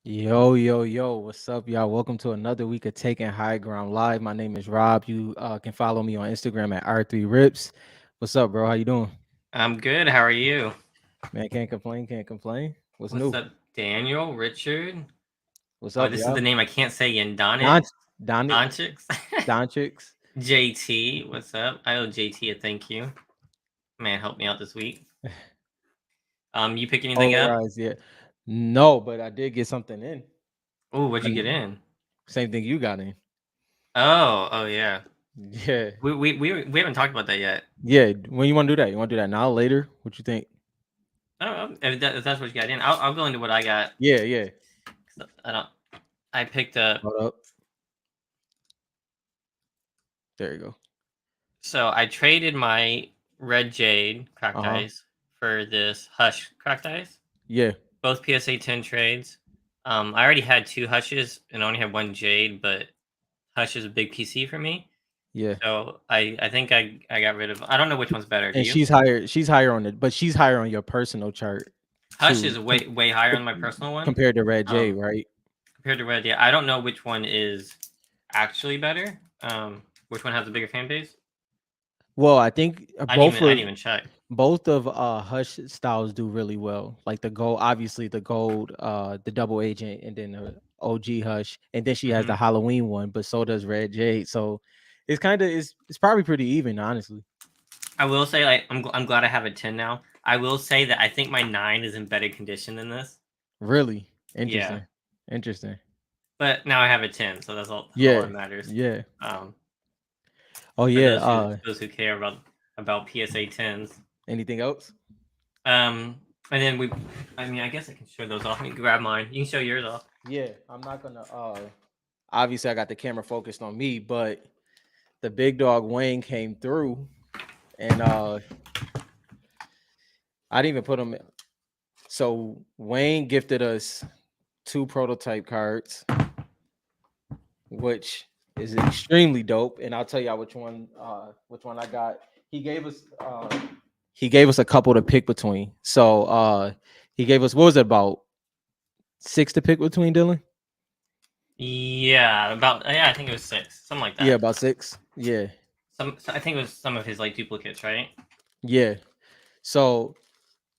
Yo, what's up, y'all? Welcome to another week of Taking High Ground Live. My name is Rob. You can follow me on Instagram at R3Rips. What's up, bro? How you doing? I'm good. How are you? Man, can't complain. What's What's new? up, Daniel, Richard? What's Oh, up, this is the y'all? name I can't say again. Don Donit, Don Donchix, Donchicks. JT. What's up? I owe JT a thank you. Man, help me out this week. You pick anything up? Polarized, yeah. No, but I did get something in. Oh, what'd you get And in? same thing you got in. Oh, yeah. Yeah. We haven't talked about that yet. Yeah. When you want to do that? You want to do that now, later? What you think? Oh, if that's what you got in, I'll go into what I got. Yeah. 'Cause I don't. I picked up. Hold up. There you go. So I traded my red jade cracked Uh-huh. ice for this hush cracked ice. Yeah. Both PSA 10 trades. I already had two hushes and I only had one jade, but hush is a big PC for me. Yeah. So I think I got rid of. I don't know which one's better. Do And you? she's higher on it, but she's higher on your personal chart Hush too, is way higher on my personal one. compared to Red J, Um, right? compared to red, yeah. I don't know which one is actually better. Which one has a bigger fan base? Well, I think I didn't even check. both of Hush styles do really well. Like the gold, obviously the gold, the double agent, and then the OG Hush, and then she has hmm the Halloween one, but so does Red Jade. So it's kind of it's probably pretty even, honestly. I will say, like, I'm glad I have a 10 now. I will say that I think my 9 is in better condition than this. Really Yeah. interesting. But now I have a 10, so that's all Yeah, that matters. yeah. Um, Oh for yeah. those who care about PSA 10s. Anything else? And then I mean, I guess I can show those off. Let me grab mine. You can show yours off. Yeah, I'm not gonna. Obviously, I got the camera focused on me, but the big dog Wayne came through, and I didn't even put him. So Wayne gifted us two prototype cards, which is extremely dope. And I'll tell y'all which one I got. He gave us he gave us a couple to pick between. So he gave us, what was it, about six to pick between, Dylan? Yeah, I think it was 6, something like Yeah, that. about six. Yeah, I think it was some of his like duplicates, right? yeah. So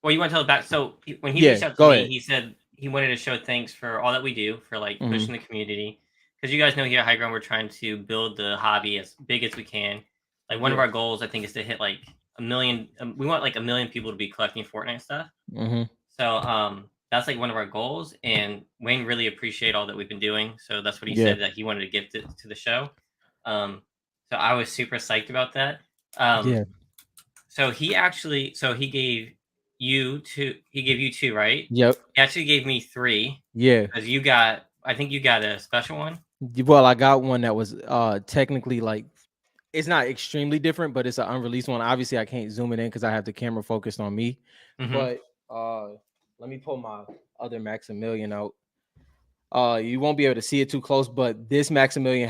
Well, you want to tell the back. So when he yeah, reached out to go me, ahead. he said he wanted to show thanks for all that we do for like Hmm. pushing the community. Because you guys know here at High Ground, we're trying to build the hobby as big as we can. Like one of Yeah. our goals, I think, is to hit like a million. We want like a million people to be collecting Fortnite stuff. Hmm. So that's like one of our goals. And Wayne really appreciate all that we've been doing. So that's what he Yeah. said that he wanted to gift it to the show. Um, so I was super psyched about that. Um, Yeah. so he gave you two. He gave you two, right? Yep. He actually gave me three Yeah. because you got. I think you got a special one. Well, I got one that was technically like, it's not extremely different, but it's an unreleased one. Obviously, I can't zoom it in because I have the camera focused on me. Mm-hmm. But let me pull my other Maximilian out. You won't be able to see it too close, but this Maximilian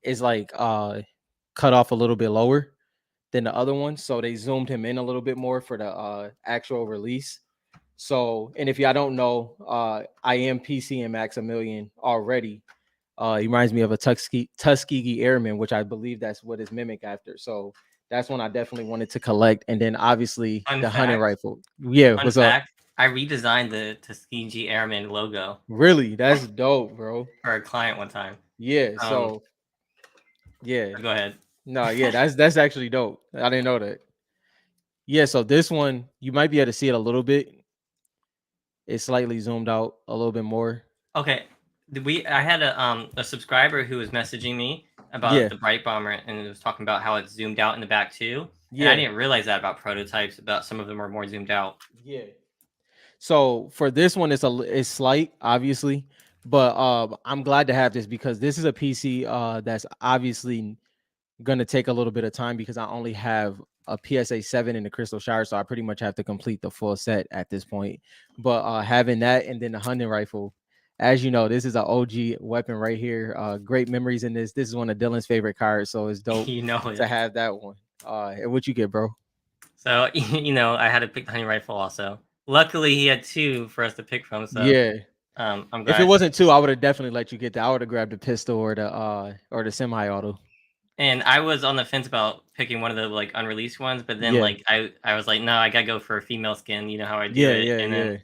is like cut off a little bit lower than the other one. So they zoomed him in a little bit more for the actual release. So, and if y'all don't know, I am PC and Maximilian already. He reminds me of a Tuskegee Airman, which I believe that's what his mimic after. So that's one I definitely wanted to collect. And then obviously Fun the hunting fact. rifle. Yeah, Fun what's up? fact. I redesigned the Tuskegee Airman logo Really? That's dope, bro. for a client one time. Yeah. Um, So yeah. go ahead. No, yeah, that's actually dope. I didn't know that. Yeah, so this one you might be able to see it a little bit. It's slightly zoomed out a little bit more. Okay. I had a subscriber who was messaging me about Yeah, the Bright Bomber and it was talking about how it's zoomed out in the back too. And I yeah, didn't realize that about prototypes, about some of them are more zoomed out. yeah. So for this one, it's slight, obviously, but I'm glad to have this because this is a PC that's obviously gonna take a little bit of time because I only have a PSA 7 in the Crystal Shower, so I pretty much have to complete the full set at this point. But having that and then the hunting rifle, as you know, this is an OG weapon right here. Great memories in this. This is one of Dylan's favorite cards, so it's dope You know to it. have that one. And what you get, bro? So I had to pick the hunting rifle also. Luckily he had two for us to pick from, so Yeah. I'm If it glad. wasn't two, I would have definitely let you get that. I would have grabbed the pistol or the semi-auto. And I was on the fence about picking one of the like unreleased ones, but then Yeah. like I was like, no, I gotta go for a female skin. You know how I do Yeah, it. yeah, And then yeah.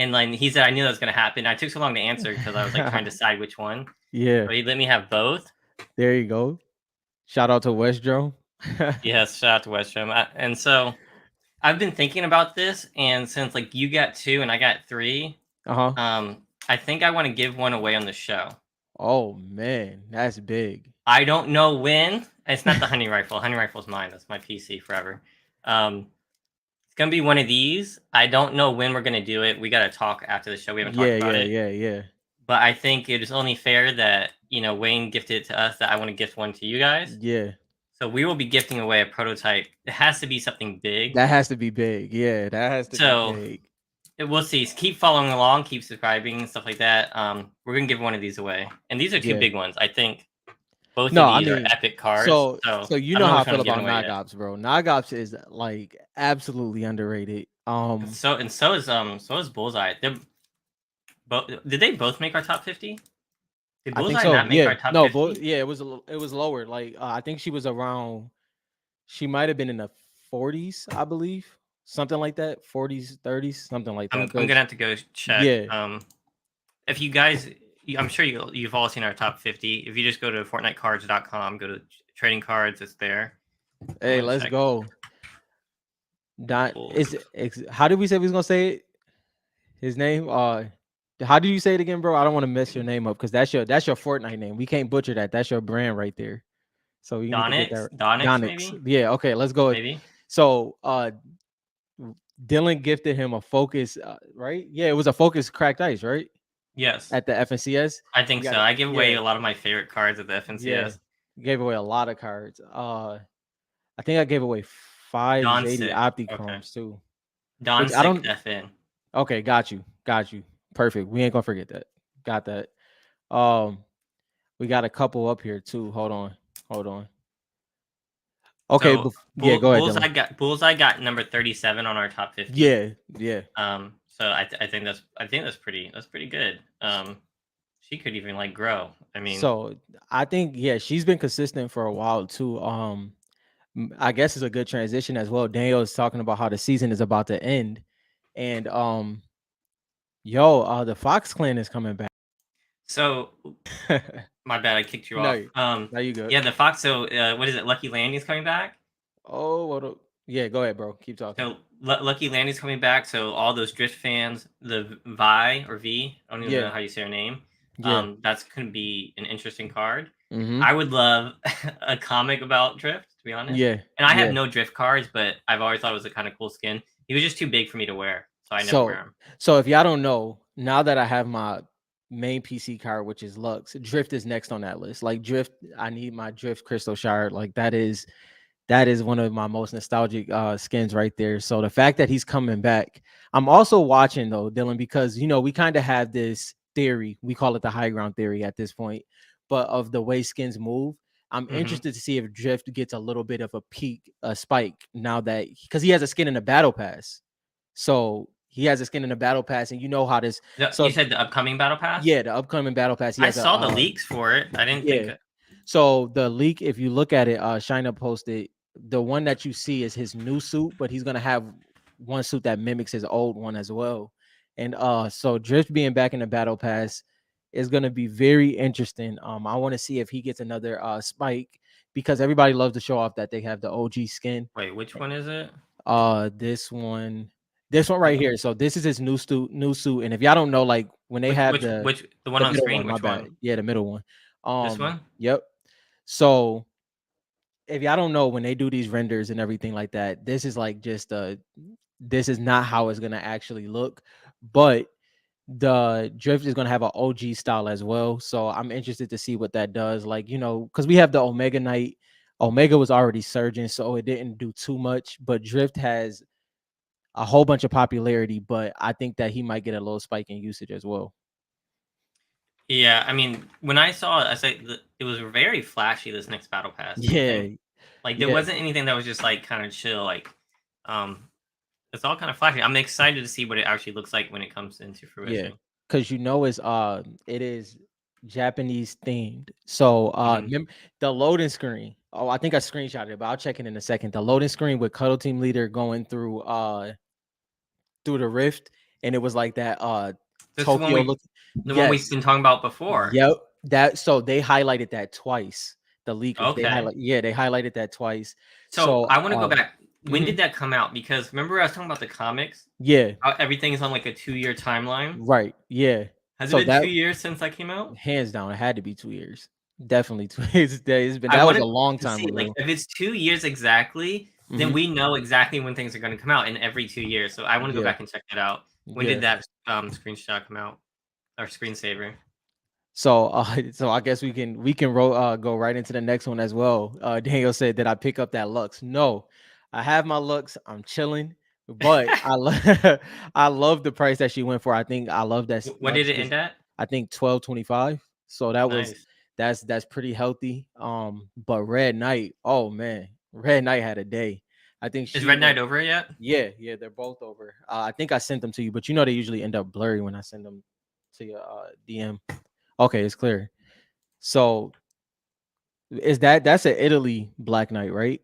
and like he said, I knew that was gonna happen. I took so long to answer because I was like trying to decide which one. Yeah. But he let me have both. There you go. Shout out to Westdro. Yes, shout out to Westrom. And so I've been thinking about this, and since like you got two and I got three, Uh-huh. I think I want to give one away on the show. Oh man, that's big. I don't know when. It's not the hunting rifle. Hunting rifle's mine. That's my PC forever. It's gonna be one of these. I don't know when we're gonna do it. We gotta talk after the show. We haven't talked Yeah, about yeah, it, yeah, yeah. but I think it is only fair that Wayne gifted it to us. That I want to gift one to you guys. Yeah. So we will be gifting away a prototype. It has to be something big. That has to be big. Yeah, that has to be So big. we'll see. Keep following along. Keep subscribing and stuff like that. We're gonna give one of these away, and these are two Yeah. big ones. I think both No, of I these are mean, epic cards. so So so you I know don't know how I which one feel I'm giving about away yet. Nagops, bro. Nagops is like absolutely underrated. So is Bullseye. They're both. Did they both make our top 50? Did I think Bullseye so. not make Yeah. our top No, but 50? yeah, it was lower. Like I think she was around. She might have been in the 40s, I believe, something like that. 40s, 30s, something like that. I'm But gonna have to go check. yeah, If you guys, I'm sure you've all seen our top 50. If you just go to FortniteCards.com, go to trading cards, it's there. I'm hey, gonna let's check. go. Bulls. How did we say we was gonna say it? His name? How did you say it again, bro? I don't want to mess your name up because that's your Fortnite name. We can't butcher that. That's your brand right there. So you need to get that. Donix Donix. maybe, Yeah. Okay. Let's go. maybe. So Dylan gifted him a focus. Right? Yeah, it was a focus cracked ice, right? Yes, At the FNCS. I We think got so. it. I give away Yeah. a lot of my favorite cards at the Yeah. FNCS. Gave away a lot of cards. I think I gave away 580 Doncic. Okay. Optichromes too. Which I Doncic don't. FN. Okay, got you. Got you. Perfect. We ain't gonna forget that. Got that. Um, we got a couple up here too. Hold on. Hold on. Okay, So yeah, go ahead, Dylan. Bullseye got number 37 on our top 50. Yeah, yeah. So I think that's pretty good. She could even like grow. I mean, So I think she's been consistent for a while too. I guess it's a good transition as well. Daniel is talking about how the season is about to end, and the Fox Clan is coming back. so my bad, I kicked you off. No, no, you good. Yeah, the Fox. So what is it? Lucky Landing's coming back. Oh, yeah, go ahead, bro. Keep talking. So Lucky Landing's coming back. So all those Drift fans, the Vi or V, I don't even know Yeah, how you say her name. yeah. That's gonna be an interesting card. Mm-hmm. I would love a comic about Drift, to be honest. Yeah, And I have yeah. no Drift cards, but I've always thought it was a kind of cool skin. He was just too big for me to wear, so I never wear So, him. so if y'all don't know, now that I have my main PC card, which is Lux, Drift is next on that list. Like Drift, I need my Drift Crystal Shard. Like that is one of my most nostalgic skins right there. So the fact that he's coming back, I'm also watching though, Dylan, because we kind of have this theory. We call it the high ground theory at this point, but of the way skins move. I'm Mm-hmm. interested to see if Drift gets a little bit of a peak, a spike now that because he has a skin in the battle pass. So he has a skin in the battle pass, and you know how this. You So said the upcoming Battle Pass? yeah, the upcoming battle pass. He I has a saw the leaks for it. I didn't think yeah. it. So the leak, if you look at it, Shina posted the one that you see is his new suit, but he's gonna have one suit that mimics his old one as well. And so Drift being back in the battle pass is gonna be very interesting. I want to see if he gets another spike because everybody loves to show off that they have the OG skin. Wait, which one is it? This one right here. So this is his new suit. And if y'all don't know, like when they have the one on middle screen? one, my Which bad. one? Yeah, the middle one. This one? Yep. So if y'all don't know, when they do these renders and everything like that, this is like just this is not how it's gonna actually look. But the Drift is gonna have an OG style as well. So I'm interested to see what that does. Like, because we have the Omega Knight. Omega was already surging, so it didn't do too much. But Drift has a whole bunch of popularity, but I think that he might get a little spike in usage as well. Yeah, I mean, when I saw it, I said it was very flashy. This next Battle Pass, don't you Yeah, think? Like there yeah, wasn't anything that was just like kind of chill. Like, um, it's all kind of flashy. I'm excited to see what it actually looks like when it comes into yeah. fruition. because it is Japanese themed. So Mhm. remember the loading screen. Oh, I think I screenshotted it, but I'll check it in a second. The loading screen with Cuddle Team Leader going through the rift, and it was like that This is Tokyo look. the one we've Yes. been talking about before. Yep. That so they highlighted that twice. The leakers. Okay. They highlighted that twice. So So I want to go back. When mhm. did that come out? Because remember I was talking about the comics? Yeah, How everything is on like a 2-year timeline. right. Yeah. Has it So been that 2 years since that came out? hands down, it had to be 2 years. Definitely 2 years. I That was wanted a long to time see, like, ago. if it's 2 years exactly, then Hmm. we know exactly when things are gonna come out in every 2 years, so I wanna go Yeah. back and check that out. When did Yeah. that, screenshot come out? Or screensaver? So so I guess go right into the next one as well. Daniel said that I pick up that Lux. No, I have my Lux. I'm chilling, but I love the price that she went for. I think I love that What did Lux. it end at? I think 12.25. So Nice. that's pretty healthy. But Red Knight, oh man, Red Knight had a day. I think Is she Red Knight went. over yet? Yeah, yeah, they're both over. I think I sent them to you, but you know they usually end up blurry when I send them to your DM. Okay, it's clear. So that's an Italy Black Knight, right?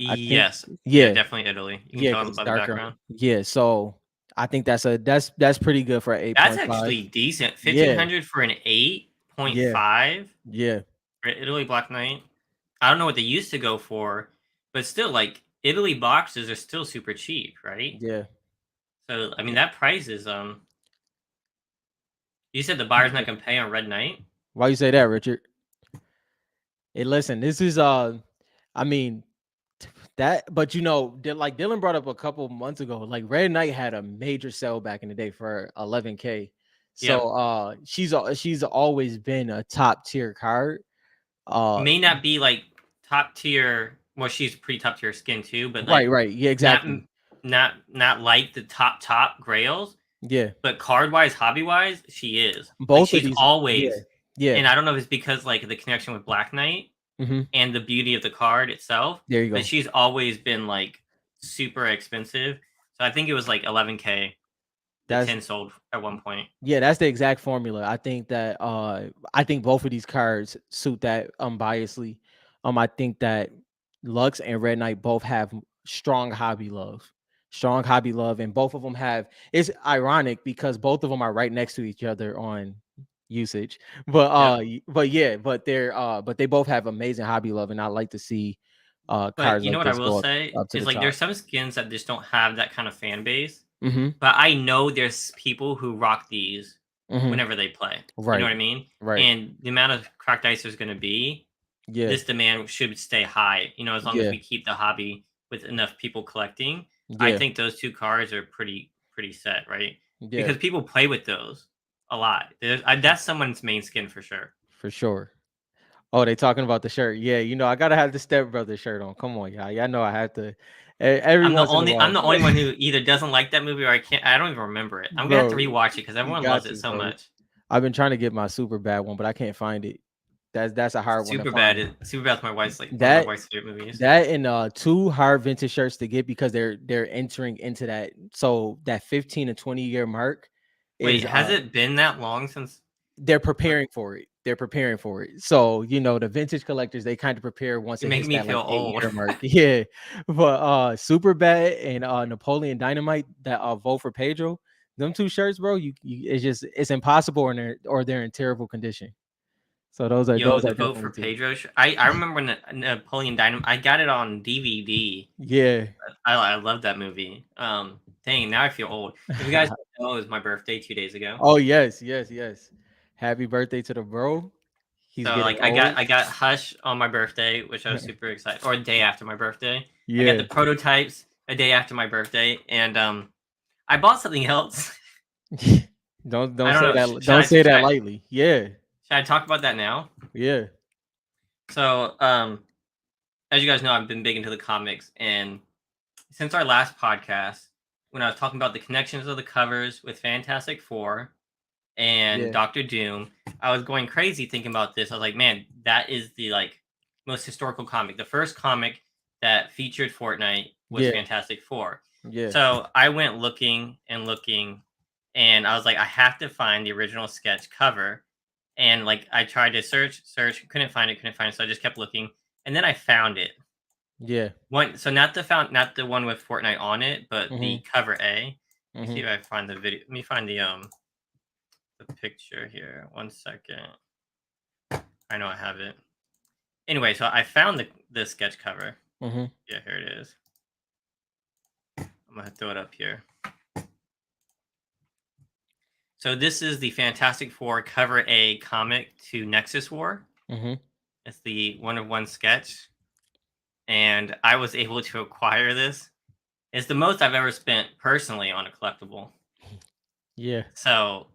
I think Yes. Yeah, yeah, definitely Italy. You can yeah, tell because them it's by the darker. background. Yeah, so I think that's pretty good for an That's 8.5. actually decent. Yeah, 1,500 for an yeah, 8.5 yeah, for Italy Black Knight. I don't know what they used to go for, but still, like, Italy boxes are still super cheap, right? yeah, So, I mean, yeah. that price is, you said the buyer's not Yeah. gonna pay on Red Knight? Why you say that, Richard? Hey, listen, this is I mean that, but like Dylan brought up a couple months ago, like Red Knight had a major sell back in the day for 11K. Yep. So she's always been a top tier card. Uh May not be, like, top tier well, she's pretty top tier skin too, but, right, like, right. Yeah, not exactly. m not like the top Grails, Yeah. but card-wise, hobby-wise, she is. Like, Both of she's these, yeah. always Yeah. and I don't know if it's because, like, the connection with Black Knight Hmm. and the beauty of the card itself, There you but go. she's always been, like, super expensive. So I think it was, like, 11K. The That's 10 sold at one point. Yeah, that's the exact formula. I think both of these cards suit that unbiasedly. I think that Lux and Red Knight both have strong hobby love. Strong hobby love, and both of them have it's ironic because both of them are right next to each other on usage. But Yep. but they both have amazing hobby love, and I like to see But cards you know like what I this will go say up to is, the like, top. there's some skins that just don't have that kind of fan base, Mm-hmm. but I know there's people who rock these Mm-hmm. whenever they play. You know Right. what I mean? Right. And the amount of cracked ice there's gonna be, Yeah. this demand should stay high, as long as Yeah. we keep the hobby with enough people collecting. I Yeah. think those 2 cards are pretty set, right? Yeah. Because people play with those a lot. That's someone's main skin for sure. For sure. Oh, they talking about the shirt. Yeah, I gotta have the Step Brother shirt on. Come on, y'all. Y'all know I have to every once in a I'm while. the only one who either doesn't like that movie or I don't even remember it. I'm gonna have to Bro, rewatch it because you everyone got loves it to, so bro. much. I've been trying to get my super bad one, but I can't find it. That's a hard one to find. Super bad's my wife's like one of my That wife's favorite movies. that and two hard vintage shirts to get because they're entering into that. So that 15 to 20 year mark Wait, is has it been that long since? they're What? preparing for it. They're preparing for it. So, the vintage collectors, they kind of prepare once You're it hits making me that feel like eight old. year mark. Yeah. But Super Bad and Napoleon Dynamite that vote for Pedro, them two shirts, bro, it's impossible or they're in terrible condition. So those are Yo, those the are vote for definitely two. Pedro. I remember when Napoleon Dynamite. I got it on DVD. Yeah. I love that movie. Dang, now I feel old. If you guys don't know, it was my birthday 2 days ago. Oh yes, yes, yes. Happy birthday to the bro. He's So, getting like, old. I got Hush on my birthday, which I was super excited, or a day after my birthday. I got Yeah. the prototypes a day after my birthday, and I bought something else. don't I don't don't say know. that don't say that lightly. Yeah. Should I talk about that now? Yeah. So, as you guys know, I've been big into the comics, and since our last podcast, when I was talking about the connections of the covers with Fantastic Four and Yeah. Doctor Doom, I was going crazy thinking about this. I was like, man, that is the most historical comic. The first comic that featured Fortnite was Yeah. Fantastic Four. Yeah. So I went looking and looking, and I was like, I have to find the original sketch cover. And like I tried to search, couldn't find it, So I just kept looking, and then I found it. Yeah. So not the one with Fortnite on it, but Mm-hmm. the cover A. Let me see Mm-hmm. if I find the video. Let me find the picture here. 1 second. I know I have it. Anyway, so I found the sketch cover. Mm-hmm. Yeah, here it is. I'm gonna throw it up here. So this is the Fantastic Four cover A comic to Nexus War. Mm-hmm. It's the one of one sketch, and I was able to acquire this. It's the most I've ever spent personally on a collectible. Yeah. So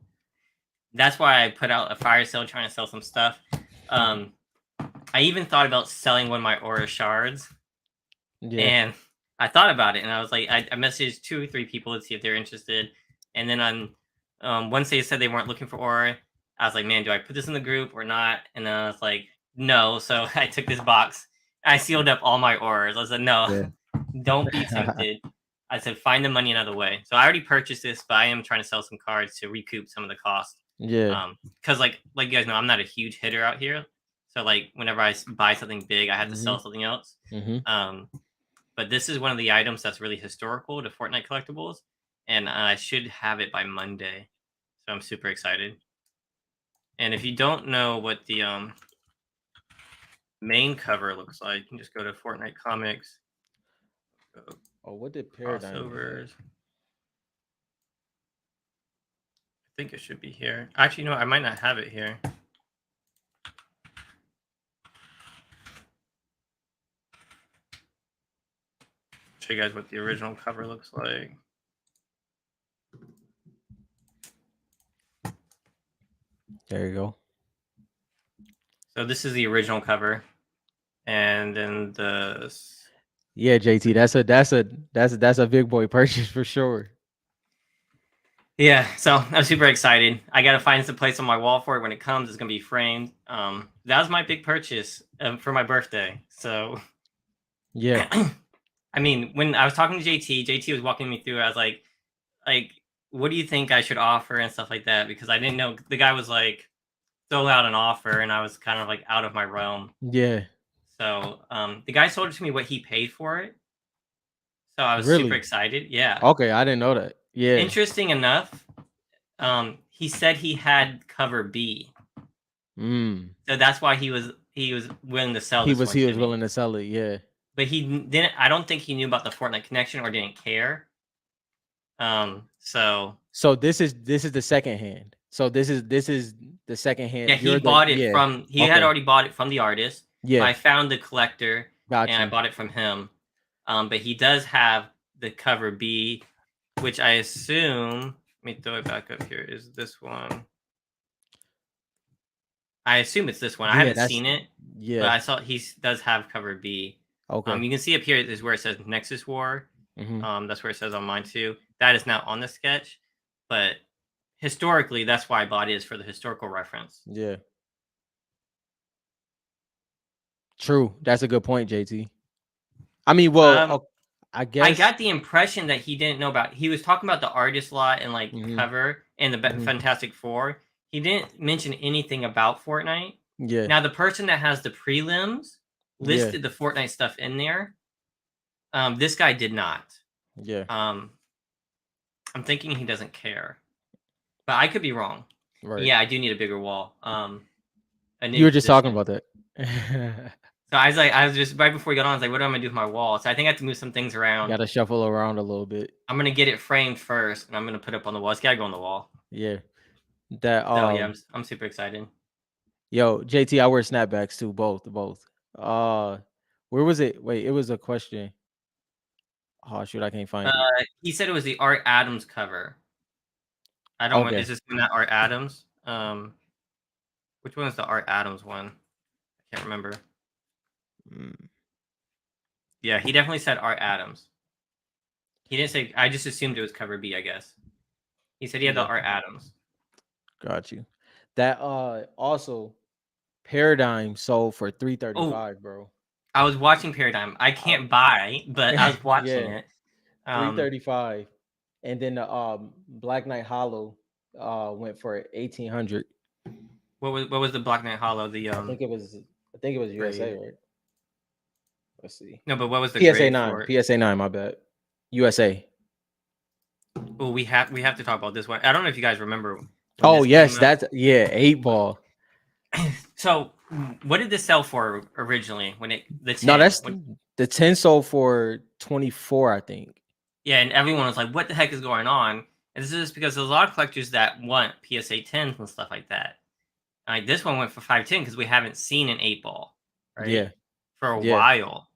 that's why I put out a fire sale trying to sell some stuff. I even thought about selling one of my aura shards, Yeah. and I thought about it, and I was like, I messaged 2 or 3 people to see if they're interested, and then once they said they weren't looking for aura, I was like, man, do I put this in the group or not? And then I was like, no. So I took this box, I sealed up all my auras. I said, no, Yeah. don't be tempted. I said, find the money another way. So I already purchased this, but I am trying to sell some cards to recoup some of the cost. Yeah. Because like you guys know, I'm not a huge hitter out here. So like whenever I buy something big, I have to Mm-hmm. sell something else. Mm-hmm. But this is one of the items that's really historical to Fortnite collectibles, and I should have it by Monday. So I'm super excited. And if you don't know what the main cover looks like, you can just go to Fortnite Comics, go Oh, what did Paradigm have? crossovers. I think it should be here. Actually, no, I might not have it here. Show you guys what the original cover looks like. There you go. So this is the original cover, and then the Yeah, JT, that's a big boy purchase for sure. yeah. So I'm super excited. I gotta find some place on my wall for it when it comes. It's gonna be framed. That was my big purchase for my birthday. So Yeah. I mean, when I was talking to JT was walking me through. I was like, what do you think I should offer and stuff like that? Because I didn't know the guy was like throw out an offer, and I was kind of like out of my realm. Yeah. So the guy sold it to me what he paid for it. So I was super Really? excited. Yeah. Okay, I didn't know that. Yeah. Interesting enough, he said he had cover B. So that's why he was willing to sell this one He to was me. willing to sell it, yeah. But he didn't. I don't think he knew about the Fortnite connection or didn't care. So this is the second hand. So this is the second hand. Yeah, he bought it from. He had Okay. already bought it from the artist. Yeah. But I found the collector Got and I you. bought it from him. But he does have the cover B, which I assume. Let me throw it back up here. Is this one? I assume it's this one. I Yeah, haven't seen it, but yeah. I saw he does have cover B. Okay. You can see up here is where it says Nexus War. Mhm. That's where it says on mine too. That is not on the sketch, but historically, that's why I bought it, is for the historical reference. Yeah. True. That's a good point, JT. I mean, well, I I guess got the impression that he didn't know about. He was talking about the artist lot and like Mhm. cover and the Mhm. Fantastic Four. He didn't mention anything about Fortnite. Yeah. Now the person that has the prelims Yeah. listed the Fortnite stuff in there. This guy did not. Yeah. I'm thinking he doesn't care, but I could be wrong. Right. Yeah, I do need a bigger wall. A new You were just talking position. about that. So I was just right before we got on. I was like, what am I gonna do with my wall? So I think I have to move some things around. Got to shuffle around a little bit. I'm gonna get it framed first, and I'm gonna put it up on the wall. It's gotta go on the wall. Yeah. That So yeah, I'm super excited. Yo, JT, I wear snapbacks too, both. Where was it? Wait, it was a question. Oh shoot, I can't find it. He said it was the Art Adams cover. I don't know. Okay. Is this not Art Adams? Which one is the Art Adams one? I can't remember. Yeah, he definitely said Art Adams. He didn't say. I just assumed it was cover B, I guess. He said he had the Art Adams. Got you. That also Paradigm sold for $335, bro. I was watching Paradigm. I can't buy, but I was watching it. $335. and then the Black Knight Hollow went for 1800. What was the Black Knight Hollow? The I think it was USA, grade. right? Let's see. No, but what was the PSA grade 9. for it? PSA 9, my bad. USA. Well, we have to talk about this one. I don't know if you guys remember when Oh this came yes, out. that's 8 ball. So, what did this sell for originally? When the No, 10? that's the 10 sold for 24, I think. Yeah, and everyone was like, "What the heck is going on?" And this is because there's a lot of collectors that want PSA 10s and stuff like that. Like this one went for 510 because we haven't seen an 8 ball, right, Yeah, for a yeah, while.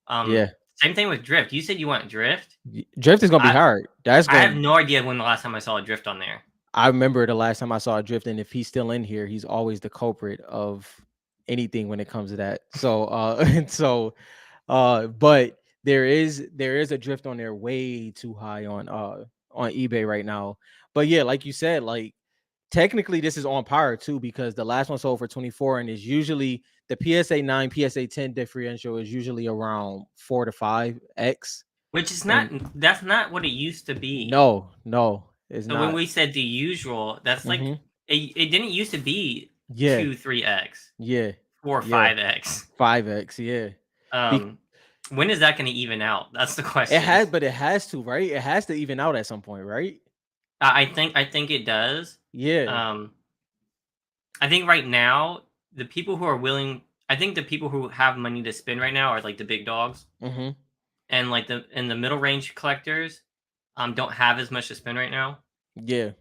yeah. Same thing with Drift. You said you want Drift. Drift is gonna be I hard. That's I have going. no idea when the last time I saw a Drift on there. I remember the last time I saw a Drift, and if he's still in here, he's always the culprit of anything when it comes to that. So, but there is a Drift on there way too high on eBay right now. But yeah, like you said, like technically this is on par too because the last one sold for 24 and is usually the PSA 9 PSA 10 differential is usually around 4 to 5x. Which is not And that's not what it used to be. no, it's So when not. we said the usual, that's like Mm-hmm. it didn't used to be Yeah, 2-3x, yeah, 4 yeah, 5x. 5x, yeah. Be- Um, when is that going to even out? That's the it question. has, but it has to, right? It has to even out at some point, right? I think it does. Yeah. Um, I think right now the people who are willing, I think the people who have money to spend right now are like the big dogs, Mm-hmm. and like the middle range collectors, don't have as much to spend right now, Yeah.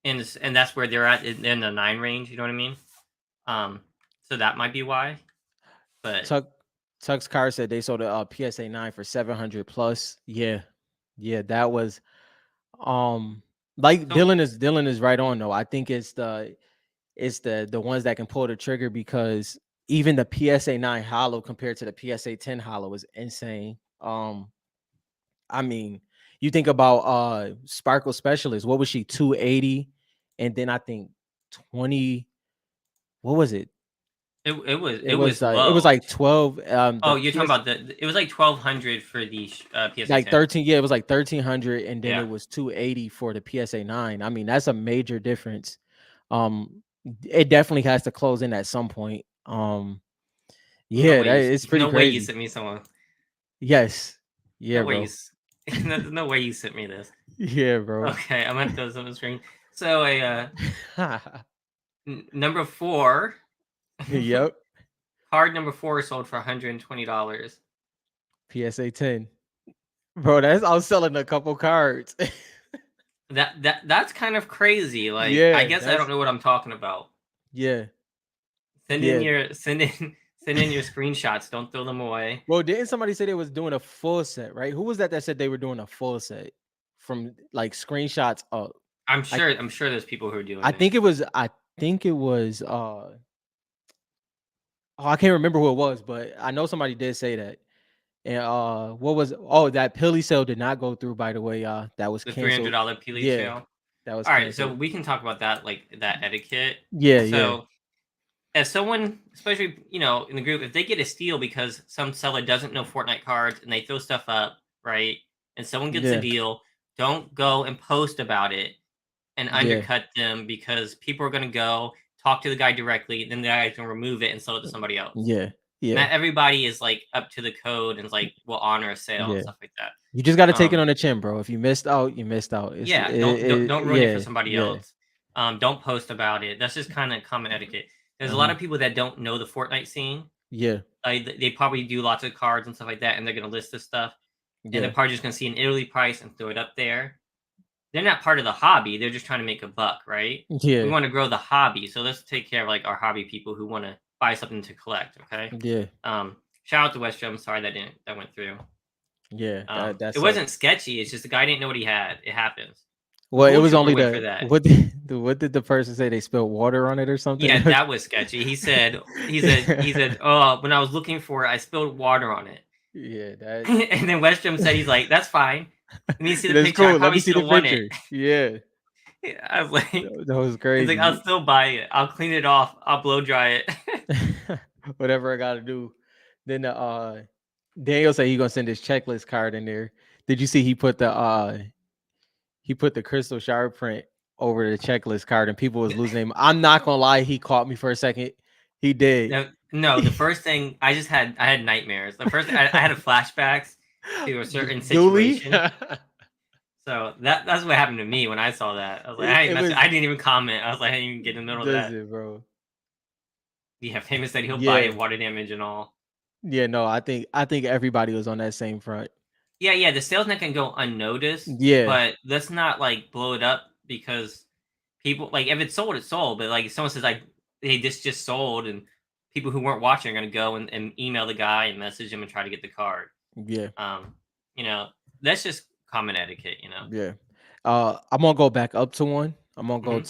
and that's where they're at in the 9 range. You know what I mean? Um, so that might be why. But Tuck Tuck's car said they sold a PSA 9 for 700 plus. Yeah. Yeah, that was like so Dylan is right on though. I think it's the ones that can pull the trigger because even the PSA 9 hollow compared to the PSA 10 hollow is insane. I mean, you think about Sparkle Specialist, what was she 280 and then I think 20 what was it? it was It was low. like 12 Oh, the you're talking PS about it was like 1,200 for the PSA like 10. 13 yeah, it was like 1300 and then Yeah. it was 280 for the PSA 9. I mean, that's a major difference. It definitely has to close in at some point. No Yeah, way that you it's pretty no way you crazy. sent me someone. Yes. Yeah, No way you bro. s- no way you sent me this. Yeah, bro. Okay, I'm gonna throw this on the screen. So a number 4 Yep. card number 4 sold for $120. PSA 10. Bro, I was selling a couple cards. That's kind of crazy. Like I Yeah, guess I don't that's know what I'm talking about. yeah. Send in Yeah. your send in send in your screenshots. Don't throw them away. Well, didn't somebody say they was doing a full set, right? Who was that said they were doing a full set from like screenshots up? Like I'm sure there's people who are doing I it. think it was I think it was oh, I can't remember who it was, but I know somebody did say that. And what was that Pilly sale did not go through, by the way. That was The $300 canceled. Peely Yeah, sale. that was All right, so canceled. we can talk about that, like that etiquette. Yeah, yeah, So, as someone, especially in the group, if they get a steal because some seller doesn't know Fortnite cards and they throw stuff up, right, and someone gets a yeah, deal, don't go and post about it and yeah, undercut them because people are going to go talk to the guy directly, then the guy can remove it and sell it to somebody else. yeah, yeah, Not everybody is like up to the code and like will honor a sale and yeah. stuff like that. You just got to take it Um, on the chin, bro. If you missed out, you missed out. Yeah, don't ruin it for Yeah, somebody yeah, else. Don't post about it. That's just kind of common etiquette. There's a lot uh-huh, of people that don't know the Fortnite scene. yeah, Like they probably do lots of cards and stuff like that, and they're gonna list this stuff, and they're yeah, probably just gonna see an Italy price and throw it up there. They're not part of the hobby. They're just trying to make a buck, right? We yeah, want to grow the hobby, so let's take care of like our hobby people who want to buy something to collect. Okay. yeah, Shout out to West Jump. Sorry that went through. yeah. That It wasn't sucks. sketchy. It's just the guy didn't know what he had. It happens. The Well, it Gold was Trooper only went for the that. what did the person say? They spilled water on it or something? Yeah, that was sketchy. He said, "Oh, when I was looking for it, I spilled water on it." Yeah, that And then Westrom said, "He's like, that's fine. Let me see the that's picture. I cool. Let me probably see the still want it." picture. Yeah, I was like, that was "He's like, I'll crazy. still buy it. I'll clean it off. I'll blow dry it." Whatever I gotta do. Then Daniel said he gonna send his checklist card in there. Did you see he put the he put the crystal shard print over the checklist card, and people was losing him. I'm not gonna lie, he caught me for a second. He did. No, the first thing I had nightmares. The first I had a flashbacks to a certain Dooley. situation. So that's what happened to me when I saw that. I was like, It was I didn't even comment. I was like, I didn't even get in the middle of does that. it, bro? Yeah, famous said he'll buy Yeah, it, water damage and all. yeah. No, I think everybody was on that same front. Yeah, the salesman can go unnoticed, Yeah, but let's not like blow it up because people like if it's sold, it's sold. But like if someone says like, hey, this just sold, and people who weren't watching are gonna go and email the guy and message him and try to get the card. yeah, Um, you know, that's just common etiquette. yeah. I'm gonna go back up to one. I'm gonna go Hmm.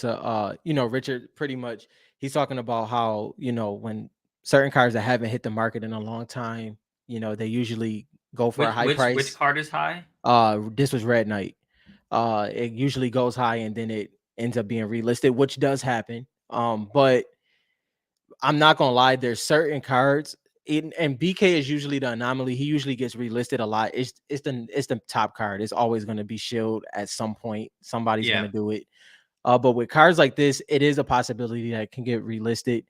to Richard. Pretty much, he's talking about how when certain cars that haven't hit the market in a long time, they usually go for a high Which price. card is high? This was Red Knight. It usually goes high and then it ends up being relisted, which does happen. But I'm not gonna lie, there's certain cards. And BK is usually the anomaly. He usually gets relisted a lot. It's the top card. It's always gonna be shield at some point. Somebody's Yeah, gonna do it. But with cards like this, it is a possibility that it can get relisted.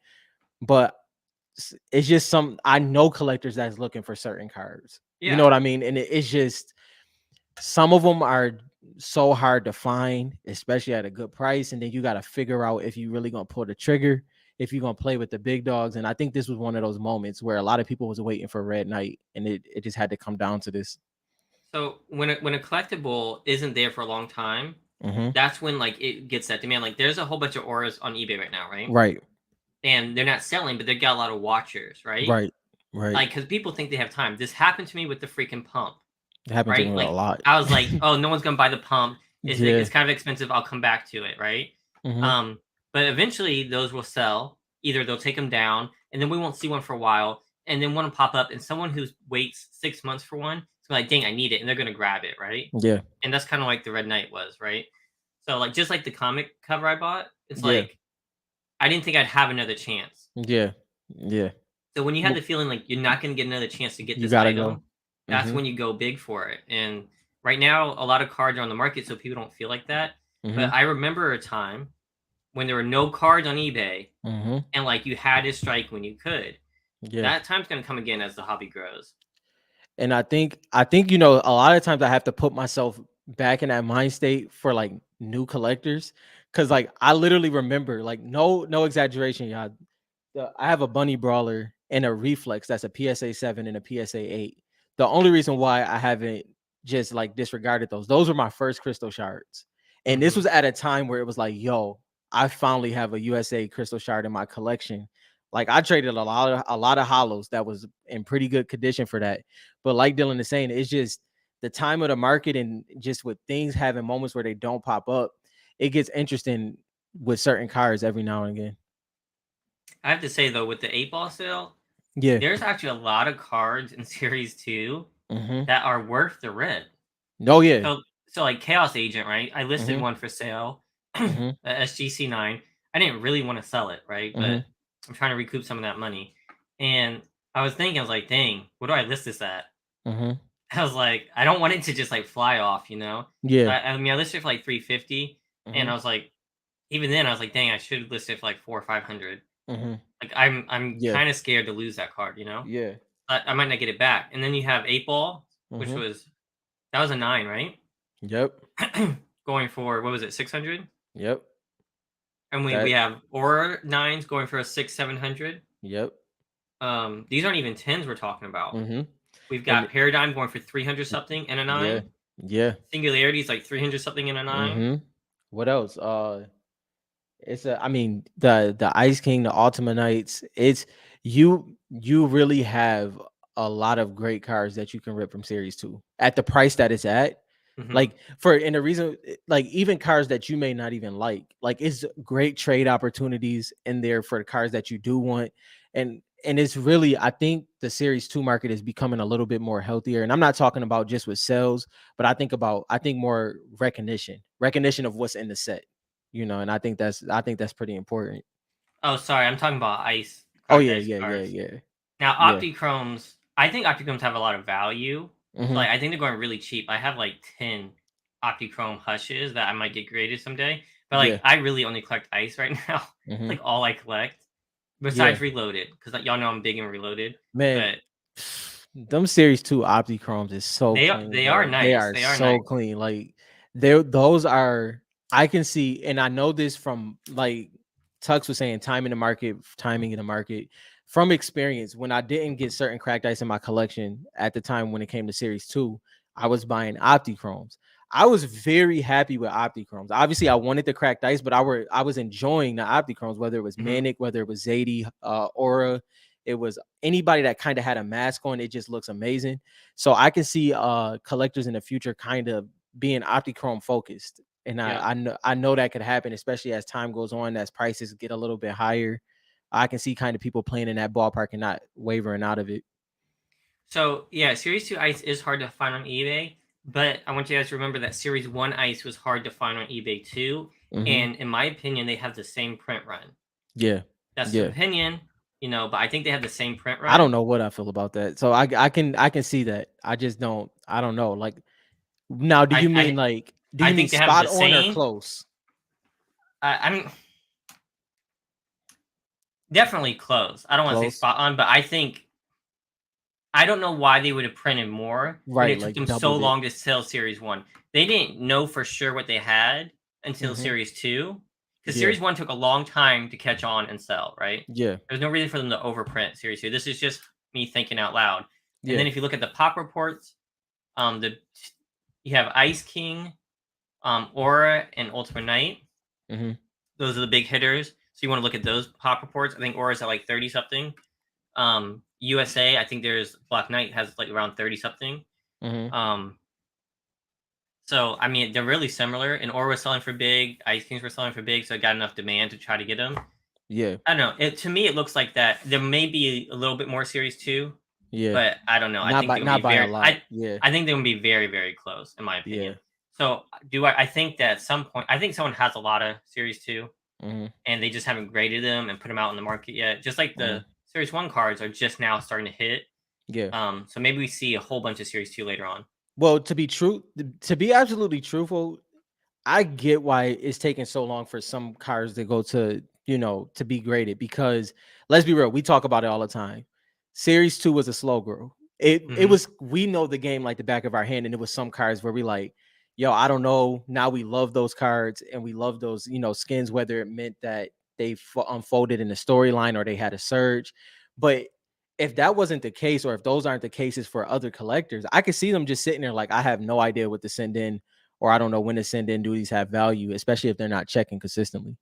But it's just I know collectors that's looking for certain cards. You know yeah. what I mean? And it's just some of them are so hard to find, especially at a good price. And then you got to figure out if you really gonna pull the trigger, if you're gonna play with the big dogs. And I think this was one of those moments where a lot of people was waiting for Red Knight, and it just had to come down to this. So when a collectible isn't there for a long time, Mm-hmm. that's when like it gets that demand. Like there's a whole bunch of auras on eBay right now, right? Right, And they're not selling, but they got a lot of watchers, right? right, right. Like because people think they have time. This happened to me with the freaking pump, It happened to me right? a Like lot. I was like, oh, no one's gonna buy the pump. Yeah. It's kind of expensive. I'll come back to it, right? Mm-hmm. Um, but eventually those will sell. Either they'll take them down, and then we won't see one for a while, and then one will pop up, and someone who waits 6 months for one, it's like, dang, I need it, and they're gonna grab it, right? Yeah. And that's kind of like the Red Knight was, right? So like just like the comic cover I bought, it's Yeah. like I didn't think I'd have another chance. Yeah. Yeah. So when you have Well, the feeling like you're not going to get another chance to get you this gotta go. item, that's Mm-hmm. when you go big for it. And right now, a lot of cards are on the market, so people don't feel like that. Mm-hmm. But I remember a time when there were no cards on eBay, Mm-hmm. and like you had to strike when you could. Yeah. That time's going to come again as the hobby grows. And I think a lot of times I have to put myself back in that mind state for like new collectors, because like I literally remember, like, no exaggeration, y'all. I have a bunny brawler and a reflex that's a PSA 7 and a PSA 8. The only reason why I haven't just like disregarded those were my first crystal shards. And this Hmm. was at a time where it was like, yo, I finally have a USA crystal shard in my collection. Like I traded a lot of hollows that was in pretty good condition for that. But like Dylan is saying, it's just the time of the market, and just with things having moments where they don't pop up, it gets interesting with certain cards every now and again. I have to say, though, with the 8 ball sale, Yeah. there's actually a lot of cards in Series 2 Mm-hmm. that are worth the rip. Oh yeah. So like Chaos Agent, right? I listed Mm-hmm. one for sale, Mm-hmm. SGC9. I didn't really want to sell it, right? But Mm-hmm. I'm trying to recoup some of that money. And I was thinking, I was like, dang, what do I list this at? Mm-hmm. I was like, I don't want it to just like fly off, you know? Yeah. I mean, I listed it for like 350, and Mm-hmm. I was like, even then, I was like, dang, I should list it for like 400 or 500. Mm-hmm. Like, I'm Yeah. kind of scared to lose that card, you know? Yeah. I might not get it back. And then you have 8 ball, which Mm-hmm. that was a 9, right? Yep. Going for what was it, 600? Yep. And we That. have Aura nines going for a 600, 700. Yep. These aren't even tens we're talking about. Mm-hmm. We've And got Paradigm going for 300 something and a yeah. 9. Yeah. Singularity is like 300 something and a 9. Mm-hmm. What else? I mean, the Ice King, the Ultima Knights, you really have a lot of great cards that you can rip from Series 2 at the price that it's at. Hmm. Like and the reason, like, even cars that you may not even like it's great trade opportunities in there for the cars that you do want. And it's really, I think the Series 2 market is becoming a little bit more healthier. And I'm not talking about just with sales, but I think more recognition of what's in the set, and I think that's pretty important. Oh, sorry, I'm talking about ice Oh cards, yeah, ice yeah, yeah, cards. yeah, Now, yeah. Optichromes, I think Optichromes have a lot of value. So Mm-hmm. like, I think they're going really cheap. I have like 10. Optichrome Hushes that I might get graded someday. But Yeah. like, I really only collect ice right now. Hmm. Like all I collect, Yeah. besides Reloaded, because like, y'all know I'm big in Reloaded. Man, But them Series 2 Optichromes is so clean, they are bro. They nice. are They are so nice. clean. Like those are I can see, and I know this from like Tux was saying, timing in the market from experience. When I didn't get certain cracked ice in my collection at the time when it came to Series 2, I was buying Optichromes. I was very happy with Optichromes. Obviously, I wanted the cracked ice, but I was enjoying the Optichromes, whether it was Mhm. Manic, whether it was Zadie, Aura. It was anybody that kind of had a mask on. It just looks amazing. So I can see collectors in the future kind of being Optichrome focused. And Yep. I know that could happen, especially as time goes on, as prices get a little bit higher. I can see kind of people playing in that ballpark and not wavering out of it. So yeah, Series 2 ice is hard to find on eBay, but I want you guys to remember that Series 1 ice was hard to find on eBay too. Hmm. And in my opinion, they have the same print run. Yeah, That's an yeah. opinion, but I think they have the same print I don't run. know what I feel about that. So I can see that. I just don't. I don't know. Like now, I I do I you mean think they have spot the on or same. close? I mean, definitely close. I don't want to say Close, spot on, but I don't know why they would have printed more when right? it took Like them so doubled it. long to sell Series 1. They didn't know for sure what they had until Hmm. Series 2. Because Yeah, Series 1 took a long time to catch on and sell, right? yeah, There's no reason for them to overprint Series 2. This is just me thinking out loud. And yeah. then if you look at the pop reports, the you have Ice King, Aura, and Ultimate Knight. Hmm. Those are the big hitters. So you want to look at those pop reports. I think Aura's at like 30 something. USA, I think there's Black Knight has like around 30 something. Hmm. Um, so I mean they're really similar. And Aura was selling for big, Ice Kings were selling for big, so it got enough demand to try to get them. Yeah, I don't know. To me, it looks like that there may be a little bit more Series 2, yeah. but I don't know. I think they're gonna Not be by a very. lot. Yeah, I think they're gonna be very very close in my yeah. opinion. So do I think that at some point I think someone has a lot of Series 2 Hmm. and they just haven't graded them and put them out in the market yet. Just like Hmm. the Series 1 cards are just now starting to hit. Yeah. So maybe we see a whole bunch of Series 2 later on. Well, to be absolutely truthful, I get why it's taking so long for some cars to go to, to be graded because let's be real, we talk about it all the time. Series 2 was a slow grow. It Mhm. was we know the game like the back of our hand, and it was some cards where we like, yo, I don't know. Now we love those cards and we love those, skins, whether it meant that they unfolded in the storyline or they had a surge. But if that wasn't the case, or if those aren't the cases for other collectors, I could see them just sitting there like, I have no idea what to send in, or I don't know when to send in. Do these have value, especially if they're not checking consistently?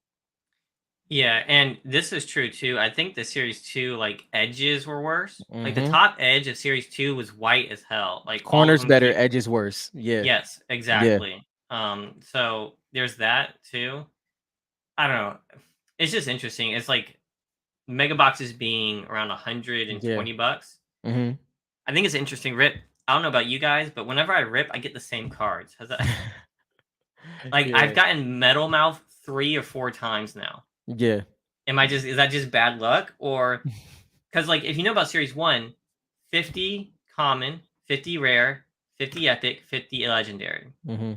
Yeah, and this is true too. I think the Series 2 like edges were worse. Like the Hmm. top edge of Series 2 was white as hell. Like all of Corners them better, came. edges worse. Yeah, Yes, yeah, exactly. So there's that too. I don't know. It's just interesting. It's like mega boxes being around yeah. $120. Hmm. I think it's interesting. Rip. I don't know about you guys, but whenever I rip, I get the same cards. Has that like I've Yeah, gotten Metal Mouth 3 or 4 times now. yeah. Is that just bad luck? Or because like if you know about Series 1, 50 common, 50 rare, 50 epic, 50 legendary. Hmm. Hmm.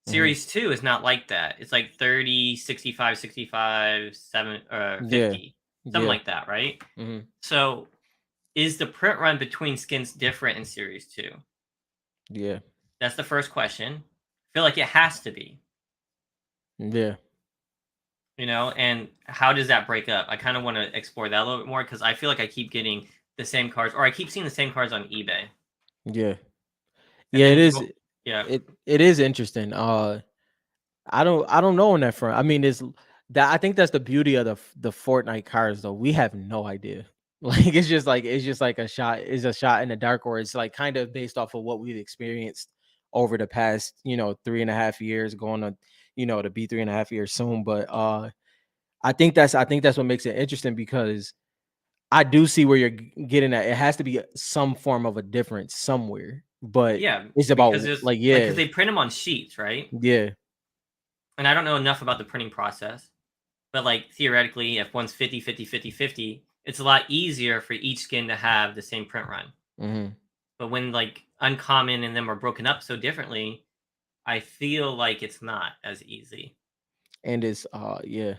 Series 2 is not like that. It's like 30, 65, 65, 7 Yeah, 50. Something yeah. like that, right? Hmm. So is the print run between skins different in Series 2? Yeah, That's the first question. I feel like it has to be, yeah, and how does that break up? I kind of want to explore that a little bit more because I feel like I keep getting the same cards, or I keep seeing the same cards on eBay. yeah, And yeah. It then is. yeah. It is interesting. I don't know on that front. I mean, it's that I think that's the beauty of the Fortnite cars though. We have no idea. Like it's just like a shot is a shot in the dark, or it's like kind of based off of what we've experienced over the past, 3.5 years, going to, to be 3.5 years soon. But I think that's what makes it interesting because I do see where you're getting at. It has to be some form of a difference somewhere, but Yeah, it's because about there's like, like because yeah, they print them on sheets, right? yeah, And I don't know enough about the printing process, but like theoretically, if one's 50, 50, 50, 50, it's a lot easier for each skin to have the same print run. hmm, But when like uncommon and them are broken up so differently, I feel like it's not as easy. And it's yeah.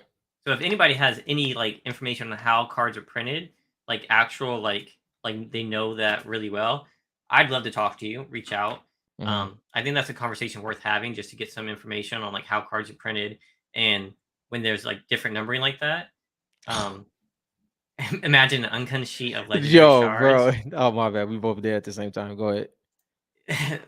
So if anybody has any like information on how cards are printed, like actual like they know that really well, I'd love to talk to you. Reach out. Mhm. I think that's a conversation worth having just to get some information on like how cards are printed and when there's like different numbering like that. Um, imagine an uncut sheet of legendary Yo, bro. shards. Oh my bad. We both there at the same time. Go ahead.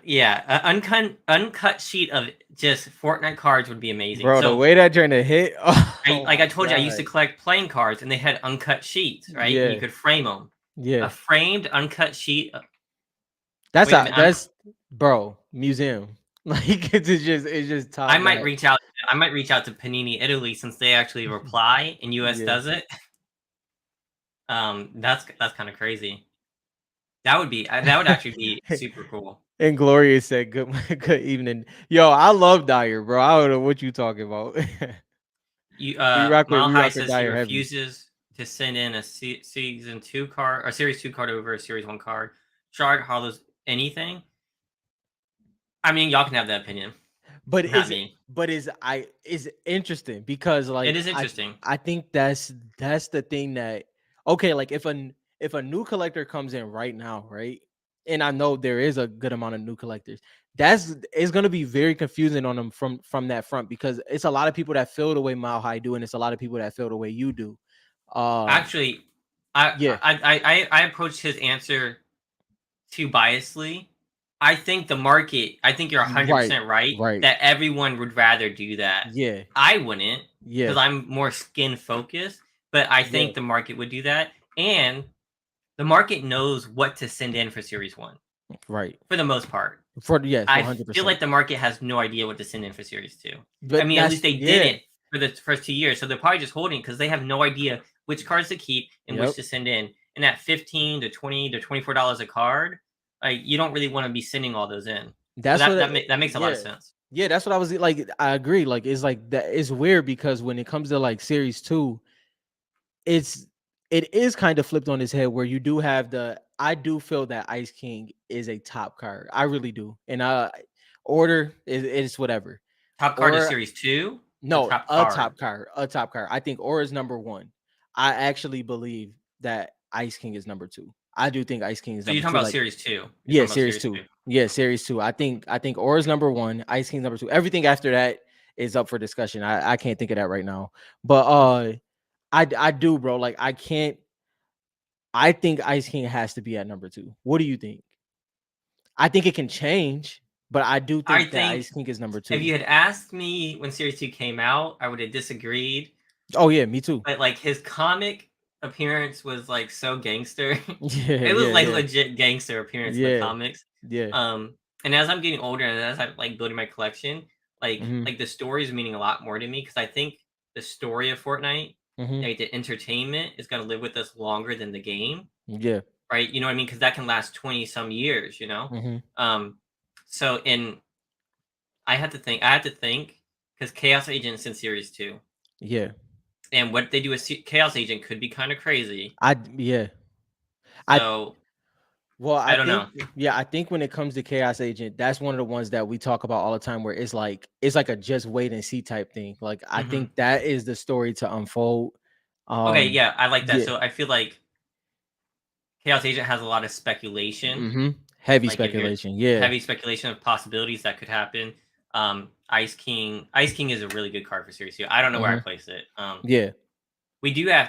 Yeah, an uncut sheet of just Fortnite cards would be amazing. Bro, the So way that journey hit. I Oh like my I told you, I used to god. collect playing cards, and they had uncut sheets, right? And you Yeah. could frame them. A Yeah. framed uncut sheet. That's Wait a a minute, that's bro, museum. Like it's just I top might notch. reach out. I might reach out to Panini Italy since they actually reply and US Yeah. does it. That's kind of crazy. That would actually be super cool. And Gloria said, "Good, good evening, yo." I love Dyer, bro. I don't know what you talking about. You Mile We High rock with says he Dyer heavy. refuses to send in a season two card or series two card over a series one card. Shard hollows anything. I mean, y'all can have that opinion, But not me. is interesting because It like is interesting. I think that's the thing that okay, like if a new collector comes in right now, right? And I know there is a good amount of new collectors. That's it's gonna be very confusing on them from that front because it's a lot of people that feel the way Mile High do, and it's a lot of people that feel the way you do. Uh Actually, I yeah, I I approached his answer too biasly. I think the market. I think you're right, 100% right right. that everyone would rather do that. Yeah, I wouldn't yeah, because I'm more skin focused, but I yeah, think the market would do that, and the market knows what to send in for Series One right. for the most part. For yes, I 100%. feel like the market has no idea what to send in for Series 2. I But mean, at least that's they yeah. didn't for the first 2 years, so they're probably just holding because they have no idea which cards to keep and which Yep. to send in. And at 15 to 20 to $24 a card, like you don't really want to be sending all those in. So That's what that makes a lot of yeah. sense. Yeah, that's what I was like. I agree. Like it's like that it's weird because when it comes to like series two, it's it is kind of flipped on his head where you do have the I do feel that Ice King is a top card. I really do. And order is whatever. Top card is Or Series 2 or no, top card? A top card. I think Aura is number one. I actually believe that Ice King is number two. I do think Ice King is So you're number talking two. about Like Series 2. You're yeah, talking about series Series two. 2. Yeah, series two. I think Aura's number one, Ice King's number two. Everything after that is up for discussion. I can't think of that right now. But I do, bro. Like I can't I think Ice King has to be at number two. What do you think? I think it can change, but I do I think that Ice think King is number if two. you had asked me when Series 2 came out, I would have disagreed. Oh yeah, me too. But, like, his comic appearance was, like, so gangster. Yeah, It was, yeah, like, yeah. legit gangster appearance in the Yeah. comics. Yeah. And as I'm getting older and as I'm, like, building my collection, Mhm. the story is meaning a lot more to me because I think the story of Fortnite, Mhm. like, the entertainment is gonna live with us longer than the game, Yeah. right? You know what I mean? Because that can last 20 some years, you know? Mhm. Um, so in I had to think because Chaos Agent's in Series 2, Yeah. and what they do with Chaos Agent could be kinda crazy. Yeah. I So, Well, I I don't think know. yeah, I think when it comes to Chaos Agent, that's one of the ones that we talk about all the time where it's like a just wait and see type thing. Like I Mhm. think that is the story to unfold. Okay, Um yeah, I like that. yeah. So I feel like Chaos Agent has a lot of speculation. Heavy Like if you're speculation. Yeah. heavy speculation of possibilities that could happen. Ice King is a really good card for Series 2. I don't know where I Mhm. place it. Yeah.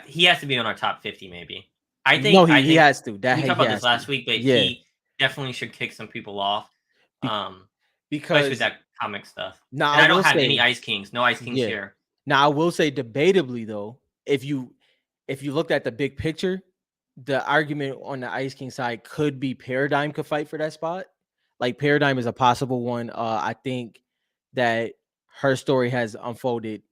He has to be on our top 50 maybe. I No, think I he think has to. That we talked he about this has to. last week, but Yeah. he definitely should kick some people off. Be- Um, especially with because that comic stuff. now And I I don't will have any say, Ice Kings. No Ice Kings yeah. here. Now I will say debatably though, if you looked at the big picture, the argument on the Ice King side could be Paradigm could fight for that spot. Like Paradigm is a possible one. I think that her story has unfolded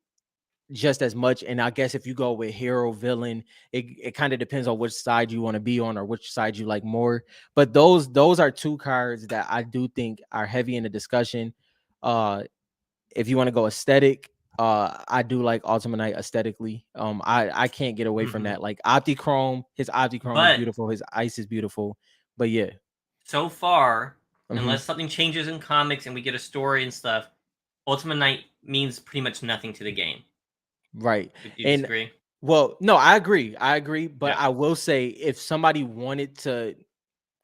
just as much. And I guess if you go with hero villain, it kind of depends on which side you want to be on or which side you like more. But those are two cards that I do think are heavy in the discussion. If you want to go aesthetic, I do like Ultimate Night aesthetically. I can't get away from Mhm. that. Like Optichrome, his Optichrome is But beautiful, his ice is beautiful. But yeah, so far, unless something changes in comics and we get a story and stuff, Ultimate Night means pretty much nothing to the game. Right. Would you And disagree? well, no, I agree. I agree. But Yeah. I will say if somebody wanted to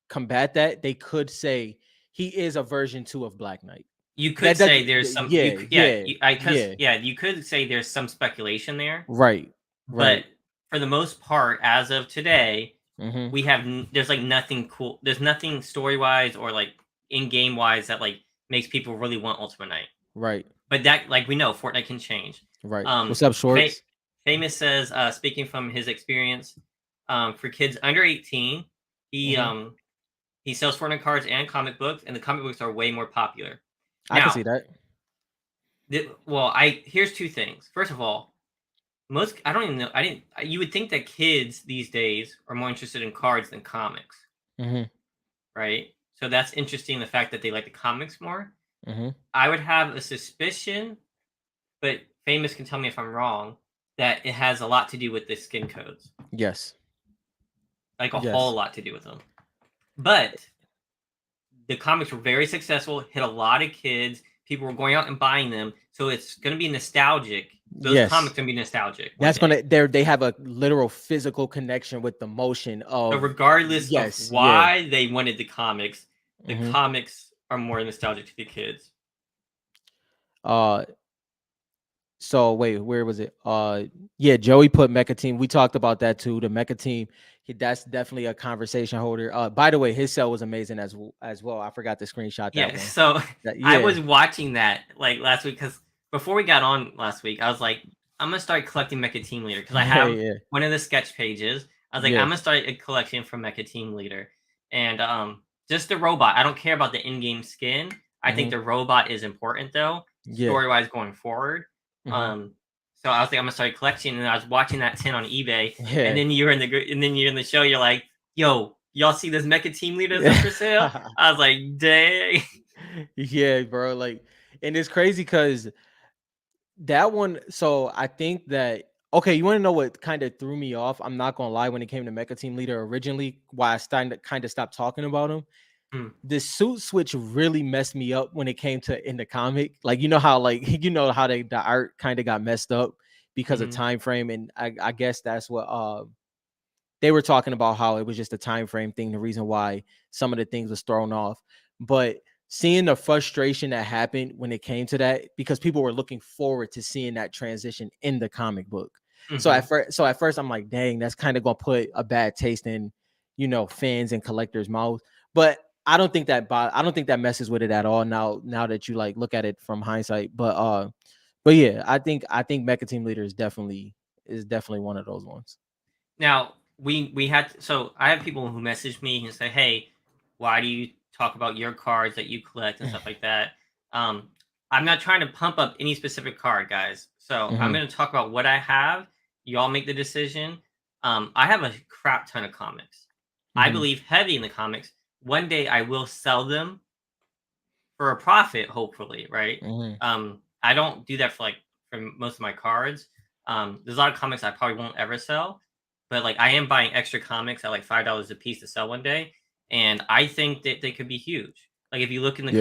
combat that, they could say he is a version 2 of Black Knight. You could That say doesn't there's some yeah, yeah, yeah. you could say there's some speculation there, Right. but Right. for the most part, as of today, Mm-hmm. we have there's like nothing cool. There's nothing story wise or like in game wise that like makes people really want Ultimate Night. Right. But that like we know Fortnite can change. Right. Um, What's up, Fa- Shorts? Famous says, speaking from his experience, for kids under 18, he Mm-hmm. um he sells Fortnite cards and comic books, and the comic books are way more popular. I can Now, see that. I here's two things. First of all, most I don't even know. I didn't. You would think that kids these days are more interested in cards than comics, Mm-hmm. right? So that's interesting. The fact that they like the comics more. Mm-hmm. I would have a suspicion, but Famous can tell me if I'm wrong, that it has a lot to do with the skin codes, Yes. like a whole Yes. lot to do with them. But the comics were very successful, hit a lot of kids. People were going out and buying them, so it's going to be nostalgic. Those Yes. comics are going to be nostalgic one That's day. they have a literal physical connection with the motion So of regardless of yes, yeah. why they wanted the Mm-hmm. comics are more nostalgic to the kids. Uh so wait, where was it? Yeah, Joey put Mecha Team. We talked about that too. The Mecha Team, that's definitely a conversation holder. By the way, his cell was amazing as well. I forgot to screenshot that Yeah, one. so I Yeah. was watching that like last week because before we got on last week, I was like, I'm gonna start collecting Mecha Team Leader because I Yeah, have yeah. one of the sketch pages. I was like, I'm Yes. gonna start a collection from Mecha Team Leader, and just the robot. I don't care about the in-game skin. I think Mm-hmm. the robot is important though, Yeah. story-wise going forward. Mm-hmm. Um, so I was like, I'm gonna start collecting, and I was watching that 10 on eBay, and Yeah. then you're in the show. You're like, yo, y'all see this Mecha Team Leader that's up for sale? I was like, dang. Yeah, bro. Like, and it's crazy because that one. So I think that okay. You want to know what kind of threw me off? I'm not gonna lie. When it came to Mecha Team Leader originally, why I started to kind of stopped talking about him. Hmm. The suit switch really messed me up when it came to in the comic. Like you know how like you know how the art kind of got messed up because of Mhm. time frame, and I guess that's what they were talking about how it was just a time frame thing, the reason why some of the things was thrown off. But seeing the frustration that happened when it came to that, because people were looking forward to seeing that transition in the comic book. Mhm. So at first I'm like, dang, that's kind of gonna put a bad taste in, fans and collectors' mouths. But I don't think that messes with it at all now that you like look at it from hindsight. But yeah, I think Mecha Team Leader is definitely one of those ones. Now we had so I have people who message me and say, "Hey, why do you talk about your cards that you collect and stuff like that?" Um, I'm not trying to pump up any specific card, guys. So I'm Hmm. going to talk about what I have. You all make the decision. I have a crap ton of comics. I Hmm. believe heavy in the comics. One day I will sell them for a profit, hopefully, right? Hmm. I don't do that for most of my cards. There's a lot of comics I probably won't ever sell, but like I am buying extra comics at like $5 a piece to sell one day, and I think that they could be huge. Like Yeah. if you look in the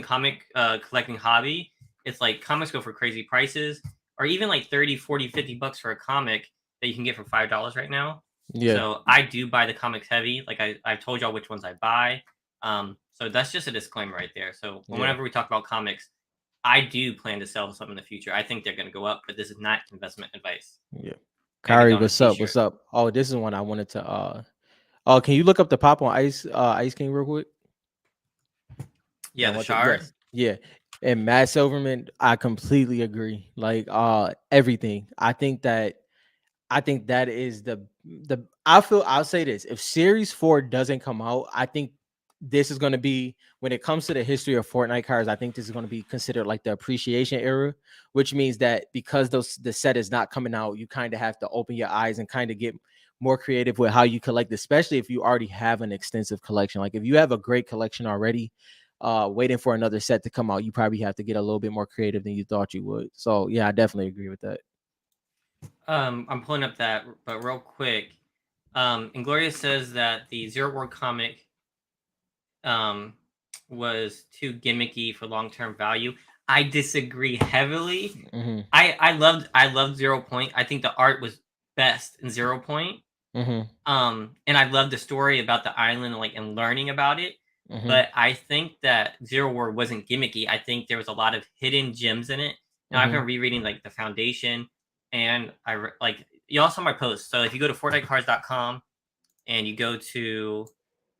comic collecting hobby, it's like comics go for crazy prices, or even like 30, 40, $50 for a comic that you can get for $5 right now. Yeah. So I do buy the comics heavy. Like I've told y'all which ones I buy. So that's just a disclaimer right there. So Yeah. whenever we talk about comics, I do plan to sell some in the future. I think they're going to go up, but this is not investment advice. Yeah. Gotta get Kyrie, that on a what's up? What's t-shirt. up? Oh, this is one I wanted to oh, can you look up the pop on Ice King real quick? Yeah, the Yes. shard. Yeah. And Matt Silverman, I completely agree. Like everything. I think that is I'll say this. If series 4 doesn't come out, I think this is going to be when it comes to the history of Fortnite cards, I think this is going to be considered like the appreciation era, which means that because the set is not coming out, you kind of have to open your eyes and kind of get more creative with how you collect, especially if you already have an extensive collection. Like if you have a great collection already, waiting for another set to come out, you probably have to get a little bit more creative than you thought you would. So yeah, I definitely agree with that. I'm pulling up that, but real quick. Inglourious says that the Zero War comic, um, was too gimmicky for long-term value. I disagree heavily. Mm-hmm. I loved 0 Point. I think the art was best in 0 Point. Mm-hmm. And I loved the story about the island, like, and learning about it. Mm-hmm. But I think that Zero War wasn't gimmicky. I think there was a lot of hidden gems in it. Now I've Mm-hmm. been rereading like the Foundation, and like you all saw my post. So if you go to FortniteCards.com and you go to,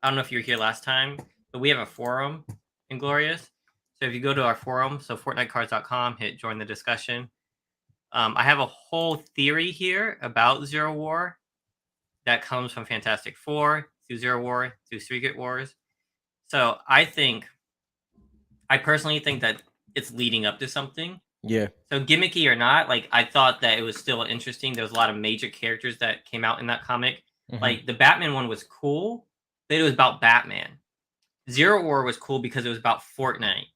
I don't know if you were here last time, but we have a forum in Glorious. So if you go to our forum, so FortniteCards.com, hit join the discussion. I have a whole theory here about Zero War that comes from Fantastic Four through Zero War through Secret Wars. So I personally think that it's leading up to something. Yeah. So gimmicky or not, like I thought that it was still interesting. There was a lot of major characters that came out in that comic. Mm-hmm. Like the Batman one was cool, but it was about Batman. Zero War was cool because it was about Fortnite,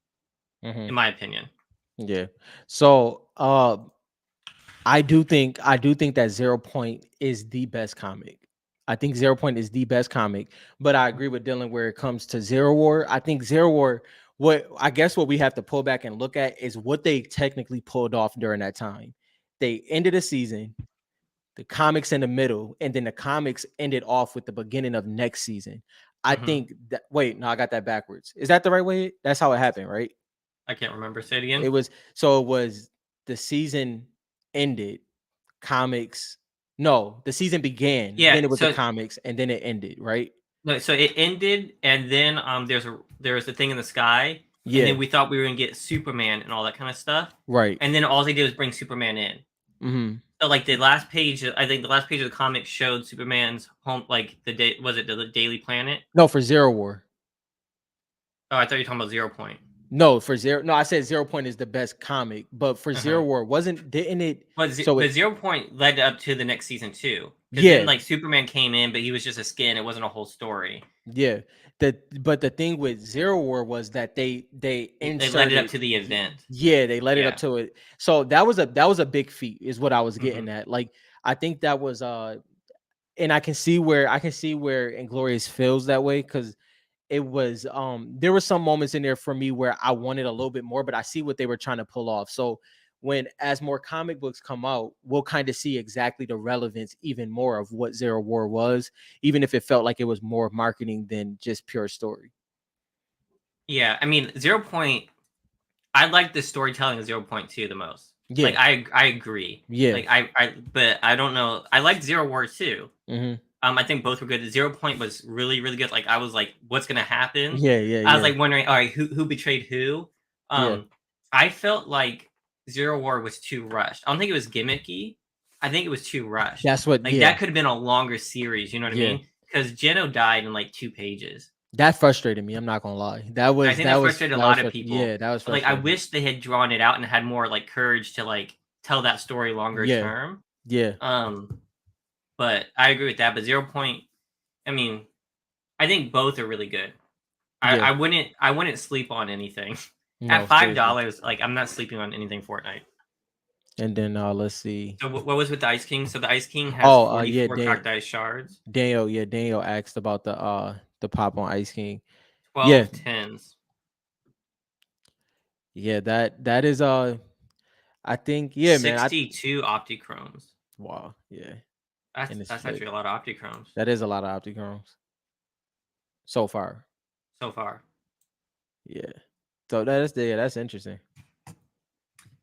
Mm-hmm. in my opinion. Yeah. So I do think that 0 Point is the best comic. I think 0 Point is the best comic, but I agree with Dylan where it comes to Zero War. I think Zero War, what we have to pull back and look at is what they technically pulled off during that time. They ended the season, the comics in the middle, and then the comics ended off with the beginning of next season. I Mm-hmm. think that no, I got that backwards. Is that the right way? That's how it happened, right? I can't remember. Say it again. It was the season ended, comics. No, the season began, Yeah. then it was the So comics, and then it ended, right? no, so it ended, and then there was the thing in the sky, and Yeah, then we thought we were gonna get Superman and all that kind of stuff, right. and then all they did was bring Superman in. Mm-hmm. So like the last page, I think the last page of the comic showed Superman's home, like the day was it the Daily Planet? No, for Zero War. Oh, I thought you were talking about 0 Point. No, for Zero. No, I said 0 Point is the best comic, but for Uh-huh. Zero War didn't it? But So it, 0 Point led up to the next season too, because then yeah, like Superman came in, but he was just a skin. It wasn't a whole story. yeah. But the thing with Zero War was that they They led it up inserted, to the event. yeah, they led it up Yeah. to it. So that was a big feat, is what I was Hmm. getting at. Like I think that was and I can see where Inglorious feels that way, because it was there were some moments in there for me where I wanted a little bit more, but I see what they were trying to pull off. So when as more comic books come out, we'll kind of see exactly the relevance even more of what Zero War was, even if it felt like it was more marketing than just pure story. Yeah, I mean 0 Point. I like the storytelling of 0 Point 2 the most. Like Yeah, I agree. yeah. Like but I don't know. I like Zero War too. Hmm. I think both were good. 0 Point was really really good. Like I was like, what's gonna happen? Yeah, yeah, I was yeah, like wondering, all right, who betrayed who? yeah. I felt like Zero War was too rushed. I don't think it was gimmicky. I think it was too rushed. That's what. Like Yeah, that could have been a longer series. You know what I yeah. mean? Because Jeno died in like 2 pages. That frustrated me. I'm not gonna lie. I think that frustrated a lot of Yeah, people. that was Like, I frustrating. wish they had drawn it out and had more like courage to like tell that story longer Yeah, term. yeah, But I agree with that. But 0 Point, I mean, I think both are really good. yeah. I wouldn't sleep on anything. At No, five seriously. dollars, like I'm not sleeping on anything Fortnite. And then let's see. So what was with the Ice King? So the Ice King has Oh, yeah, 44 cacti shards, Daniel, yeah, Daniel asked about the pop on Ice King. Yeah, 12 tens, yeah, that is I think, yeah, man. 62 Optichromes. Wow, yeah. And it's That's like actually a lot of Optichromes that is a lot of Optichromes so far. so far. Yeah. So that's interesting.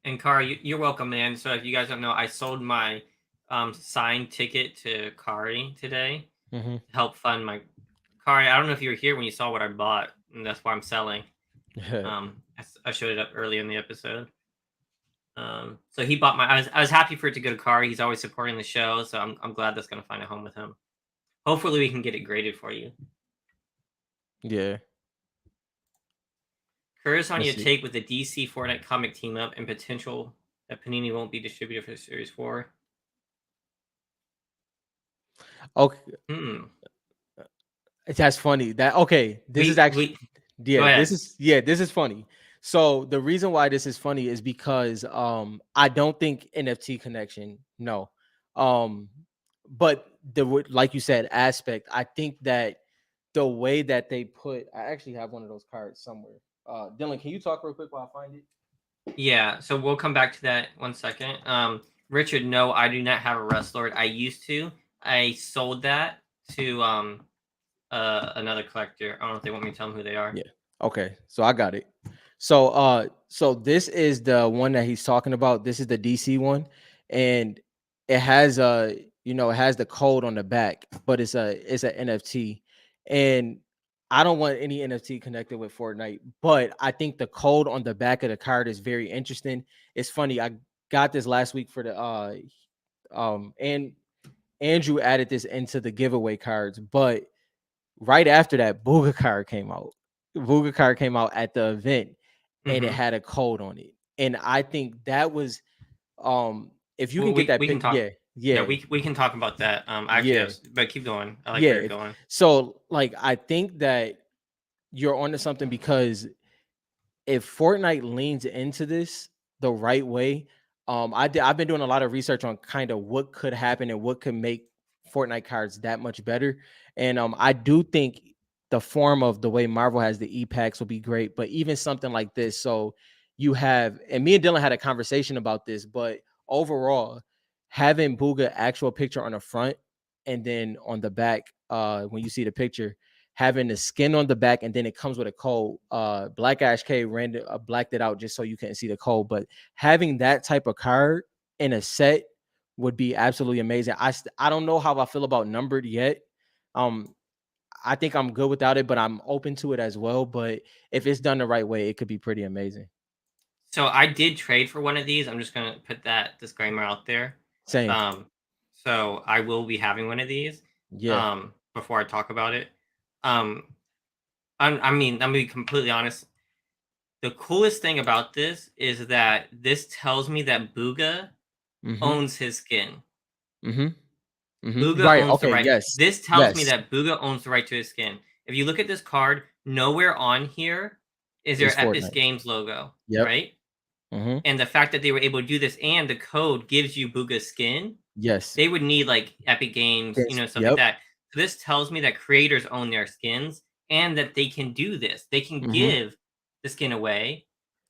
And Kara, you're welcome, man. So if you guys don't know, I sold my signed ticket to Kari today Mm-hmm. to help fund my Kari. I don't know if you were here when you saw what I bought, and that's why I'm selling. I showed it up earlier in the episode. So he bought my. I was happy for it to go to Kari. He's always supporting the show, so I'm glad that's gonna find a home with him. Hopefully, we can get it graded for you. Yeah. Curious on Let's your see. take with the DC Fortnite comic team up and potential that Panini won't be distributed for Series 4. Okay, Hmm. that's funny. That okay. This is actually, We go yeah, ahead. this is funny. So the reason why this is funny is because I don't think NFT connection, no. But the like you said aspect, I think that the way that they put, I actually have one of those cards somewhere. Dylan, can you talk real quick while I find it? Yeah, so we'll come back to that 1 second. Richard, no, I do not have a Rust Lord. I used to. I sold that to another collector. I don't know if they want me to tell them who they are. Yeah. Okay. So I got it. So this is the one that he's talking about. This is the DC one, and it has it has the code on the back, but it's a NFT, and I don't want any NFT connected with Fortnite, but I think the code on the back of the card is very interesting. It's funny. I got this last week for the and Andrew added this into the giveaway cards, but right after that, Booga card came out. Booga card came out at the event, and it Mm-hmm. had a code on it. And I think that was if you Well, can get that we can talk. yeah, Yeah, yeah, we can talk about that. I actually yeah, have, but keep going. I like yeah. where you're going. So like I think that you're onto something because if Fortnite leans into this the right way, I've been doing a lot of research on kind of what could happen and what could make Fortnite cards that much better. And I do think the form of the way Marvel has the e-packs will be great, but even something like this. So you have, and me and Dylan had a conversation about this, but overall, having Booga actual picture on the front and then on the back, when you see the picture, having the skin on the back, and then it comes with a code. Black Ash K blacked it out just so you couldn't see the code, but having that type of card in a set would be absolutely amazing. I don't know how I feel about numbered yet. Um, I think I'm good without it, but I'm open to it as well. But if it's done the right way, it could be pretty amazing. So I did trade for one of these. I'm just gonna put that disclaimer out there. Same. Um, so I will be having one of these. Yeah. Before I talk about it. Um, I mean, I'm gonna be completely honest. The coolest thing about this is that this tells me that Booga Mm-hmm. owns his skin. Mm-hmm. Mm-hmm. Booga Right. owns the Okay. right. Yes. This tells me Yes. that Booga owns the right to his skin. If you look at this card, nowhere on here is It's there Epic Fortnite. Games logo, Yep. right? Mm-hmm. And the fact that they were able to do this and the code gives you Booga's skin, Yes. they would need like Epic Games, Yes. stuff like Yep. that. So this tells me that creators own their skins and that they can do this. They can Mm-hmm. give the skin away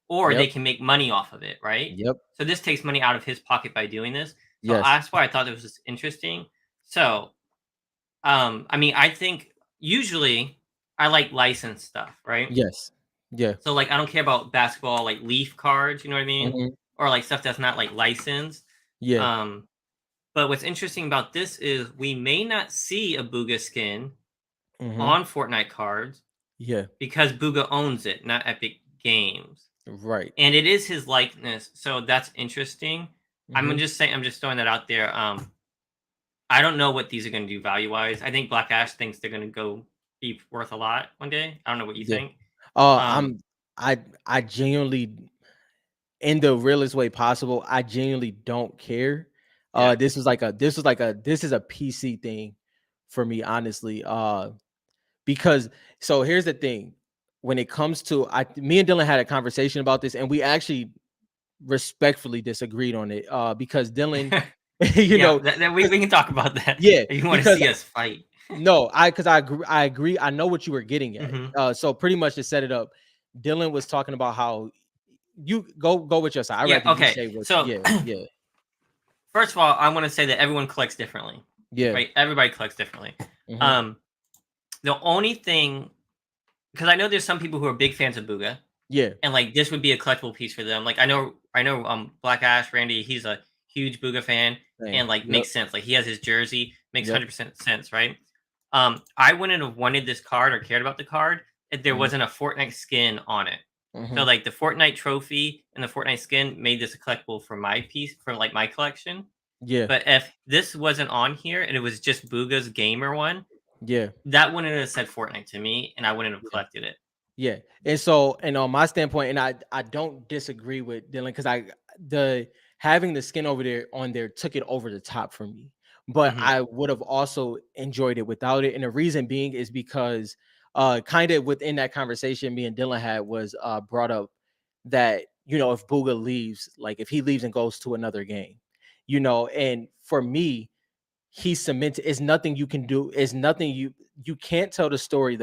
or they Yep. can make money off of it, right? Yep. So this takes money out of his pocket by doing this. So Yes. that's why I thought it was just interesting. So, I mean, I think usually I like licensed stuff, right? Yes. Yeah. So like I don't care about basketball like leaf cards, you know what I mean? Mhm. Or like stuff that's not like licensed. Yeah. Um, but what's interesting about this is we may not see a Booga skin Mhm. on Fortnite cards Yeah. because Booga owns it, not Epic Games. Right. And it is his likeness, so that's interesting. Mhm. I'm just throwing that out there. I don't know what these are going to do value wise. I think Black Ash thinks they're going to go be worth a lot one day. I don't know what you Yeah. think. Uh, Um, I'm I genuinely, in the realest way possible, I genuinely don't care. yeah. This is a PC thing for me, honestly. Because so here's the thing. When it comes to me and Dylan had a conversation about this, and we actually respectfully disagreed on it. Because Dylan, you Yeah, know, we can talk about that yeah, if you want to because see us fight. no, I agree. I know what you were getting at. Hmm. So pretty much to set it up, Dylan was talking about how you go with your side. I'd Yeah, rather you okay. say what, So, yeah, yeah, first of all, I want to say that everyone collects differently, yeah. right? Everybody collects differently. Mm-hmm. Um, the only thing, because I know there's some people who are big fans of Booga, Yeah. and like this would be a collectible piece for them. Like I know, Black Ash Randy, he's a huge Booga fan, Same. and like Yep. makes sense. Like he has his jersey, makes Yep. 100% sense, right? I wouldn't have wanted this card or cared about the card if there Mm-hmm. wasn't a Fortnite skin on it. Mm-hmm. So like the Fortnite trophy and the Fortnite skin made this a collectible for my piece for like my collection. Yeah. But if this wasn't on here and it was just Booga's gamer one, Yeah. that wouldn't have said Fortnite to me, and I wouldn't have Yeah. collected it. Yeah. And so, and on my standpoint, and I don't disagree with Dylan, because the having the skin over there on there took it over the top for me. But Hmm. I would have also enjoyed it without it. And the reason being is because kind of within that conversation me and Dylan had was brought up that, if Booga leaves, like if he leaves and goes to another game, and for me, he cemented, it's nothing you can do, it's nothing you can't tell the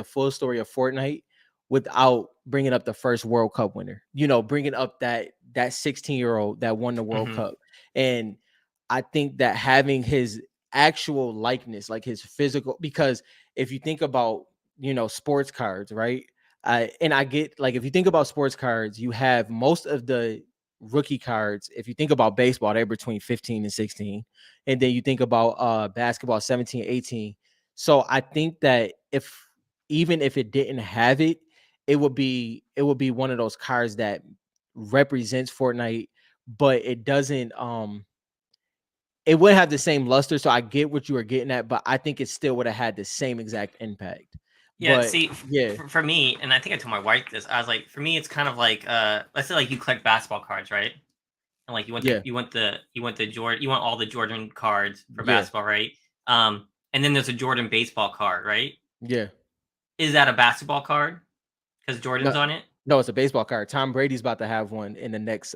full story of Fortnite without bringing up the first World Cup winner. Bringing up that 16-year-old that won the World Mm-hmm. Cup. And I think that having his actual likeness, like his physical, because if you think about, sports cards, right? And I get, like, if you think about sports cards, you have most of the rookie cards. If you think about baseball, they're between 15 and 16. And then you think about basketball, 17, 18. So I think that even if it didn't have it, it would be one of those cards that represents Fortnite, but it wouldn't have the same luster. So I get what you were getting at, but I think it still would have had the same exact impact. Yeah, But see, yeah, for me, and I think I told my wife this. I was like, for me, it's kind of like, let's say like you collect basketball cards, right? And like yeah, you want the Jordan, you want all the Jordan cards for yeah, basketball, right? And then there's a Jordan baseball card, right? yeah. Is that a basketball card because Jordan's No, on it? no, it's a baseball card. Tom Brady's about to have one in the next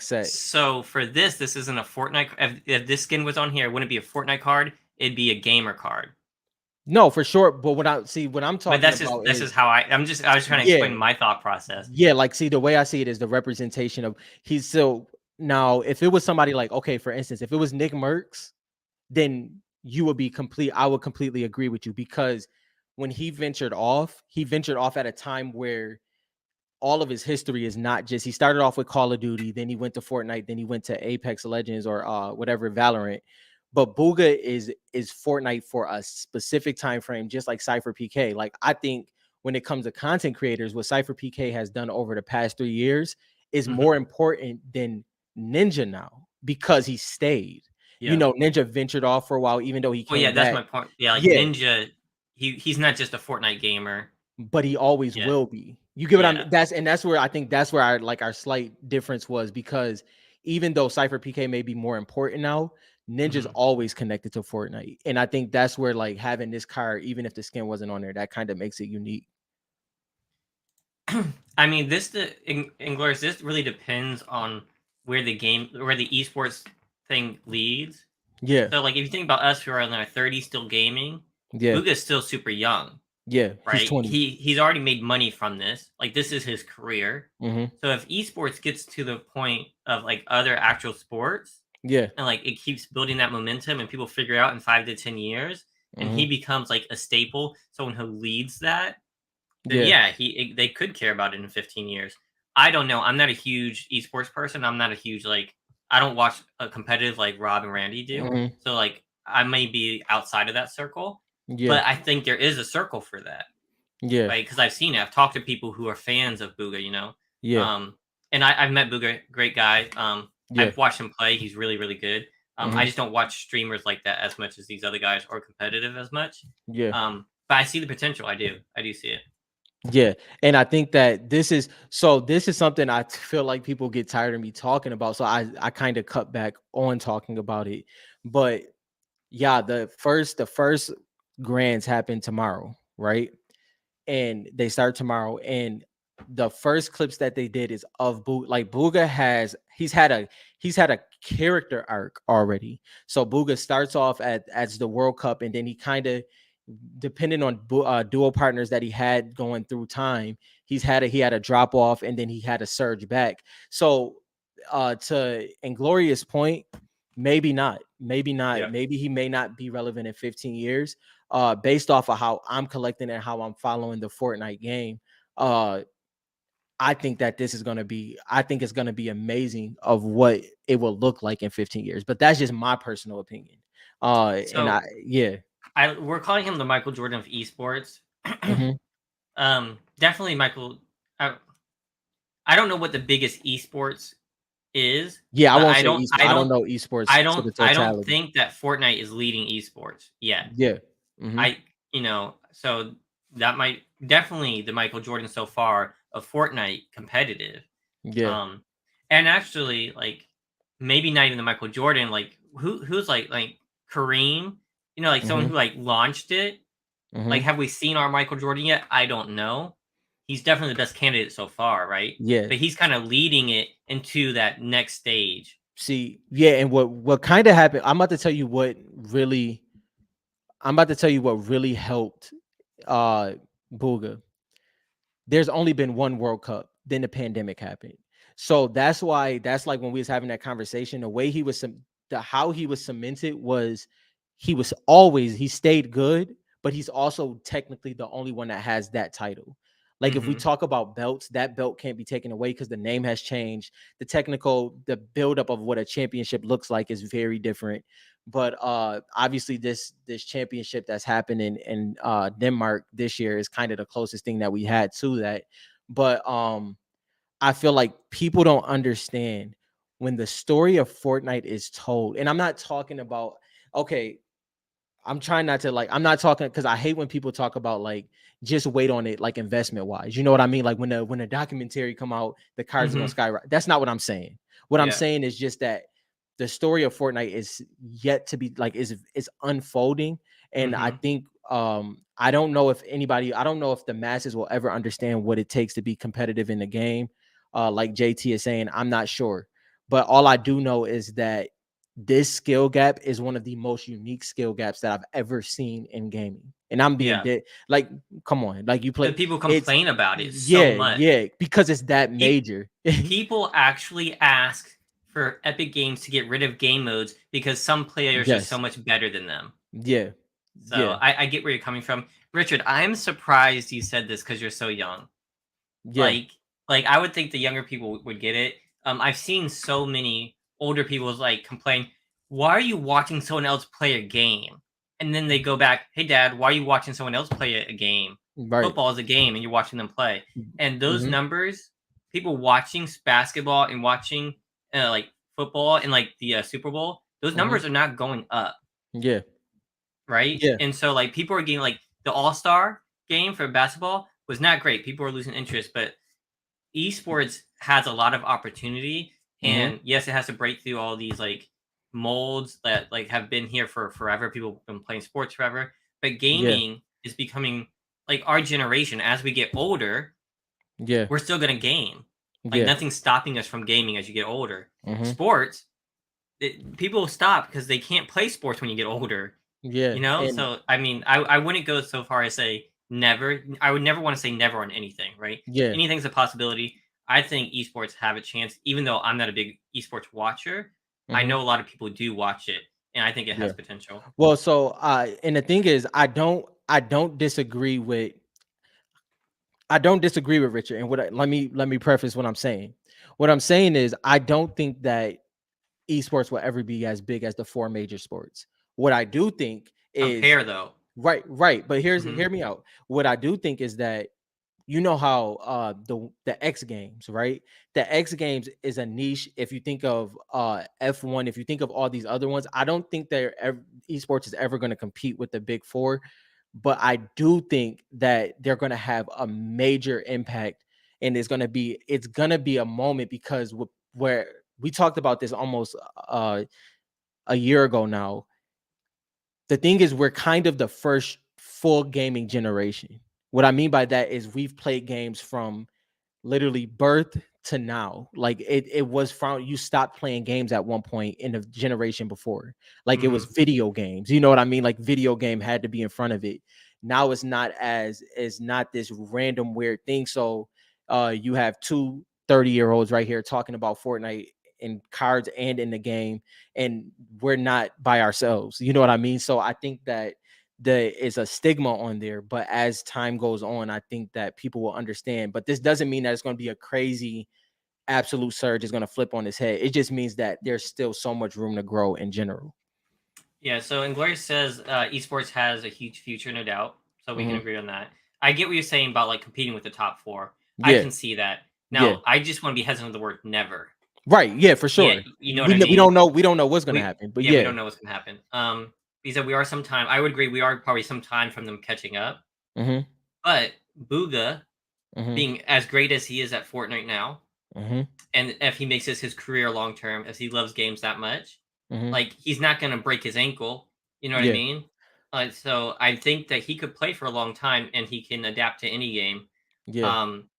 set. So for this isn't a Fortnite. If this skin was on here, it wouldn't be a Fortnite card. It'd be a gamer card. No, for sure. But what I'm But talking about that's just is, how I was trying to yeah, explain my thought process. yeah. Like, see, the way I see it is the representation of he's so now. If it was somebody like, okay, for instance, if it was Nick Merckx, then I would completely agree with you, because when he ventured off at a time where all of his history is not just, he started off with Call of Duty, then he went to Fortnite, then he went to Apex Legends or whatever, Valorant. But Booga is Fortnite for a specific time frame, just like Cypher PK. Like, I think when it comes to content creators, what Cypher PK has done over the past 3 years is Hmm. more important than Ninja now, because he stayed. Yeah. Ninja ventured off for a while, even though he Well, yeah, came that's back. my point. Yeah, like Yeah, Ninja, he's not just a Fortnite gamer. but he always Yeah, will be. You get what I'm yeah. that's where I think that's where our slight difference was, because even though Cypher PK may be more important now, Ninja's Hmm. always connected to Fortnite. And I think that's where, like, having this card, even if the skin wasn't on there, that kind of makes it unique. I mean, Inglorious, this really depends on where the esports thing leads. Yeah, So, like, if you think about us who are in our 30s still gaming, yeah, Booga's still super young, yeah. He's right? 20. He's already made money from this. Like, this is his career. Mm-hmm. So, if esports gets to the point of like other actual sports, Yeah. and like it keeps building that momentum, and people figure out in 5 to 10 years, and he Mm-hmm. becomes like a staple, someone who leads that, then Yeah. yeah, they could care about it in 15 years. I don't know. I'm not a huge esports person. I'm not a huge like I don't watch a competitive like Rob and Randy do. Mm-hmm. So like I may be outside of that circle, Yeah. but I think there is a circle for that, Yeah. right? Because I've seen it. I've talked to people who are fans of Booga, Yeah. um, and I've met Booga, great guy. Yeah. I've watched him play. He's really really good. I Mm-hmm. just don't watch streamers like that as much as these other guys, or competitive as much. Yeah. But I see the potential. I do see it. Yeah, and I think that this is something I feel like people get tired of me talking about. So I kind of cut back on talking about it. But yeah, the first grands happen tomorrow, right? And they start tomorrow. And the first clips that they did is of like Booga he's had a character arc already. So Booga starts off as the World Cup, and then he kind of, depending on dual partners that he had going through time, he had a drop off, and then he had a surge back. So to Inglorious point, maybe not, Yeah. maybe he may not be relevant in 15 years, based off of how I'm collecting and how I'm following the Fortnite game. uh I think it's gonna be amazing of what it will look like in 15 years. But that's just my personal opinion. And So yeah. we're calling him the Michael Jordan of esports. Hmm. Definitely Michael. I, I don't know what the biggest esports is, Yeah, I but won't say esports. I don't know esports to the I don't totality. think that Fortnite is leading esports yet. Yeah. Hmm. I so that might definitely the Michael Jordan so far of Fortnite competitive. Yeah. Um, and actually, like maybe not even the Michael Jordan, like who's like Kareem, like someone Hmm. who like launched it. Like, Hmm. have we seen our Michael Jordan yet? I don't know. He's definitely the best candidate so far, right? Yeah. But he's kind of leading it into that next stage. See, yeah, and what kind of happened, I'm about to tell you what really I'm about to tell you what really helped uh Booga. There's only been one World Cup, then the pandemic happened. So that's like when we was having that conversation, the way he was how he was cemented was he stayed good, but he's also technically the only one that has that title. Like if we Mm-hmm. talk about belts, that belt can't be taken away because the name has changed. The buildup of what a championship looks like is very different. But obviously this championship that's happening in Denmark this year is kind of the closest thing that we had to that. But I feel like people don't understand when the story of Fortnite is told. And I'm not talking about, okay, I'm trying not to I'm not talking because I hate when people talk about like just wait on it like investment wise. You know what I mean? Like when the documentary come out, the cards are gonna Mm-hmm. skyrocket. That's not what I'm saying. What I'm Yeah. saying is just that the story of Fortnite is yet to be is unfolding. And I Mm-hmm. think I don't know if I don't know if the masses will ever understand what it takes to be competitive in the game. Like JT is saying, I'm not sure. But all I do know is that this skill gap is one of the most unique skill gaps that I've ever seen in gaming. And I'm being Yeah. dead. Like, come on, like you play And people it's complain about it so much. yeah, because it's that Pe- major. People actually ask for Epic Games to get rid of game modes because some players are so Yes. much better than them. Yeah. So Yeah. I get where you're coming from. Richard, I'm surprised you said this because you're so young. Yeah. Like like I would think the younger people would get it. I've seen so many older people like complain, "Why are you watching someone else play a game?" And then they go back, "Hey dad, why are you watching someone else play a game? Right. Football is a game and you're watching them play." And those Hmm. numbers, people watching basketball and watching like football and like the Super Bowl, those Hmm. numbers are not going up, Yeah. right? Yeah. And so like people are getting like the All-Star game for basketball was not great. People are losing interest, but esports has a lot of opportunity, Hmm. and yes, it has to break through all these like molds that like have been here for forever. People have been playing sports forever, but Yeah. gaming is becoming like our generation. As we get older, Yeah. we're still gonna game. Like Yeah. nothing's stopping us from gaming as you get older. Hmm. Sports, people stop because they can't play sports when you get older. Yeah. And So I mean, I wouldn't go so far as say never. I would never want to say never on anything, right? yeah. Anything's a possibility. I think esports have a chance, even though I'm not a big esports watcher. I Hmm. know a lot of people do watch it, and I think it has Yeah. potential. Well, so and the thing is, I don't disagree with Richard. And let me preface what I'm saying. What I'm saying is I don't think that esports will ever be as big as the four major sports. What I do think is Compare though. right. But Hmm. hear me out. What I do think is that you know how the X Games, right? The X Games is a niche. If you think of F1, if you think of all these other ones, I don't think esports is ever going to compete with the big four, but I do think that they're going to have a major impact, and it's going to be a moment because where we talked about this almost a year ago now. The thing is, we're kind of the first full gaming generation. What I mean by that is we've played games from literally birth to now. Like it was from you stopped playing games at one point in the generation before. Like it was Hmm. video games. You know what I mean? Like video game had to be in front of it. Now it's not this random weird thing. So you have two 30-year-olds right here talking about Fortnite in cards and in the game, and we're not by ourselves. You know what I mean? So I think that there is a stigma on there, but as time goes on, I think that people will understand. But this doesn't mean that it's going to be a crazy absolute surge is going to flip on his head. It just means that there's still so much room to grow in general. Yeah. So Inglorious says esports has a huge future, no doubt. So we can Hmm. agree on that. I get what you're saying about like competing with the top four. I Yeah, can see that. yeah, Now, I just want to be hesitant of the word never. right, yeah, for Yeah, sure. you know what I mean? We don't know what's going to We happen, but Yeah, we yeah. don't know what's gonna happen. He said we are sometime. I would agree. We are probably some time from them catching up. Hmm. But Booga, Hmm. being as great as he is at Fortnite now, Hmm. and if he makes this his career long term, as he loves games that much, Hmm. like he's not gonna break his ankle. You know what I Yeah, mean? So I think that he could play for a long time, and he can adapt to any game. yeah, Um,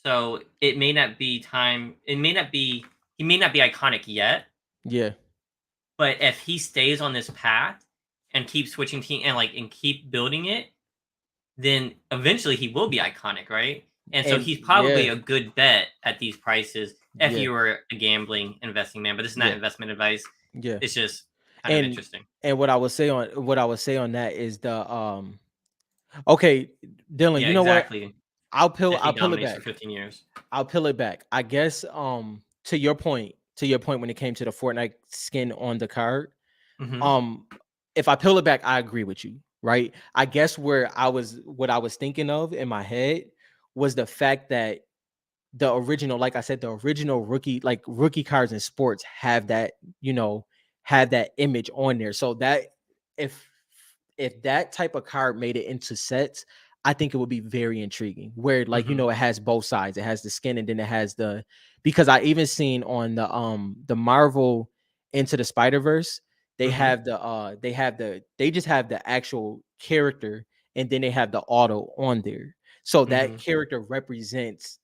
so it may not be time. It may not be. He may not be iconic yet, yeah. but if he stays on this path and keep switching team and keep building it, then eventually he will be iconic, right? And so And he's yeah, probably a good bet at these prices if yeah, you were a gambling investing man. But this is not yeah, investment advice. yeah. It's just kind of And interesting. what I would say on that is the okay, Dylan, Yeah, you know what? exactly. If he I'll peel it dominates for back. 15 years. I'll peel it back. I guess to your point when it came to the Fortnite skin on the card, Hmm. um if I peel it back, I agree with you, right? I guess what I was thinking of in my head was the fact that the original, like I said, the original rookie cards in sports have that, you know, have that image on there. So that if that type of card made it into sets, I think it would be very intriguing. Where like, you Hmm. know, it has both sides. It has the skin and then it has the, because I even seen on the Marvel Into the Spider-Verse, Hmm. they just have the actual character and then they have the auto on there. So that Hmm. character represents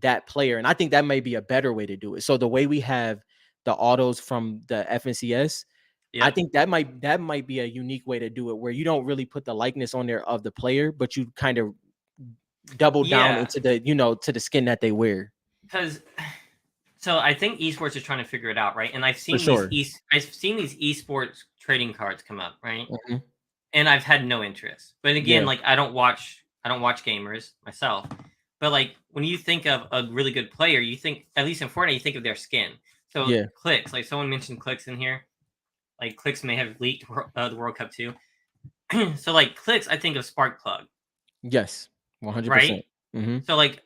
that player. And I think that may be a better way to do it. So the way we have the autos from the FNCS, I Yep. think that might be a unique way to do it where you don't really put the likeness on there of the player, but you kind of double down Yeah, into the, you know, to the skin that they wear. because so I think esports is trying to figure it out, right? And For sure. I've seen these esports trading cards come up, right? Mhm. And I've had no interest. But again, Yeah. like I don't watch gamers myself. But like when you think of a really good player, you think at least in Fortnite, you think of their skin. So Yeah. clicks, like someone mentioned clicks in here. Like clicks may have leaked the World Cup too. So like clicks, I think of Sparkplug, Yes. 100%. right? Mhm. So like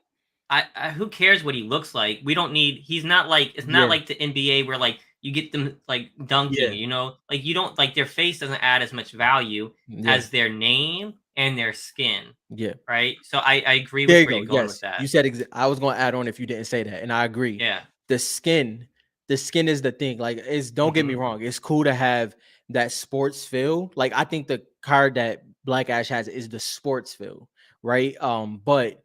I who cares what he looks like? We don't need he's not like it's not Yeah. like the NBA where like you get them like dunking, Yeah. you know? Like you don't like their face doesn't add as much value Yeah. as their name and their skin, Yeah. right? So I agree There with you where go. you're going with Yes, that. you said. I was going to add on if you didn't say that, and I agree. Yeah. The skin, the skin is the thing. Like, it's, don't get me Mhm. wrong. It's cool to have that sports feel. Like, I think the card that Black Ash has is the sports feel, right? But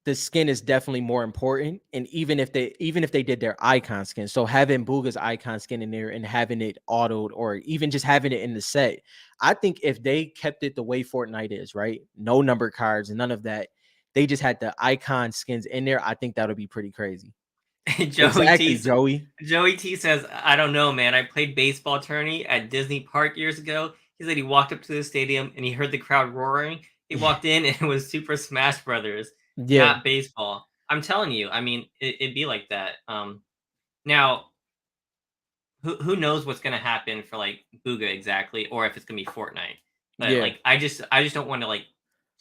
the skin is definitely more important. And even if they did their icon skin, so having Booga's icon skin in there and having it autoed, or even just having it in the set, I think if they kept it the way Fortnite is, right? No number cards and none of that. They just had the icon skins in there. I think that would be pretty crazy. Joey T Exactly, s- Joey. Joey T says, I don't know, man. I played baseball tourney at Disney Park years ago. He said he walked up to the stadium and he heard the crowd roaring. He walked in and it was Super Smash Brothers, Yeah, not baseball. I'm telling you, I mean, it'd be like that. Now who knows what's gonna happen for like Booga exactly, or if it's gonna be Fortnite. But yeah, like I just don't want to like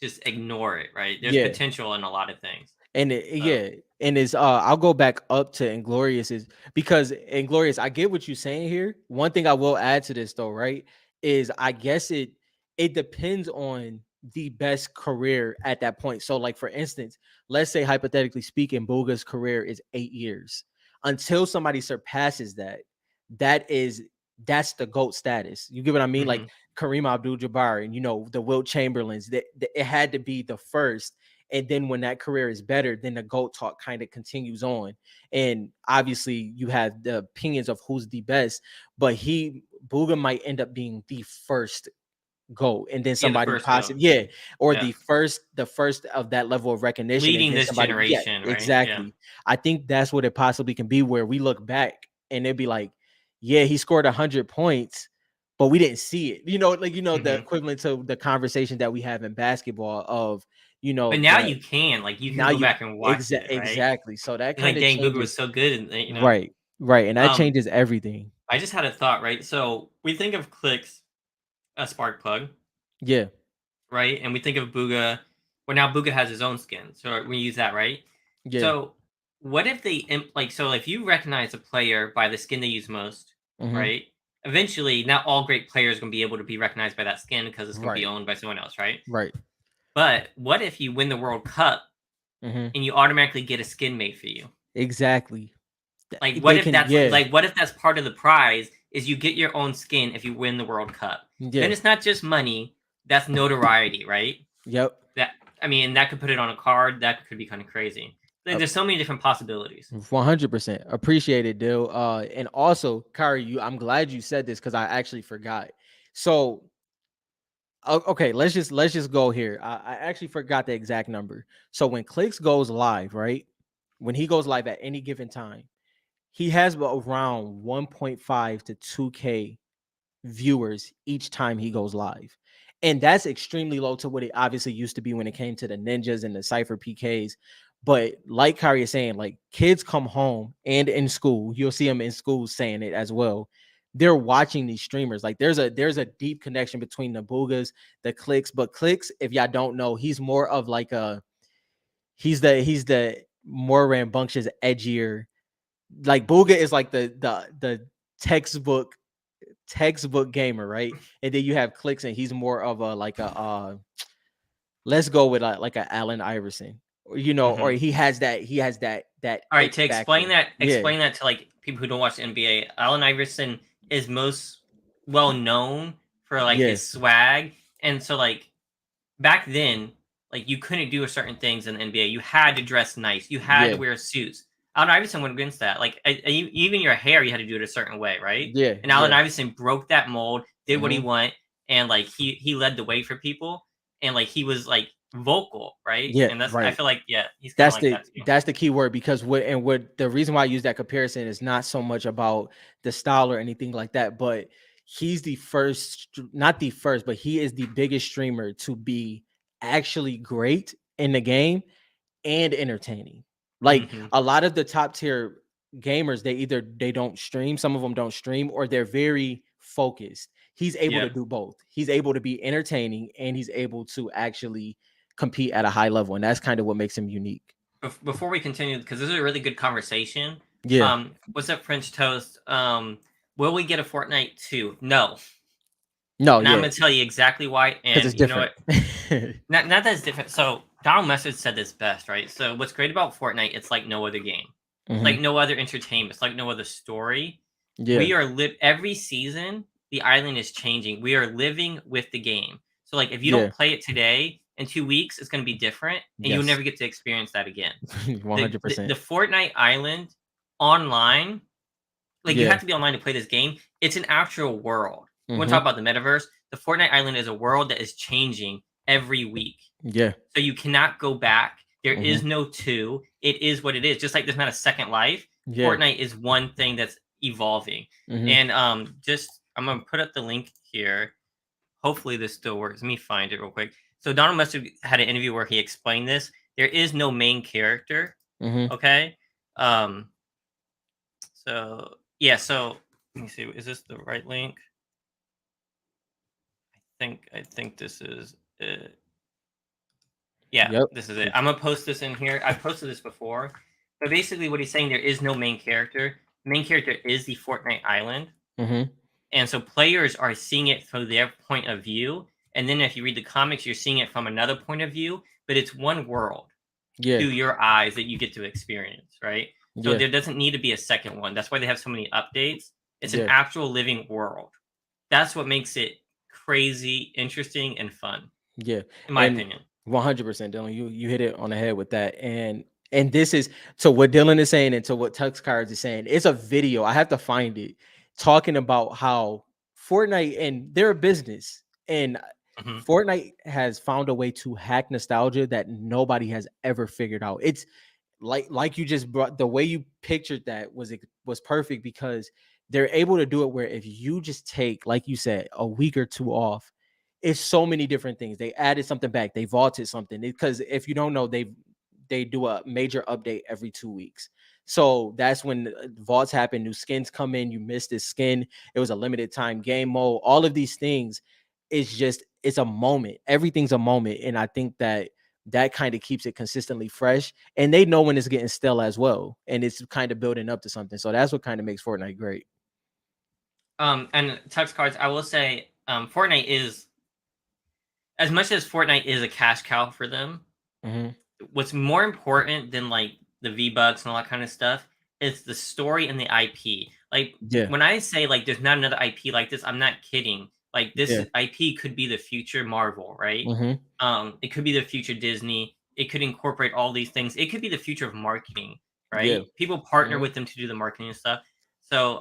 just ignore it, right? There's yeah. potential in a lot of things. And So yeah, and it's I'll go back up to Inglorious, is because Inglorious, I get what you're saying here. One thing I will add to this though, right, is I guess it depends on the best career at that point. So like, for instance, let's say hypothetically speaking, Booga's career is 8 years. Until somebody surpasses that, that is that's the GOAT status. You get what I mean? Like mhm. Kareem Abdul-Jabbar and, you know, the Wilt Chamberlains, that it had to be the first. And then when that career is better, then the GOAT talk kind of continues on. And obviously you have the opinions of who's the best, but Booga might end up being the first GOAT, and then Yeah, the somebody first go. possibly, yeah, or Yeah. the first of that level of recognition, and Leading then this somebody, yeah, generation, right? Yeah. exactly. I think that's what it possibly can be, where we look back and it'd be like, yeah, he scored 100 points, but we didn't see it. You know, like, you know, the Hmm. equivalent to the conversation that we have in basketball of, you know, But now you can like you can now go you back and watch it, right? exactly. So that You're like, kind of dang, Booga was changes, so good, and right, right, and that Um, changes everything. I just had a thought, right? So we think of clicks a spark plug, Yeah, right? And we think of Booga. Well, now Booga has his own skin, so we use that, right? yeah, So what if they like? So if you recognize a player by the skin they use most, hmm, right? Eventually, not all great players are going to be able to be recognized by that skin because it's going to be right, owned by someone else, right? right, But what if you win the World Cup hmm, and you automatically get a skin made for you? exactly. Like, They can, yeah, what if that's part of the prize is you get your own skin if you win the World Cup? Then yeah. it's not just money, that's notoriety, right? Yep. That I mean, that could put it on a card, that could be kind of crazy. There's so many different possibilities. 100% appreciate it, Dill. And also, Kari, I'm glad you said this because I actually forgot. So Okay, let's just go here. I actually forgot the exact number. So when Clicks goes live, right? When he goes live at any given time, he has around 1.5 to 2K viewers each time he goes live. And that's extremely low to what it obviously used to be when it came to the ninjas and the Cypher PKs. But like Kyrie is saying, like kids come home and in school, you'll see them in school saying it as well. They're watching these streamers. Like there's a deep connection between the Boogas, the Clicks. But Clicks, if y'all don't know, he's more of like a he's the more rambunctious, edgier. Like Booga is like the textbook gamer, right? And then you have Clicks, and he's more of a like a let's go with like a Allen Iverson, or or Mhm. he has that All right, it to explain factor. that, Yeah, to like people who don't watch the NBA, Allen Iverson is most well known for like yeah, his swag, and so like back then, like you couldn't do certain things in the NBA. You had to dress nice. You had to yeah, wear suits. Allen Iverson went against that. Like even your hair, you had to do it a certain way, right? yeah, And Allen yeah. Iverson broke that mold, did what he Hmm. want, and like he led the way for people, and like he was like vocal, right? Yeah, And that's I right. feel like yeah, he's kind of That's like the that too. that's the key word, because what the reason why I use that comparison is not so much about the style or anything like that, but he's the first, not the first, but he is the biggest streamer to be actually great in the game and entertaining. Like Hmm. a lot of the top tier gamers, they don't stream, some of them don't stream, or they're very focused. He's able to Yep. do both. He's able to be entertaining and he's able to actually compete at a high level. And that's kind of what makes him unique. Before we continue, because this is a really good conversation. Yeah. What's up, French toast? Will we get a Fortnite 2? No. No, And I'm yeah. gonna tell you exactly why. Because it's And you know different. what? Not that it's different. So Donald Message said this best, right? So what's great about Fortnite? It's like no other game. It's Hmm. like no other entertainment. It's like no other story. Yeah. We are every season. The island is changing. We are living with the game. So like if you don't Yeah. play it today, in 2 weeks it's gonna be different, and you'll Yes. never get to experience that again. The 100%. Fortnite island online, like you Yeah. have to be online to play this game. It's an actual world. You want to Hmm. talk about the metaverse? The Fortnite island is a world that is changing every week. Yeah. So you cannot go back. There Hmm. is no two. It is what it is. Just like there's not a second life, Yeah. Fortnite is one thing that's evolving. Hmm. And just I'm gonna put up the link here. Hopefully this still works. Let me find it real quick. So Donald Mustard had an interview where he explained this. There is no main character. Hmm. Okay. Um, so yeah, so let me see. Is this the right link? I think this is it. Yeah, Yep. this is it. I'm gonna post this in here. I posted this before, but basically, what he's saying, there is no main character. The main character is the Fortnite island, Hmm. and so players are seeing it from their point of view. And then if you read the comics, you're seeing it from another point of view. But it's one world Yeah. through your eyes that you get to experience, right? So Yeah. there doesn't need to be a second one. That's why they have so many updates. It's an Yeah. actual living world. That's what makes it crazy, interesting, and fun, Yeah. in my And opinion. 100%, Dylan, you hit it on the head with that. And this is, so what Dylan is saying and to what Tux Cards is saying. It's a video. I have to find it, talking about how Fortnite, and they're a business, and Hmm. Fortnite has found a way to hack nostalgia that nobody has ever figured out. It's like you just brought, the way you pictured that was perfect, because they're able to do it where if you just take, like you said, a week or two off, it's so many different things. They added something back, they vaulted something, because if you don't know, they do a major update every 2 weeks. So that's when vaults happen, new skins come in, you missed this skin, it was a limited time game mode, all of these things. It's a moment, everything's a moment, and I think that kind of keeps it consistently fresh, and they know when it's getting stale as well, and it's kind of building up to something. So that's what kind of makes Fortnite great. And text cards, I will say, Fortnite is, as much as Fortnite is a cash cow for them, Hmm. what's more important than like the V Bucks and all that kind of stuff is the story and the IP. Like Yeah. when I say like there's not another IP like this, I'm not kidding. Like this Yeah. IP could be the future Marvel, right? Hmm. It could be the future Disney. It could incorporate all these things. It could be the future of marketing, Yeah. right? People partner Hmm. with them to do the marketing and stuff. So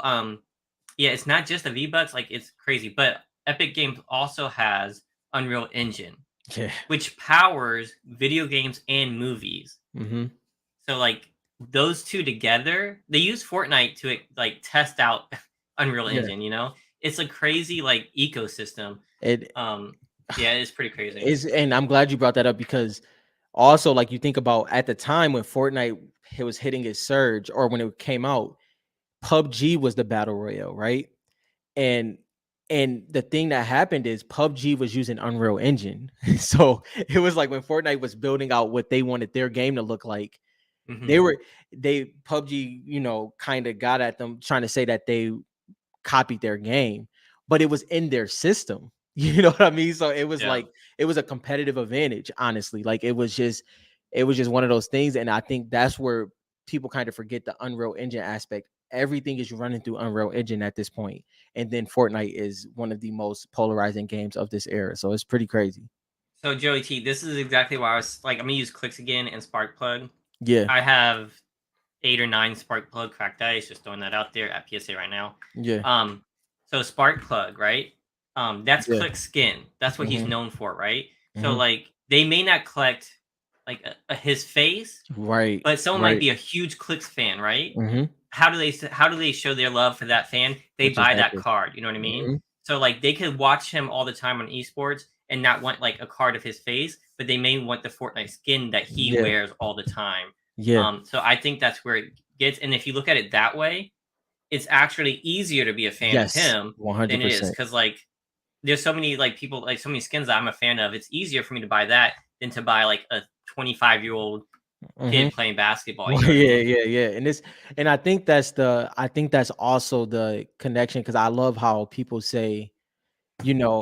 yeah, it's not just the V Bucks, like it's crazy. But Epic Games also has Unreal Engine, Yeah. which powers video games and movies. Mm-hmm. So like those two together, they use Fortnite to like test out Unreal Yeah. Engine. It's a crazy like ecosystem. It Um, yeah, it's pretty crazy. is, and I'm glad you brought that up because also, like, you think about at the time when Fortnite it was hitting its surge, or when it came out, PUBG was the battle royale, right? And the thing that happened is PUBG was using Unreal Engine. So it was like when Fortnite was building out what they wanted their game to look like, they Hmm. were they PUBG, kind of got at them trying to say that they copied their game, but it was in their system. You know what I mean? So it was Yeah. like it was a competitive advantage, honestly. Like it was just one of those things. And I think that's where people kind of forget the Unreal Engine aspect. Everything is running through Unreal Engine at this point. And then Fortnite is one of the most polarizing games of this era. So it's pretty crazy. So Joey T, this is exactly why I was like, I'm gonna use clicks again and Sparkplug. Yeah. I have 8 or 9 Sparkplug cracked ice. Just throwing that out there at PSA right now. Yeah. Um, so Sparkplug, right? That's Yeah. Click Skin. That's what he's Hmm. known for, right? So Hmm. like they may not collect like his face, Right. but someone might Right. be a huge Clicks fan, right? Hmm. How do they show their love for that fan? They Which is buy that epic. card. You know what I mean? Hmm. So like they could watch him all the time on esports and not want like a card of his face, but they may want the Fortnite skin that he Yeah. wears all the time. Yeah. So I think that's where it gets. And if you look at it that way, it's actually easier to be a fan of Yes. him than it is 100%. because like there's so many like people like so many skins that I'm a fan of. It's easier for me to buy that than to buy like a 25-year-old Hmm. kid playing basketball. You Well, know what I yeah, mean? yeah, yeah. And I think that's also the connection, because I love how people say, you know,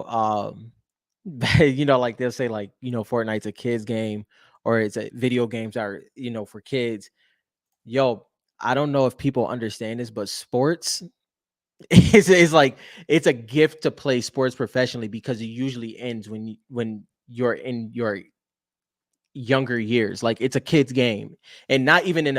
like they'll say, like, Fortnite's a kids game, or it's a video games are, for kids. Yo, I don't know if people understand this, but sports is like it's a gift to play sports professionally, because it usually ends when you're in your younger years. Like, it's a kid's game, and not even in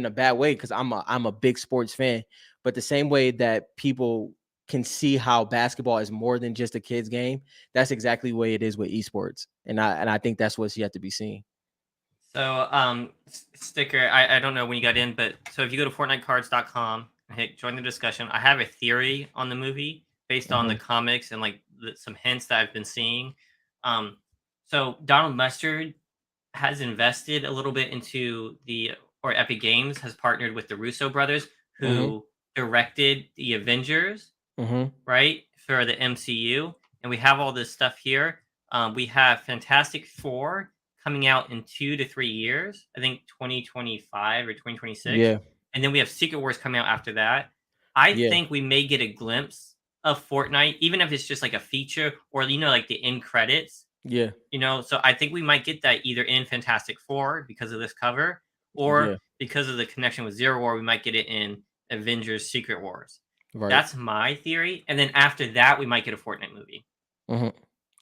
a bad way, because I'm a big sports fan. But the same way that people can see how basketball is more than just a kid's game, that's exactly the way it is with esports. And I think that's what's yet to be seen. So, sticker, I don't know when you got in, but so if you go to FortniteCards.com and hit join the discussion, I have a theory on the movie based on the Hmm. comics and like some hints that I've been seeing. Um, so Donald Mustard has invested a little bit into or Epic Games has partnered with the Russo brothers Hmm. who directed the Avengers, Hmm. right, for the MCU. And we have all this stuff here. We have Fantastic Four coming out in 2 to 3 years, I think 2025 or 2026. Yeah. And then we have Secret Wars coming out after that. I Yeah. think we may get a glimpse of Fortnite, even if it's just like a feature or, like the end credits. Yeah. So I think we might get that either in Fantastic Four because of this cover, Yeah. or because of the connection with Zero War, we might get it in Avengers Secret Wars. Right. That's my theory. And then after that, we might get a Fortnite movie. Hmm.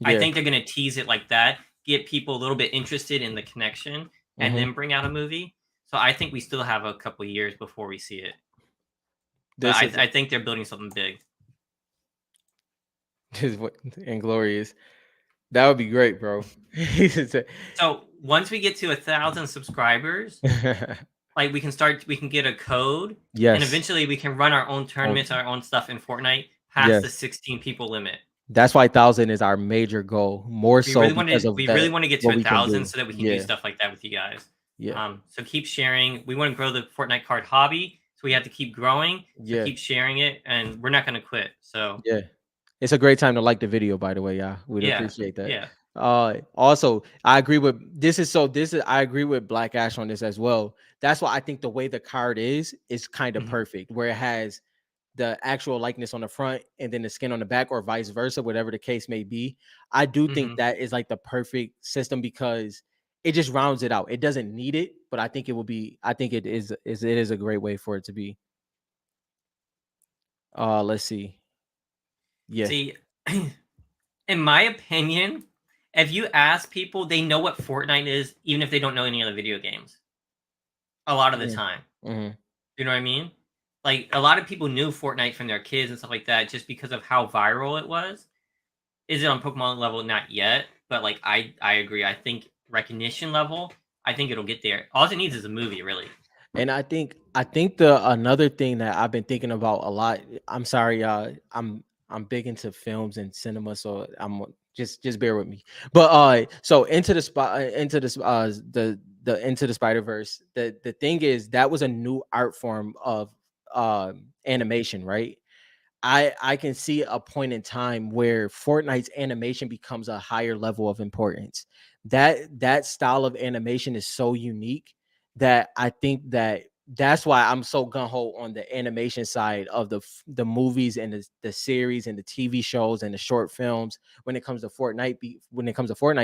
I Yeah. think they're going to tease it like that, get people a little bit interested in the connection, and Hmm. then bring out a movie. So I think we still have a couple years before we see it. But This I, is I think they're building something big. is what Inglorious. That would be great, bro. So once we get to 1,000 subscribers, like we can get a code, and Yes. eventually we can run our own Oh, tournaments, our own stuff in Fortnite past the yes. 16 people limit. That's why 1,000 is our major goal, more We so really want because to of we really that, want to get to what a we can thousand do. so that we can do Yeah. stuff like that with you guys. Yeah. So keep sharing. We want to grow the Fortnite card hobby, so we have to keep growing. So Yeah. keep sharing it, and we're not going to quit. So Yeah. It's a great time to like the video, by the way. Yeah. We'd yeah, appreciate that. yeah. Also, I agree with I agree with Black Ash on this as well. That's why I think the way the card is kind of Hmm. perfect, where it has the actual likeness on the front and then the skin on the back, or vice versa, whatever the case may be. I do think Hmm. that is like the perfect system, because it just rounds it out. It doesn't need it, but I think it is a great way for it to be. Let's see. Yeah. See, in my opinion, if you ask people, they know what Fortnite is, even if they don't know any other video games. A lot of the time. Mm-hmm. You know what I mean? Like a lot of people knew Fortnite from their kids and stuff like that just because of how viral it was. Is it on Pokemon level? Not yet, but like I agree. I think recognition level, I think it'll get there. All it needs is a movie, really. And I think the another thing that I've been thinking about a lot. I'm sorry, I'm big into films and cinema, so I'm just bear with me. But so into the spot into this the into the Spider Verse. The thing is that was a new art form of animation, right? I can see a point in time where Fortnite's animation becomes a higher level of importance. That style of animation is so unique that I think that's why I'm so gun ho on the animation side of the movies and the series and the TV shows and the short films when it comes to Fortnite,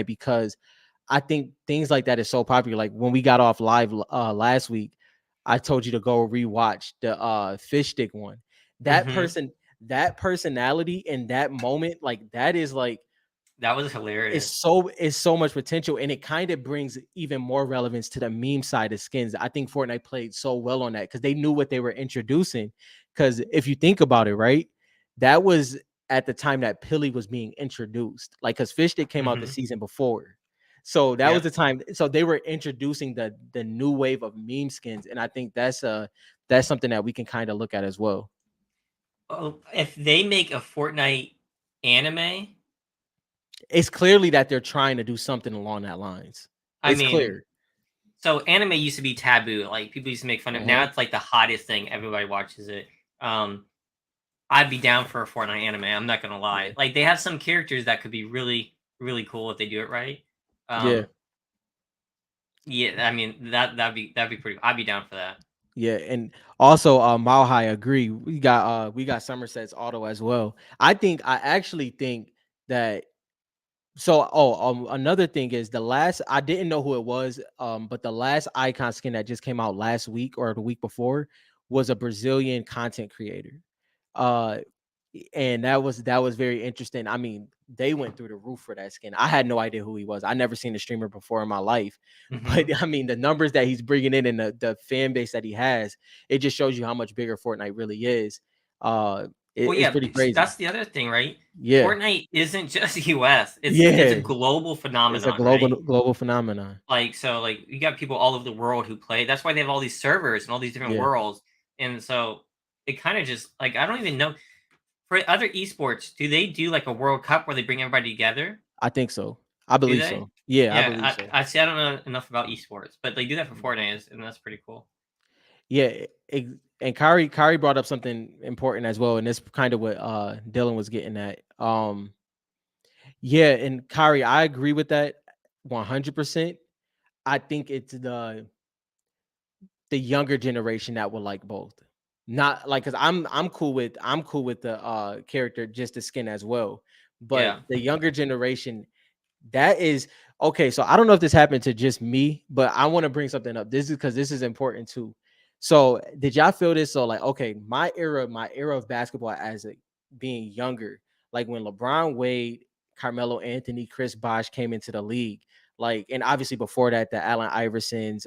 because I think things like that is so popular. Like when we got off live last week, I told you to go rewatch the fish stick one. That Hmm. person that personality in that moment, like that is like That was hilarious. it's so much potential, and it kind of brings even more relevance to the meme side of skins. I think Fortnite played so well on that because they knew what they were introducing. Because if you think about it, right, that was at the time that Pilly was being introduced, like because Fish Stick came out the Hmm. season before. So that was Yep. the time. So they were introducing the new wave of meme skins, and I think that's something that we can kind of look at as well. Oh, if they make a Fortnite anime, It's clearly that they're trying to do something along that lines. I It's mean, clear. so anime used to be taboo. Like people used to make fun of. Now Uh-huh. it's like the hottest thing. Everybody watches it. Um, I'd be down for a Fortnite anime. I'm not gonna lie. Yeah. Like they have some characters that could be really, really cool if they do it right. Yeah. Um, yeah, I mean that'd be pretty. I'd be down for that. Yeah. And also Mile High agree. We got Somerset's auto as well. I actually think that another thing is the last I didn't know who it was, but the last icon skin that just came out last week or the week before was a Brazilian content creator. Uh and that was very interesting. I mean, they went through the roof for that skin. I had no idea who he was. I never seen a streamer before in my life, but Hmm. I mean, the numbers that he's bringing in and the fan base that he has, it just shows you how much bigger Fortnite really is. Uh, Well, it's yeah, pretty crazy. that's the other thing, right? Yeah, Fortnite isn't just US. It's a yeah, global it's a phenomenon, global right? global phenomenon. Like so, like you got people all over the world who play. That's why they have all these servers and all these different Yeah, worlds. And so it kind of just like I don't even know for other esports. Do they do like a World Cup where they bring everybody together? I think so. I Do believe they? so. Yeah, I Yeah, believe so. I see. I don't know enough about esports, but they do that for Fortnite, and that's pretty cool. Yeah, and Kyrie brought up something important as well, and this kind of what Dylan was getting at. Yeah, and Kyrie, I agree with that 100%. I think it's the younger generation that will like both. Not like because I'm cool with the character just the skin as well. But Yeah. the younger generation, that is okay. So I don't know if this happened to just me, but I want to bring something up. This is because this is important too. So did y'all feel this? So like, okay, my era of basketball as being younger, like when LeBron Wade, Carmelo Anthony, Chris Bosh came into the league, like, and obviously before that, the Allen Iversons.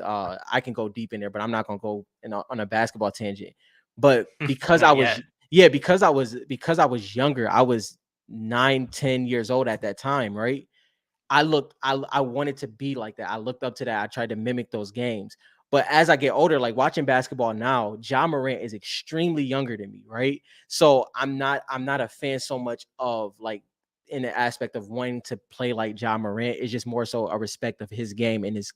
I can go deep in there, but I'm not gonna go on a basketball tangent. But because I Not was, yet. yeah, because I was younger, I was 9, 10 years old at that time, right? I wanted to be like that. I looked up to that. I tried to mimic those games. But as I get older, like watching basketball now, Ja Morant is extremely younger than me, right? So I'm not a fan so much of like in the aspect of wanting to play like Ja Morant. It's just more so a respect of his game and his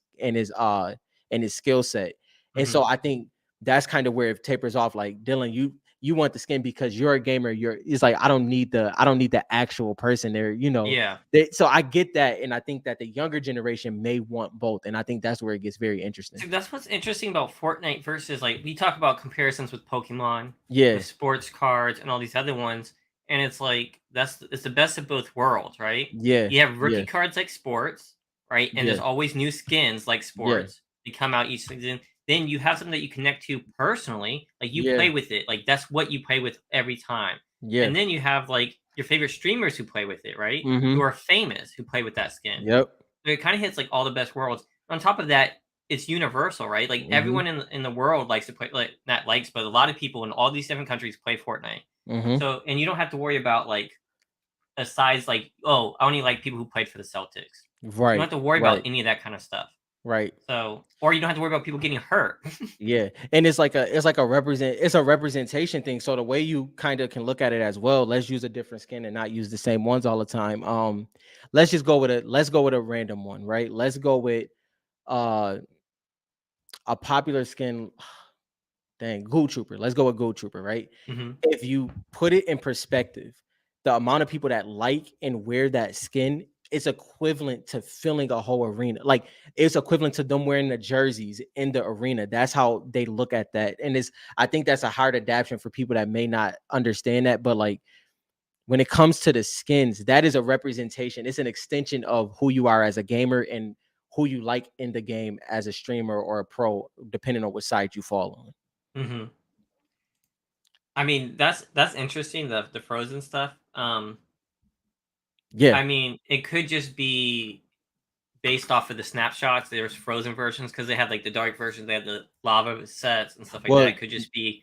skill set. And so Hmm. I think that's kind of where it tapers off. Like Dylan, you want the skin because you're a gamer. It's like I don't need the actual person there, Yeah. so I get that, and I think that the younger generation may want both, and I think that's where it gets very interesting. See, that's what's interesting about Fortnite versus like we talk about comparisons with Pokemon, with Yeah, sports cards, and all these other ones, and it's like it's the best of both worlds, right? yeah, You have rookie yeah, cards like sports, right? And there's yeah, always new skins like yeah, sports. They come out each season. Then you have something that you connect to personally, like you yeah, play with it, like that's what you play with every time. yeah. And then you have like your favorite streamers who play with it, right? Who Mm-hmm. are famous who play with that skin. Yep. So it kind of hits like all the best worlds. On top of that, it's universal, right? Like Mm-hmm. everyone in the world likes to play, like not likes, but a lot of people in all these different countries play Fortnite. Mm-hmm. So and you don't have to worry about like aside like, oh, I only like people who played for the Celtics. You don't have Right, to worry about right, any of that kind of stuff. right. So, or you don't have to worry about people getting hurt. Yeah, and it's a representation thing. So the way you kind of can look at it as well, let's use a different skin and not use the same ones all the time. Let's go with a random one, right? Let's go with uh a popular skin. Dang, Ghoul Trooper. Let's go with Ghoul Trooper, right? Hmm. If you put it in perspective, the amount of people that like and wear that skin is equivalent to filling a whole arena. Like it's equivalent to them wearing the jerseys in the arena. That's how they look at that. And I think that's a hard adaptation for people that may not understand that. But like when it comes to the skins, that is a representation. It's an extension of who you are as a gamer and who you like in the game as a streamer or a pro, depending on what side you fall on. Hmm. I mean, that's interesting. The Frozen stuff. Yeah. I mean, it could just be based off of the snapshots. There's Frozen versions because they had like the dark versions. They had the lava sets and stuff like that. Well, It could just be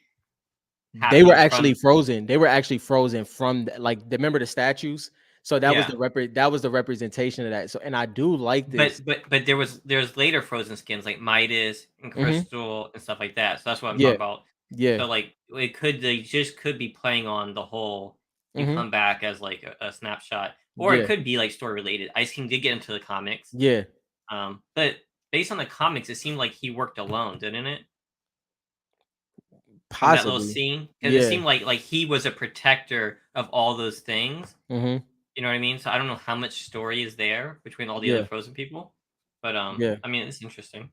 they were happening actually from. frozen. They were actually frozen from remember the statues? So Yeah. that was the representation of that. So and I do like this. But there's later Frozen skins like Midas and Hmm. Crystal and stuff like that. So that's what I'm Yeah, talking about. yeah. So like they just could be playing on the whole. You Hmm. come back as like a snapshot, or it Yeah, could be like story related. Ice King did get into the comics, yeah. but based on the comics, it seemed like he worked alone, didn't it? In that little Possibly. scene, because it Yeah. seemed like he was a protector of all those things. Hmm. You know what I mean? So I don't know how much story is there between all the other Yeah, Frozen people, but yeah. I mean, it's interesting.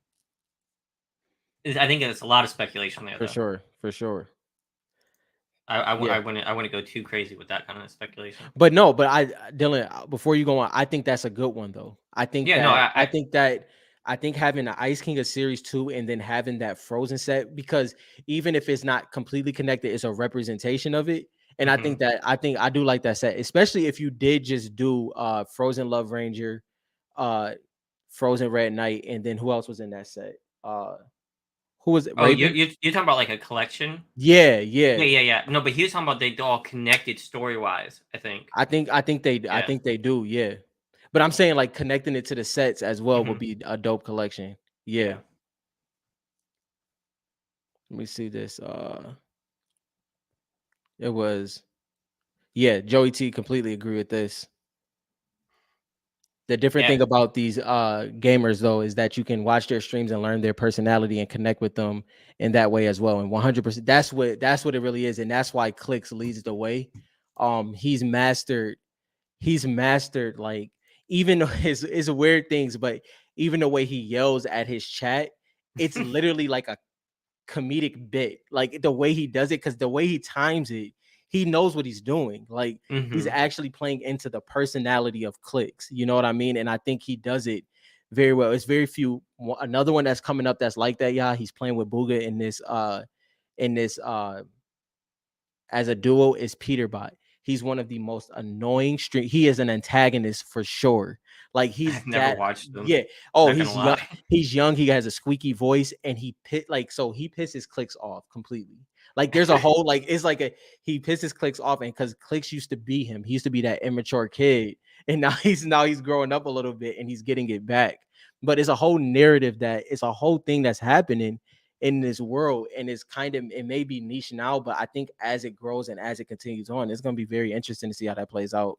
I think it's a lot of speculation there, For though. sure. For sure. Yeah. I wouldn't go too crazy with that kind of speculation. But no, but Dylan, before you go on, I think that's a good one though. Yeah, no, I think having the Ice King of Series 2 and then having that Frozen set, because even if it's not completely connected, it's a representation of it. And mhm. I think I do like that set, especially if you did just do Frozen Love Ranger, uh Frozen Red Knight, and then who else was in that set? Uh who was it? Oh, Raven? you're talking about like a collection? Yeah, Yeah, yeah. yeah, yeah. No, but he was talking about they all connected story wise. I think. I Yeah. think they do, yeah. But I'm saying like connecting it to the sets as well would Hmm. be a dope collection. Yeah. Yeah. Let me see this. It was yeah, Joey T completely agree with this. The different Yeah. thing about these gamers though is that you can watch their streams and learn their personality and connect with them in that way as well. And 100% that's what it really is, and that's why Clicks leads the way. He's mastered like even though his weird things, but even the way he yells at his chat, it's literally like a comedic bit. Like the way he does it, because the way he times it, he knows what he's doing. Like he's Hmm. actually playing into the personality of Clicks. You know what I mean? And I think he does it very well. It's very few. Another one that's coming up that's like that. Yeah, he's playing with Booga in this as a duo is Peterbot. He's one of the most annoying stream. He is an antagonist for sure. Like he's I've never that. watched them. Yeah. Oh, Not gonna he's young. lie. He's young. He has a squeaky voice, and he pisses Clicks off completely. Like there's a whole like it's like a he pisses Clicks off, and because Clicks used to be him, he used to be that immature kid, and now he's growing up a little bit, and he's getting it back. But it's a whole narrative that it's a whole thing that's happening in this world, and it's kind of it may be niche now, but I think as it grows and as it continues on, it's going to be very interesting to see how that plays out.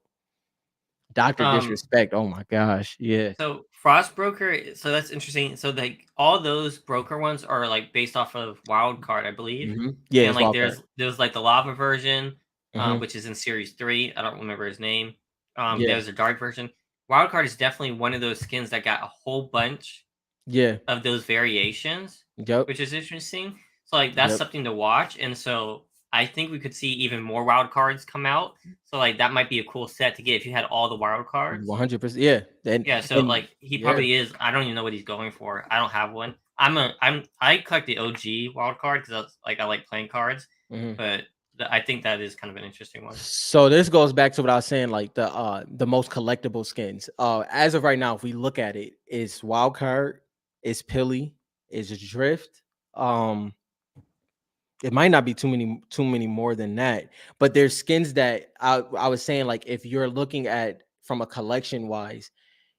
Dr. um. Disrespect, oh my gosh, yeah. So Frost Broker. So that's interesting. So like all those broker ones are like based off of Wild Card, I believe. Yeah, And it's like wild card. there's like the lava version, Hmm. which is in series 3. I don't remember his name. Yeah, There's a dark version. Wild Card is definitely one of those skins that got a whole bunch yeah. of those variations, Yep. which is interesting. So like that's Yep. something to watch. And so I think we could see even more wild cards come out. So like that might be a cool set to get if you had all the wild cards. 100%. Yeah. Yeah, so And like he yeah. probably is. I don't even know what he's going for. I don't have one. I collect the OG wild card because I like playing cards, Mhm. but I think that is kind of an interesting one. So this goes back to what I was saying, like the most collectible skins. As of right now, if we look at it, it's wild card, it's Pilly, it's Drift, um, It might not be too many more than that, but there's skins that I was saying, like, if you're looking at from a collection wise,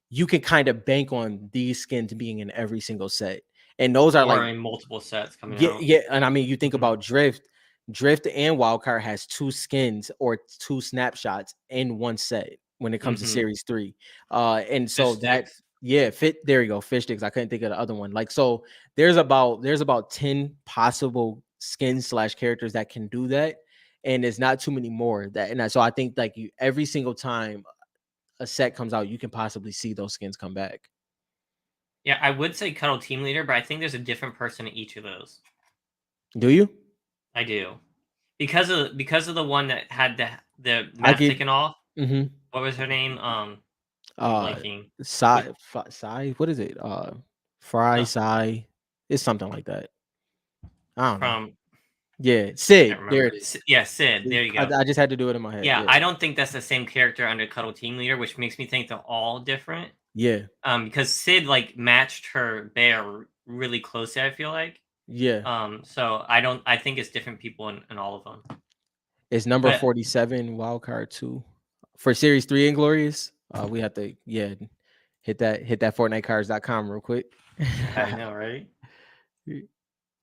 you can kind of bank on these skins being in every single set. And those are Or like, in multiple sets coming yeah, out. yeah. And I mean, you think Mhm. about Drift and Wildcard has two skins or two snapshots in one set when it comes to Mhm. series 3. And Fish so that, sticks. yeah, there you go, fish sticks. I couldn't think of the other one. Like, so there's about 10 possible skins slash characters that can do that. And there's not too many more that, and so I think like you every single time a set comes out, you can possibly see those skins come back. Yeah, I would say Cuddle Team Leader, but I think there's a different person in each of those. Do you? I do. Because of the one that had the I mask get taken off. hmm What was her name? I'm uh blanking. With what is it? Fry no Psy. It's something like that. I don't know. from Yeah, can't Sid. There remember. it is. Yeah, Sid. See, There you go. I just had to do it in my head. Yeah, Yeah. I don't think that's the same character under Cuddle Team Leader, which makes me think they're all different. Yeah. Because Sid like matched her bear really closely. I feel like. Yeah. So I think it's different people in all of them. It's number But 47, wild card 2. For series 3 Inglorious. We have to, yeah, hit that FortniteCards.com real quick. I know, right?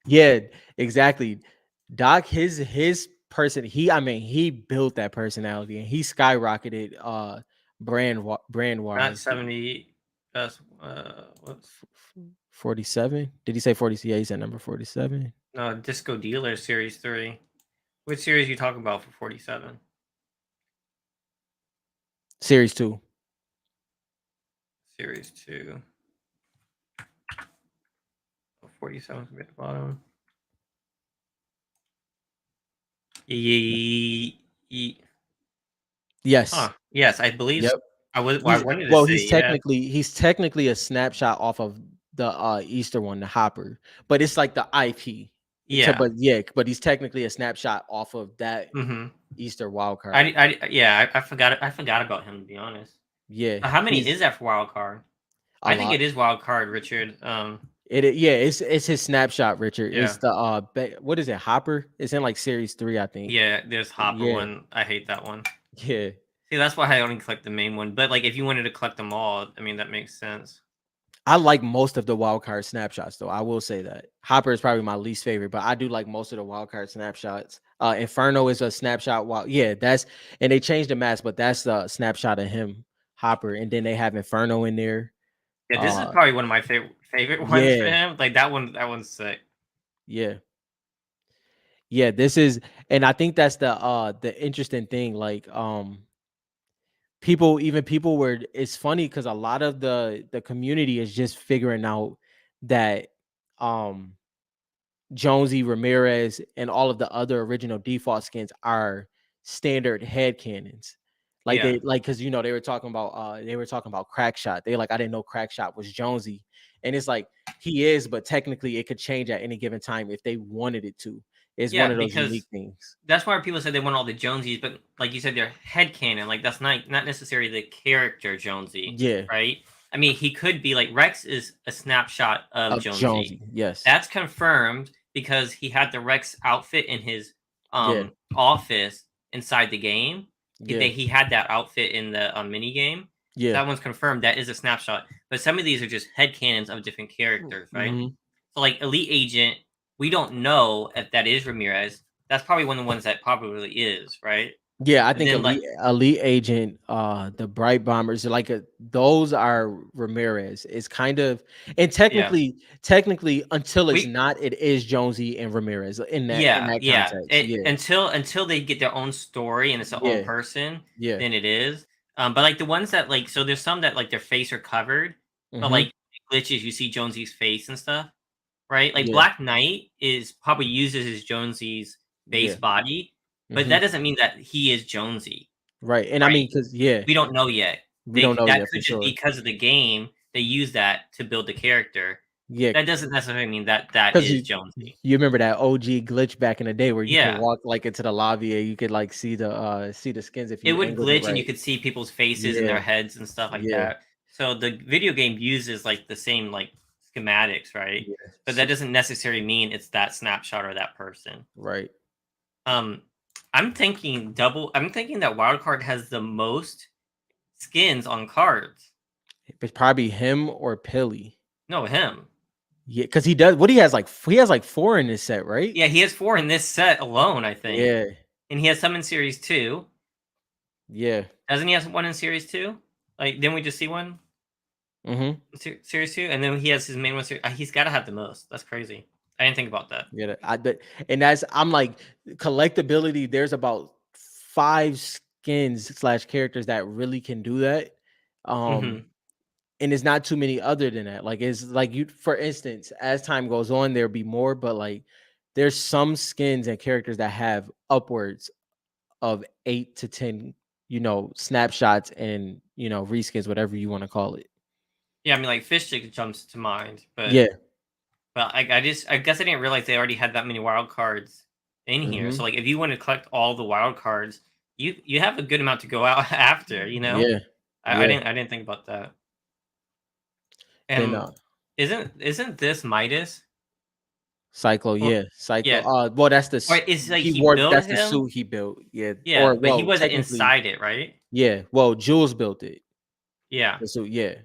Yeah, exactly. Doc, his person, I mean, he built that personality and he skyrocketed brand Not wise. 70. That's what's 47. Did he say 40? Yeah, he said number 47. no Disco Dealer Series 3. Which series you talking about for 47? Series 2. Series 2. 47 at the bottom. Ye, ye, Yes. huh. Yes, I believe. Yep. I wanted to say yes. He's technically a snapshot off of the Easter one, the Hopper, but it's like the IP. Yeah. But yeah, but he's technically a snapshot off of that Mm-hmm. Easter wild card. Yeah, I forgot. I forgot about him, to be honest. Yeah, How many he's is that for wild card? a I think lot. it is wild card, Richard. Yeah, it's his snapshot, Richard. It's Yeah, the what is it, Hopper? It's in like series 3, I think. yeah. There's Hopper Yeah, one. I hate that one. yeah. See, that's why I only collect the main one. But like, if you wanted to collect them all, I mean, that makes sense. I like most of the wild card snapshots, though. I will say that Hopper is probably my least favorite, but I do like most of the wild card snapshots. Inferno is a snapshot. Yeah, and they changed the mask, but that's the snapshot of him, Hopper, and then they have Inferno in there. Yeah, this is Uh, probably one of my favorite ones for yeah, him. Like that one. That one's sick. yeah, yeah. This is, and I think that's the interesting thing. Like, people were. It's funny because a lot of the community is just figuring out that um Jonesy, Ramirez, and all of the other original default skins are standard head cannons. Like Yeah. because they were talking about Crackshot. They like, I didn't know Crackshot was Jonesy. And it's like he is, but technically it could change at any given time if they wanted it to. It's one Yeah, of those unique because things. that's why people said they want all the Jonesies, but like you said, they're headcanon. Like that's not necessarily the character Jonesy, Yeah. right? I mean, he could be like Rex is a snapshot of Of Jonesy. Jonesy. Yes. That's confirmed because he had the Rex outfit in his Yeah. office inside the game. Yeah. He had that outfit in the mini game. Yeah. That one's confirmed. That is a snapshot. But some of these are just headcanons of different characters, right? Hmm. So like Elite Agent, we don't know if that is Ramirez. That's probably one of the ones that probably is, right? Yeah, I And think then like Elite Agent, the Bright Bombers, those are Ramirez. It's kind of, and yeah. technically, until it's We not, it is Jonesy and Ramirez in yeah, that yeah. context. Yeah, Until they get their own story and it's their own yeah, person, yeah. then it is. But like the ones that like so there's some that like their face are covered, but Mm-hmm. like glitches, you see Jonesy's face and stuff, right? Like Yeah, Black Knight is probably uses his Jonesy's base yeah. body, but Mm-hmm. that doesn't mean that he is Jonesy, Right, and I right? mean, because yeah, We don't know yet. we don't know That yet for could just be sure. because of the game, they use that to build the character. Yeah, That doesn't necessarily mean that that because is Jonesy. you remember that OG glitch back in the day where you could Yeah. walk like into the lobby and you could like see the skins if It you would angled it glitch and you right. could see people's faces and Yeah, their heads and stuff like yeah, that. So the video game uses like the same like schematics, right? Yeah. But that doesn't necessarily mean it's that snapshot or that person. Right. Um, I'm thinking that Wildcard has the most skins on cards. It's probably him or Pilly. No, him. Yeah, because he does. What he has like 4 in this set, right? Yeah, he has 4 in this set alone, I think. Yeah. And he has some in Series 2. Yeah. Doesn't he have one in Series 2? Like, didn't we just see one? Mm-hmm. Series 2? And then he has his main one. He's got to have the most. That's crazy. I didn't think about that. Yeah. And I'm like collectability. There's about 5 skins / characters that really can do that. Mm-hmm. And it's not too many other than that. Like it's like you, for instance, as time goes on, there'll be more, but like there's some skins and characters that have upwards of 8 to 10, snapshots and reskins, whatever you want to call it. Yeah, I mean, like, Fish Stick jumps to mind, but Yeah. I guess I didn't realize they already had that many wild cards in here. Hmm. So, like, if you want to collect all the wild cards, you have a good amount to go out after. Yeah. I Yeah. didn't think about that. Then And isn't this Midas? Cyclo, Or yeah. Cyclo. yeah, Well, that's or is like he he wore, built that's the him? suit he built. Yeah. Yeah, Or but he well, wasn't technically, inside it, right? yeah. Well, Jules built it. Yeah, The suit, yeah.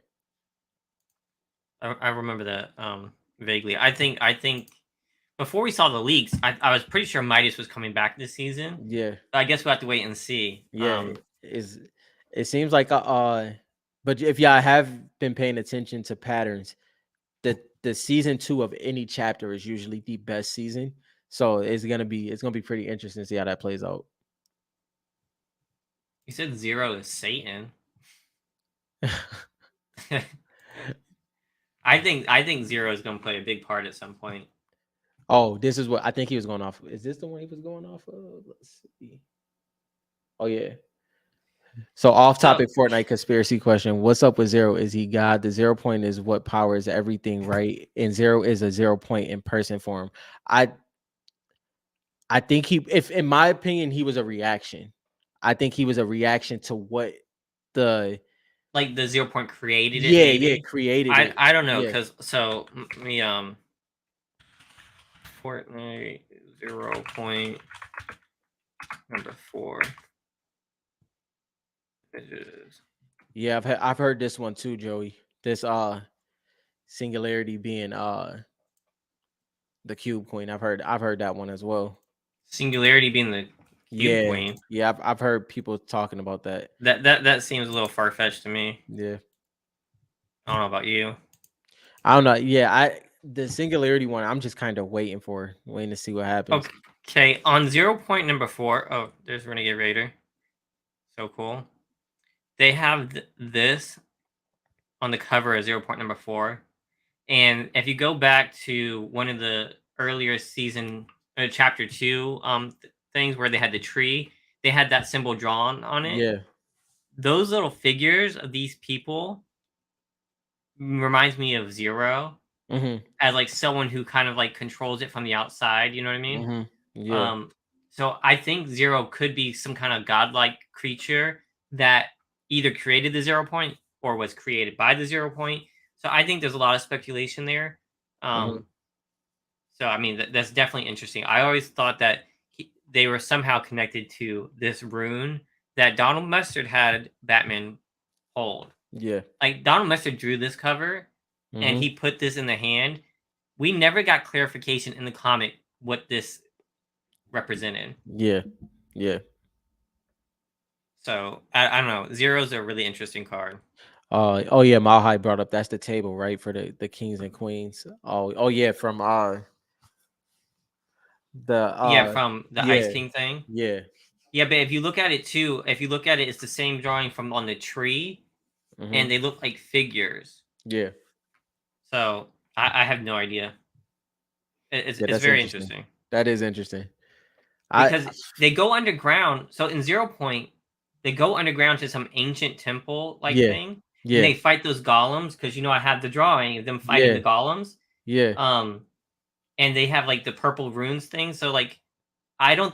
I remember that vaguely. I think before we saw the leaks, I was pretty sure Midas was coming back this season. Yeah. But I guess we'll have to wait and see. Yeah. It seems like but if y'all have been paying attention to patterns, the season 2 of any chapter is usually the best season. So it's gonna be pretty interesting to see how that plays out. You said Zero is Satan. I think Zero is going to play a big part at some point. Oh, this is what I think he was going off. Is this the one he was going off of? Let's see. Oh yeah. So off So topic Fortnite conspiracy question. What's up with Zero? Is he God? The 0 point is what powers everything, right? And Zero is a 0 point in person form. I I think if in my opinion, he was a reaction. I think he was a reaction to what the like the 0 point created it, yeah, maybe. created it. I don't know Yeah. because me Fortnite 0 point number 4 images. Yeah, I've heard this one too, Joey. This singularity being the cube queen. I've heard that one as well. Singularity being the cube Yeah. queen. Yeah, I've heard people talking about that. That seems a little far fetched to me. Yeah. I don't know about you. I don't know. Yeah, the singularity one, I'm just kind of waiting to see what happens. Okay, on 0 point number 4. Oh, there's Renegade Raider. So cool. They have this on the cover of 0 point number 4. And if you go back to one of the earlier season, chapter 2 things where they had the tree, they had that symbol drawn on it. Yeah. Those little figures of these people reminds me of Zero Mm-hmm. as like someone who kind of like controls it from the outside. You know what I mean? Mm-hmm. Yeah. So I think Zero could be some kind of godlike creature that either created the 0 point or was created by the 0 point. So I think there's a lot of speculation there. Mm-hmm. So I mean that's definitely interesting. I always thought that they were somehow connected to this rune that Donald Mustard had Batman hold. Yeah. Like Donald Mustard drew this cover and Mm-hmm. he put this in the hand. We never got clarification in the comic what this represented. Yeah. Yeah. So I don't know. Zero's a really interesting card. Oh yeah, Malhai brought up that's the table, right? For the kings and queens. Oh yeah, from the Yeah, from the Ice yeah, King thing. yeah. Yeah, but if you look at it too, it's the same drawing from on the tree, Mm-hmm. and they look like figures. Yeah. So I have no idea. It's Yeah, that's very interesting. interesting That is interesting. because they go underground. So in 0 point, they go underground to some ancient temple like Yeah. thing, and Yeah. they fight those golems because I have the drawing of them fighting Yeah. the golems. Yeah. And they have like the purple runes thing. So like, I don't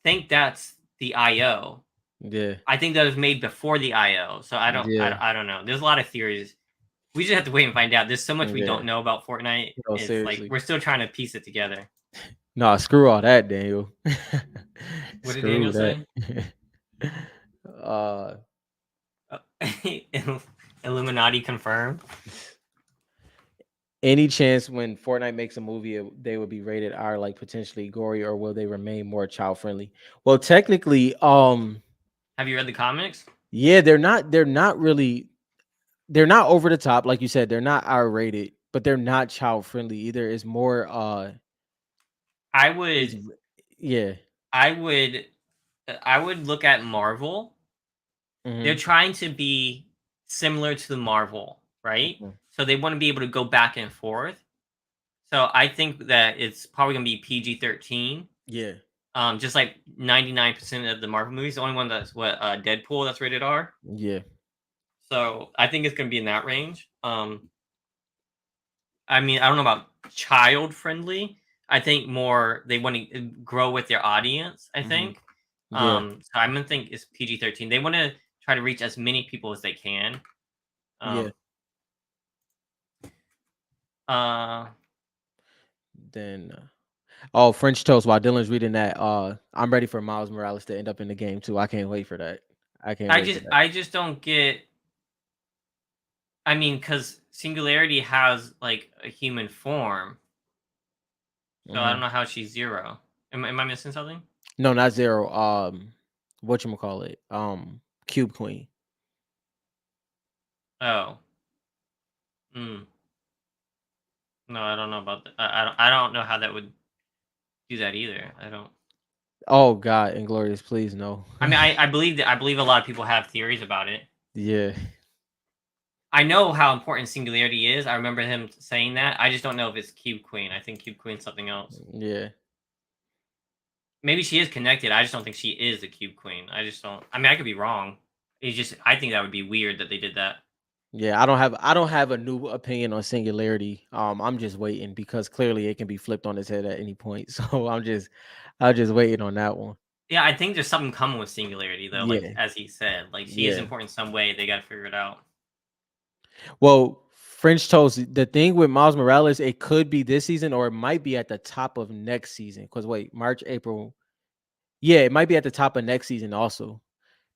think that's the IO. Yeah. I think that was made before the IO. So I don't Yeah. I don't know. There's a lot of theories. We just have to wait and find out. There's so much we Yeah. don't know about Fortnite. No, It's like seriously. we're still trying to piece it together. Nah, screw all that, Daniel. What did Daniel Screw that. say? uh Illuminati confirmed. any chance when Fortnite makes a movie they would be rated R, like potentially gory, or will they remain more child friendly? Well, technically, Have you read the comics? yeah, they're not really, they're not over the top, like you said, they're not R rated, but they're not child friendly either. It's more I it's would yeah. I would I would look at Marvel. They're Hmm. trying to be similar to the Marvel, right? Hmm. So they want to be able to go back and forth. So I think that it's probably gonna be PG-13. Yeah. Just like 99% of the Marvel movies. The only one that's Deadpool that's rated R. Yeah. So I think it's gonna be in that range. I mean, I don't know about child friendly. I think more they want to grow with their audience. I Hmm. think. Yeah. So I'm gonna think it's PG-13. They want to try to reach as many people as they can. Yeah. Um, uh, Then oh, French toast. While Dylan's reading that, I'm ready for Miles Morales to end up in the game too. I can't wait for that. I can't I wait for just that. I just don't get. I mean, because Singularity has like a human form, so I don't Hmm. know how she's zero. Am I missing something? No, not zero. Call it? Cube Queen. Oh, mm, no, I don't know about that. I don't know how that would do that either. I don't. Oh God, Inglorious, please no. I mean, I believe that. I believe a lot of people have theories about it. Yeah, I know how important Singularity is. I remember him saying that. I just don't know if it's Cube Queen. I think Cube Queen's something else. yeah, Maybe she is connected. I just don't think she is the Cube Queen. I just don't. I mean, I could be wrong. It's just I think that would be weird that they did that. yeah. I don't have a new opinion on Singularity. I'm just waiting because clearly it can be flipped on its head at any point. So I'm just waiting on that one. Yeah, I think there's something coming with Singularity though. Like Yeah, as he said, like she is yeah. important in some way. They got to figure it out. Well, French toast. The thing with Miles Morales, it could be this season or it might be at the top of next season. Because wait, March, April. Yeah, it might be at the top of next season also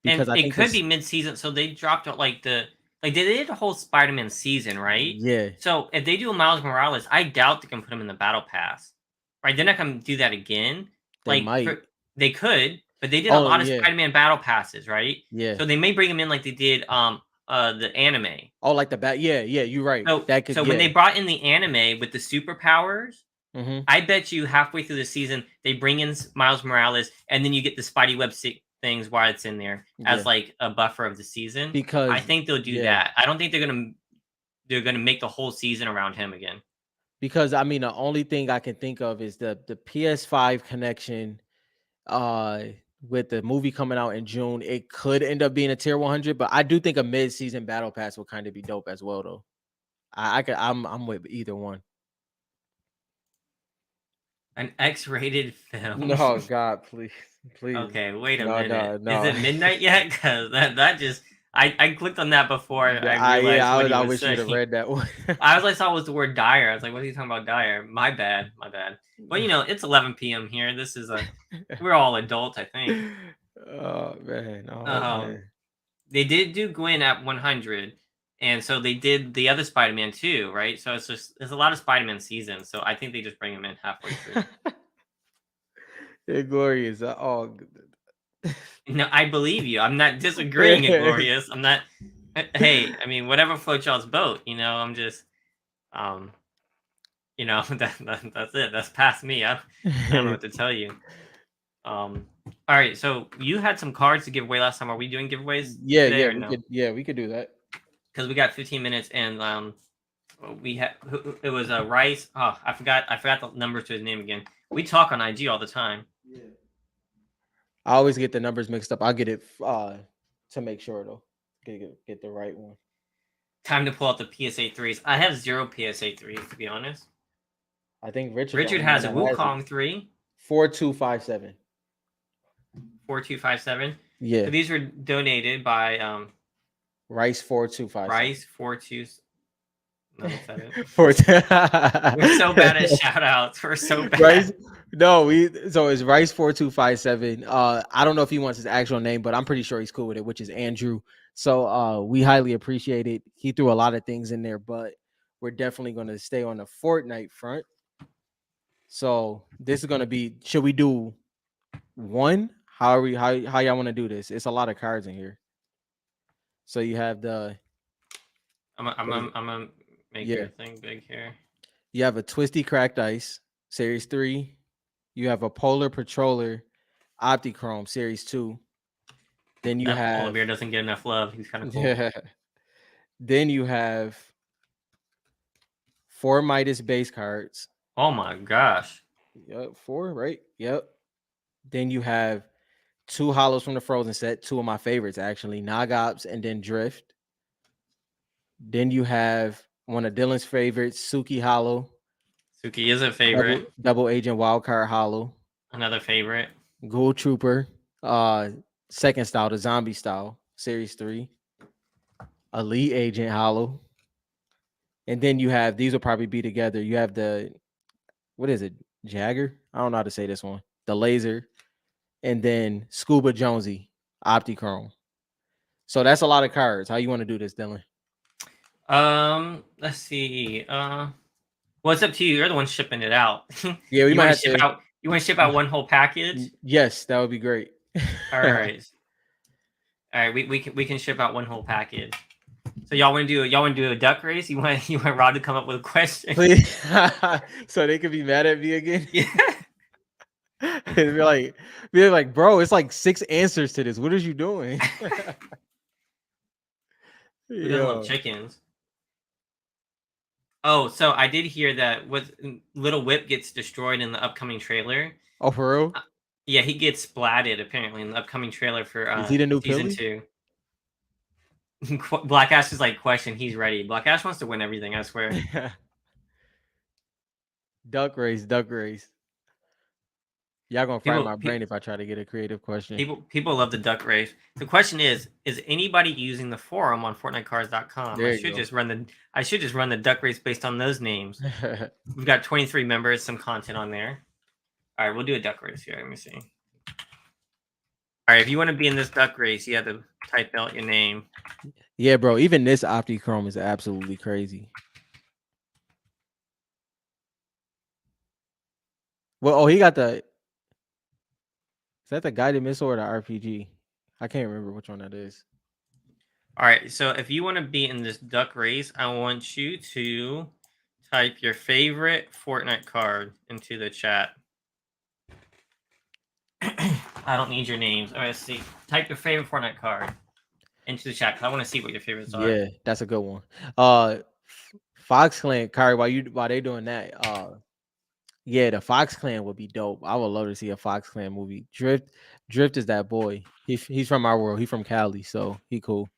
And because I it think could be this. mid-season, so they dropped out like they did a whole Spider-Man season, right? Yeah, So if they do a Miles Morales, I doubt they can put him in the battle pass. Right? They're not gonna do that again. they Like might. for they could, but they did a Oh lot of yeah, Spider-Man battle passes, right? yeah. So they may bring him in like they did the anime. Oh, like the bat. Yeah, yeah. You're right. So That could. so when Yeah. they brought in the anime with the superpowers, Hmm. I bet you halfway through the season they bring in Miles Morales, and then you get the Spidey web things while it's in there as Yeah. like a buffer of the season. I Because think they'll do yeah, that. I don't think they're gonna make the whole season around him again. because I mean the only thing I can think of is the PS5 connection. Uh, with the movie coming out in June, it could end up being a tier 100, but I do think a mid-season battle pass would kind of be dope as well, though. I'm with either one. An X-rated film. No, God, please, please, Okay, wait a no, minute. no, Is no. it midnight yet? Because that just I clicked on that before I Yeah, realized what he I was wish you'd have saying. read that one. All I saw was the word dire. I was like, what are you talking about dire? My bad, my bad. Well, it's 11 p.m. here. We're all adults, I think. Oh man, oh Um, man. they did do Gwen at 100, and so they did the other Spider-Man too, right? So it's just there's a lot of Spider-Man seasons, so I think they just bring him in halfway through. Yeah, glorious. Oh, No, I believe you. I'm not disagreeing, Glorious. I'm not. Hey, I mean, whatever floats y'all's boat. I'm just, um, that's it. That's past me. I don't know what to tell you. All right. So you had some cards to give away last time. Are we doing giveaways yeah, today yeah, or no? we could do that. Because we got 15 minutes and we had it was a Rice. Oh, I forgot the numbers to his name again. We talk on IG all the time. Yeah. I always get the numbers mixed up. I'll get it to make sure though. Get the right one. Time to pull out the PSA threes. I have 0 PSA threes to be honest. I think Richard the Richard only one has a that has it. Wukong 3, 4257. 4257. Yeah. So these were donated by Rice 4257. Rice 42. Not excited. For We're so bad at shout outs. We're so bad. Rice. No, so it's Rice4257. I don't know if he wants his actual name, but I'm pretty sure he's cool with it, which is Andrew. So we highly appreciate it. He threw a lot of things in there, but we're definitely gonna stay on the Fortnite front. So this is gonna be, should we do one? How y'all want to do this? It's a lot of cards in here. So you have the I'm gonna make yeah. your thing big here. You have a Twisty Cracked Ice Series 3. You have a Polar Patroller Optichrome Series 2. Then you That have polar bear doesn't get enough love. He's kind of cool. yeah. Then you have 4 Midas base cards. Oh my gosh. Yep, 4, right? Yep. Then you have 2 hollows from the Frozen set, 2 of my favorites actually, Nogops and then Drift. Then you have one of Dylan's favorites, Suki Hollow. Suki is a favorite. Double Agent Wildcard Hollow. Another favorite. Ghoul Trooper, second style, the zombie style, Series 3. Elite Agent Hollow. And then you have, these will probably be together. You have the, what is it? Jagger? I don't know how to say this one. The laser. And then Scuba Jonesy, Optichrome. So that's a lot of cards. How you want to do this, Dylan? Let's see. Well, it's up to you. You're the one shipping it out. Yeah, we might have ship to out. You want to ship out one whole package? Yes, that would be great. All right. All right. We can ship out one whole package. So y'all want to do a duck race? You want Rod to come up with a question? Please. So they could be mad at me again. Yeah. And be like, bro, it's like 6 answers to this. What are you doing? Who doesn't love chickens? Oh, so I did hear that Little Whip gets destroyed in the upcoming trailer. Oh, for real? Yeah, he gets splatted apparently in the upcoming trailer for is he the new season Philly? 2. Black Ash is like, question. He's ready. Black Ash wants to win everything. I swear. Duck race. Y'all gonna fry my brain if I try to get a creative question. People love the duck race. The question is anybody using the forum on FortniteCards.com? I should just run the duck race based on those names. We've got 23 members, some content on there. All right, we'll do a duck race here. Let me see. All right, if you want to be in this duck race, you have to type out your name. Yeah, bro. Even this Optichrome is absolutely crazy. Well, he got the. Is that the guided missile or the RPG? I can't remember which one that is. All right, so if you want to be in this duck race, I want you to type your favorite Fortnite card into the chat. I don't need your names. All right, let's see. Type your favorite Fortnite card into the chat because I want to see what your favorites are. Yeah, that's a good one. Fox Clan, Kari, while they doing that, yeah, the Fox Clan would be dope. I would love to see a Fox Clan movie. Drift is that boy. He's from our world. He's from Cali, so he cool.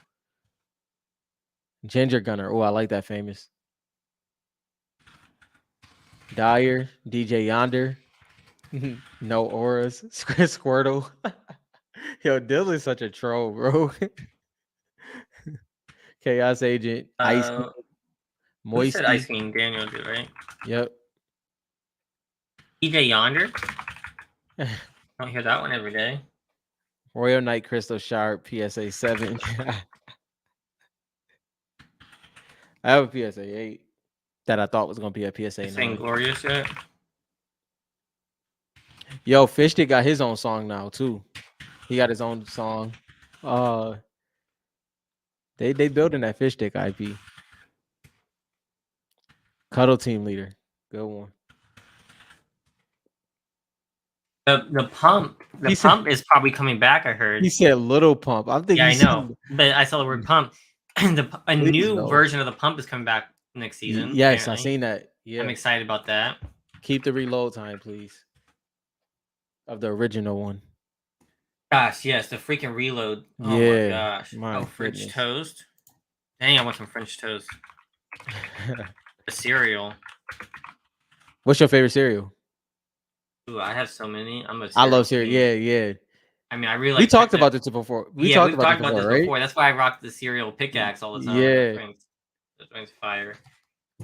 Ginger Gunner. Oh, I like that famous. Dyer, DJ Yonder. No auras. Squirtle. Yo, Dylan's such a troll, bro. Chaos Agent. Ice King. Moist. Said Ice King. Daniel did, right? Yep. DJ Yonder. I don't hear that one every day. Royal Knight Crystal Sharp, PSA 7. I have a PSA 8 that I thought was going to be a PSA 9. Glorious yet? Yo, Fishstick got his own song now, too. He got his own song. They building that Fishstick IP. Cuddle Team Leader. Good one. The pump is probably coming back. I heard he said Little Pump. I'm thinking. Yeah, I know, but I saw the word pump. A new version of the pump is coming back next season. Yes, apparently. I seen that. Yeah, I'm excited about that. Keep the reload time, please, of the original one. Gosh, yes, the freaking reload. Oh my gosh. French toast. Dang, I want some French toast. The cereal. What's your favorite cereal? Ooh, I have so many. I love cereal. Yeah. I mean, I really. We talked about this before. We've talked about this before. That's why I rock the cereal pickaxe all the time. Yeah, that's fire.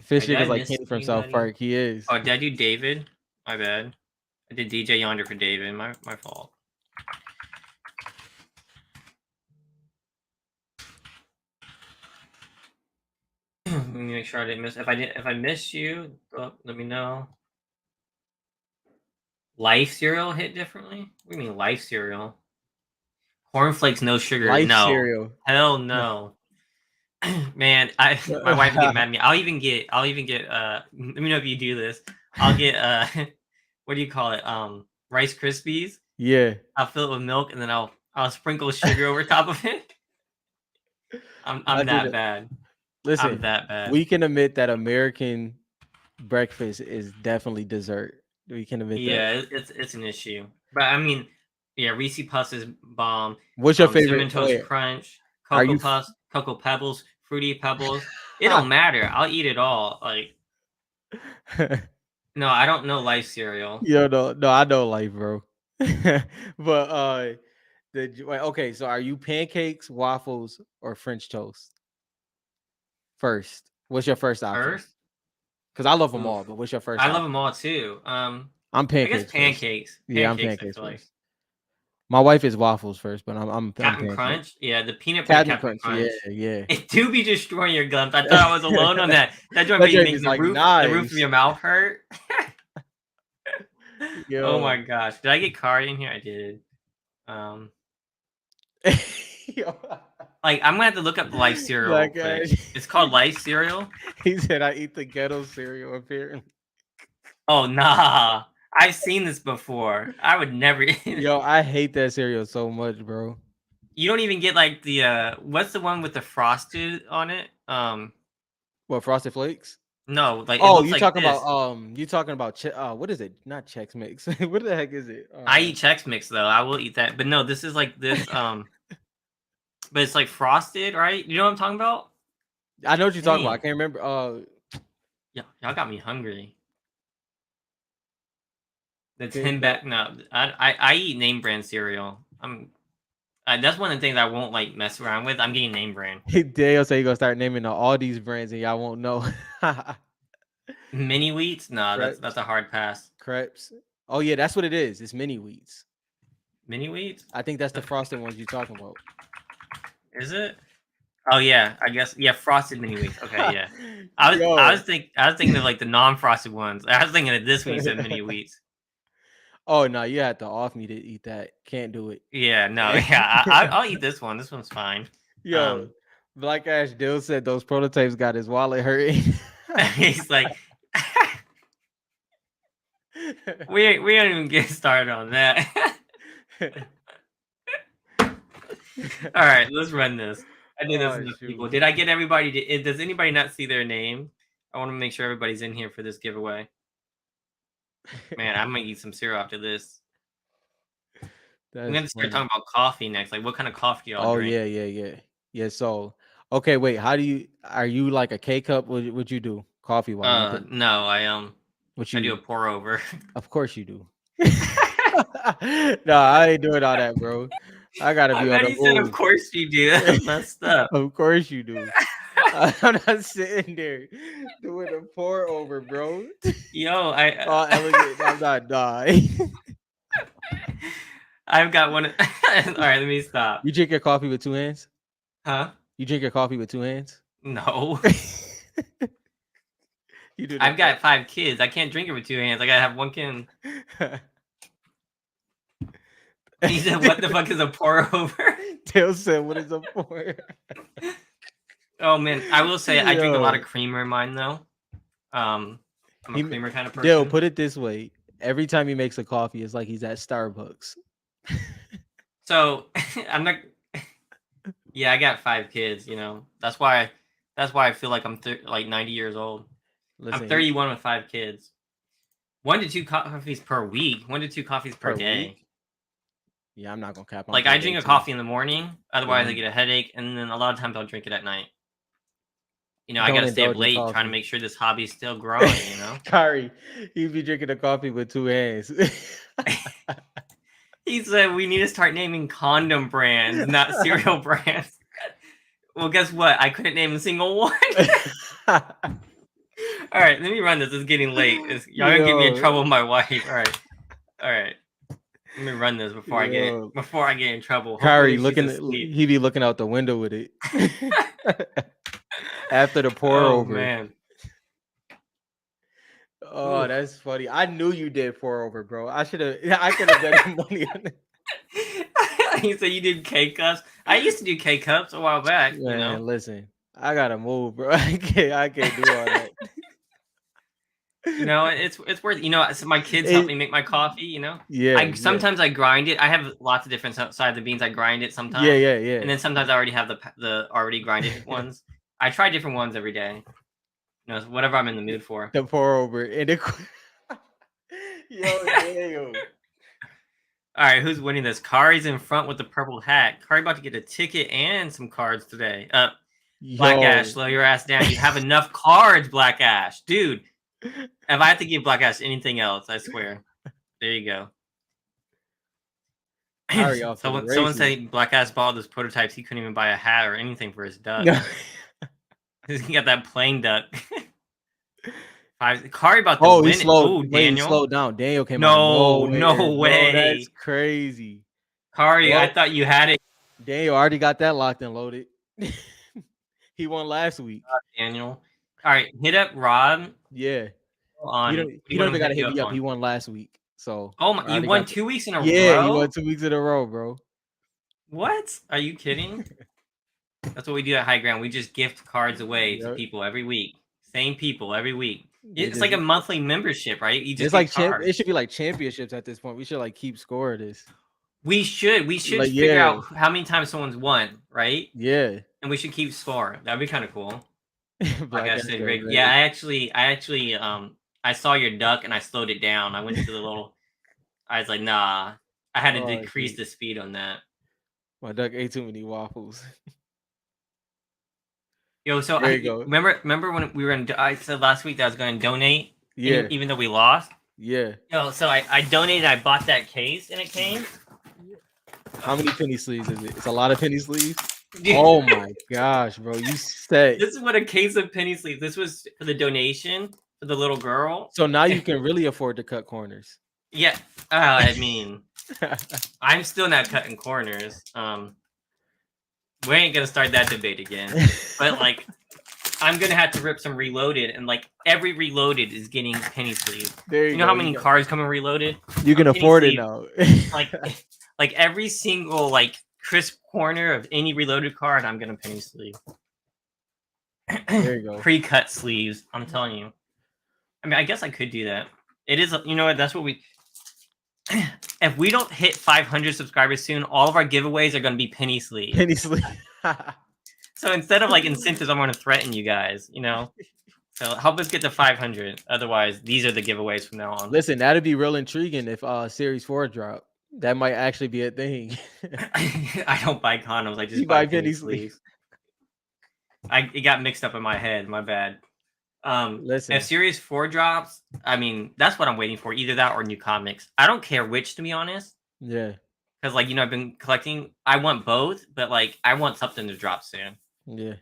Fish Did I nigga's like miss Kenny from South anybody? Park. He is. Oh, did I do David? My bad. I did DJ Yonder for David. My fault. Let me make sure I didn't miss. If I missed you, let me know. Life cereal hit differently? What do you mean life cereal? Cornflakes, no sugar. Life No. cereal. Hell no. Man, my wife would get mad at me. I'll even get let me know if you do this. I'll get what do you call it? Rice Krispies. Yeah. I'll fill it with milk and then I'll sprinkle sugar over top of it. I'm that bad. Listen, I'm that bad. we can admit that American breakfast is definitely dessert. We can admit that. Yeah, it's an issue. But I mean, yeah, Reese Puffs is bomb. What's your Cinnamon favorite? Toast Crunch, Are Cocoa you? Puffs, Cocoa Pebbles, Fruity Pebbles. It don't matter. I'll eat it all. Like, no, I don't know life cereal. You don't know. No, I know life, bro. But okay, so are you pancakes, waffles, or French toast? First, what's your first option? First, Because I love them oof. all, but what's your first? I option? love them all too. I'm I pancakes. guess pancakes. First. Yeah, I'm I pancakes feel like. first. My wife is waffles first, but I'm Captain pancakes. Crunch, yeah, the peanut butter Captain Crunch. Yeah. It do be destroying your gums. I thought I was alone on that. That joint That be joint making is the like roof nice. of your mouth hurt. Yo. Oh my gosh. Did I get card in here? I did. Like I'm gonna have to look up the life cereal real quick. It's called life cereal. He said I eat the ghetto cereal apparently. Oh nah. I've seen this before. I would never eat it. Yo, I hate that cereal so much, bro. You don't even get like the what's the one with the frosted on it? What, Frosted Flakes? No, like it Oh, looks you like talking this. about you talking about what is it? Not Chex Mix. What the heck is it? I eat Chex Mix though. I will eat that. But no, this is like this but it's like frosted, right? You know what I'm talking about? I know what you're talking about. I can't remember. Yeah, y'all got me hungry. The 10 back. No, I eat name brand cereal. That's one of the things I won't like mess around with. I'm getting name brand. Dale say you gonna start naming all these brands and y'all won't know. Mini wheats? No, that's a hard pass. Crepes. Oh yeah, that's what it is. It's mini wheats. Mini wheats? I think that's the frosted ones you're talking about. Is it? Oh yeah, I guess frosted mini wheats. Okay, yeah. I was thinking of like the non-frosted ones. I was thinking of this when you said mini wheats. Oh no, you had to off me to eat that. Can't do it. Yeah, no, yeah. I'll eat this one. This one's fine. Yo, Black Ash Dill said those prototypes got his wallet hurting. He's like, we don't even get started on that. All right, let's run this. I did this enough people. Did I get everybody? Does anybody not see their name? I want to make sure everybody's in here for this giveaway. Man, I'm gonna eat some cereal after this. I'm gonna start talking about coffee next. Like, what kind of coffee y'all drink? Yeah. So, okay, wait. Are you like a K cup? What you do? Coffee? No, I I do a pour over. Of course you do. No, I ain't doing all that, bro. I gotta be on the move. Said, of course you do. That's messed up. Of course you do. I'm not sitting there doing a pour over, bro. Yo, elegant. I'm not dying. I've got one. All right, let me stop. You drink your coffee with two hands? Huh? You drink your coffee with two hands? No. You do. I've got 5 kids. I can't drink it with 2 hands. I gotta have one can. He said, "What the fuck is a pour over?" Dale said, "What is a pour?" Oh man, I will say I drink a lot of creamer in mine though. I'm a creamer kind of person. Dale, put it this way: every time he makes a coffee, it's like he's at Starbucks. So I'm not. Yeah, I got 5 kids. You know, that's why I feel like I'm like 90 years old. Listen, I'm 31 with 5 kids. 1 to 2 coffees per week. 1 to 2 coffees per day. Week? Yeah, I'm not gonna cap on. Like I drink a coffee in the morning, otherwise I get a headache, and then a lot of times I'll drink it at night. You know, I gotta stay up late trying to make sure this hobby's still growing. You know, Kari, he'd be drinking a coffee with 2 hands. He said we need to start naming condom brands, not cereal brands. Well, guess what? I couldn't name a single one. All right, let me run this. It's getting late. Y'all gonna get me in Yo. trouble with my wife. All right. Let me run this before I Yo. get in trouble. Kyrie Hopefully she's asleep. he be looking out the window with it. After the pour Oh over. man. Oh, Oof. that's funny. I knew you did pour over, bro. I could have bet money on it. You said you did K cups. I used to do K cups a while back. Man, You know. listen, I gotta move, bro. I can't do all that. You know, it's worth. You know, so my kids help me make my coffee. You know, Yeah, sometimes I grind it. I have lots of different sides of the beans. I grind it sometimes. yeah. And then sometimes I already have the already grinded ones. I try different ones every day. You know, whatever I'm in the mood for. The pour over and the yo, damn. All right, who's winning this? Kari's in front with the purple hat. Kari about to get a ticket and some cards today. Black Ash, slow your ass down. You have enough cards, Black Ash. Dude, if I have to give Black Ash anything else, I swear. There you go. Kari off to the Someone races. said Black Ash bought those prototypes. He couldn't even buy a hat or anything for his duck. He got that plain duck. Kari about to win it. Oh, Daniel. He slowed down. Daniel came out. out. No way. Bro, that's crazy. Kari, I thought you had it. Daniel already got that locked and loaded. He won last week. Daniel. All right, hit up Rob. Yeah. On you don't even gotta hit me up. He won last week. So oh my, you won 2 weeks in a row? Yeah, he won 2 weeks in a row, bro. What? Are you kidding? That's what we do at High Ground. We just gift cards away to people every week. Same people every week. It's like a monthly membership, right? You just it's like it should be like championships at this point. We should like keep score of this. We should like, figure out how many times someone's won, right? Yeah. And we should keep score. That'd be kind of cool. Like I said, Rick. Yeah, I actually I saw your duck and I slowed it down. I went to the little I was like, nah. I had to decrease the speed on that. My duck ate too many waffles. Yo, so remember when we were I said last week that I was going to donate? Yeah. Even though we lost? Yeah. Yo, so I donated, I bought that case and it came. How many penny sleeves is it? It's a lot of penny sleeves. Dude. Oh my gosh, bro. You said this is what a case of penny sleeves. This was for the donation for the little girl. So now you can really afford to cut corners. Yeah. I mean, I'm still not cutting corners. We ain't gonna start that debate again. But like, I'm gonna have to rip some reloaded, and like every reloaded is getting penny sleeve. You know how many cards come in reloaded? You can afford it now. like every single like crisp corner of any reloaded card, I'm gonna penny sleeve. There you go. Pre-cut sleeves. I'm telling you. I mean, I guess I could do that. It is. You know what? That's what we. If we don't hit 500 subscribers soon, all of our giveaways are going to be penny sleeve. Penny sleeve. So instead of like incentives, I'm going to threaten you guys, you know? So help us get to 500. Otherwise, these are the giveaways from now on. Listen, that'd be real intriguing if Series 4 dropped. That might actually be a thing. I don't buy condoms. I just buy penny sleeves. It got mixed up in my head. My bad. Listen, if Series 4 drops, I mean, that's what I'm waiting for. Either that or new comics. I don't care which, to be honest. Yeah. Because, like, you know, I've been collecting. I want both, but, like, I want something to drop soon. Yeah.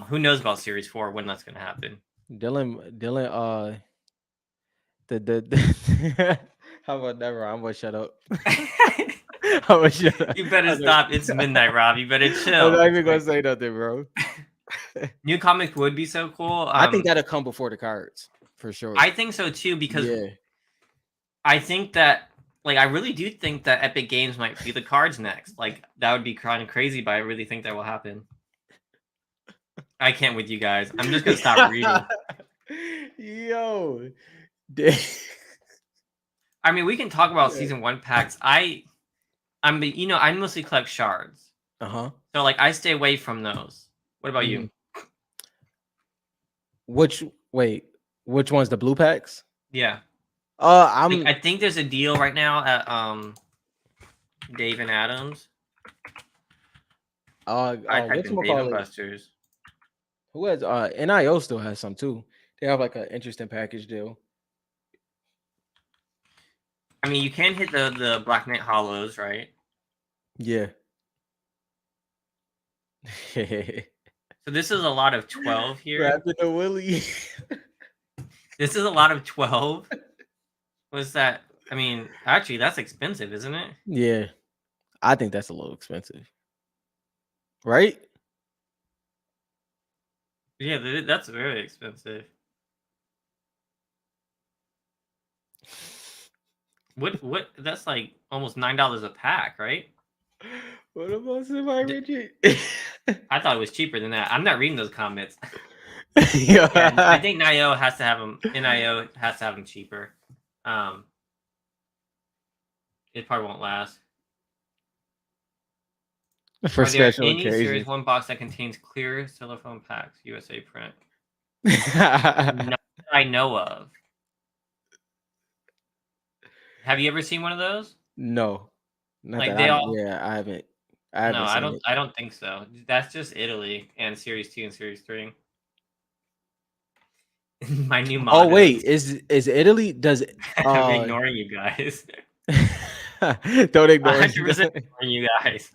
Who knows about Series 4, when that's going to happen. Dylan, how about never? I'm going to shut up. You better stop. It's midnight, Rob. You better chill. I'm not even going to say nothing, bro. New comics would be so cool. I think that'll come before the cards for sure. I think so too, because I think that, like, I really do think that Epic Games might be the cards next. Like, that would be kind of crazy, but I really think that will happen. I can't with you guys. I'm just gonna stop reading. Yo, I mean, we can talk about season 1 packs. I mostly collect shards. So like, I stay away from those. What about you? Which one's the blue packs? Yeah. I think there's a deal right now at Dave and Adams. I typed in Dave and Buster's. Who has NIO still has some too. They have like an interesting package deal. I mean, you can hit the Black Knight Hollows, right? Yeah. So this is a lot of 12 here. Wrapped in a Willy. This is a lot of 12. Was that? I mean, actually, that's expensive, isn't it? Yeah, I think that's a little expensive, right? Yeah, that's very expensive. What? That's like almost $9 a pack, right? What about Semi D- Rigid? I thought it was cheaper than that. I'm not reading those comments. Yeah, I Yeah. think NIO has to have them. NIO has to have them cheaper. Um, it probably won't last. For Are there special any Series occasions. 1 box that contains clear cellophane packs, USA print? Not that I know of. Have you ever seen one of those? No, not Like that they I. all Yeah, I haven't. I No, haven't seen it. I don't think so. That's just Italy and Series 2 and Series 3. My new Oh mottos. wait, is Italy? Does I'm ignoring you guys. don't ignore 100% it. ignoring you guys.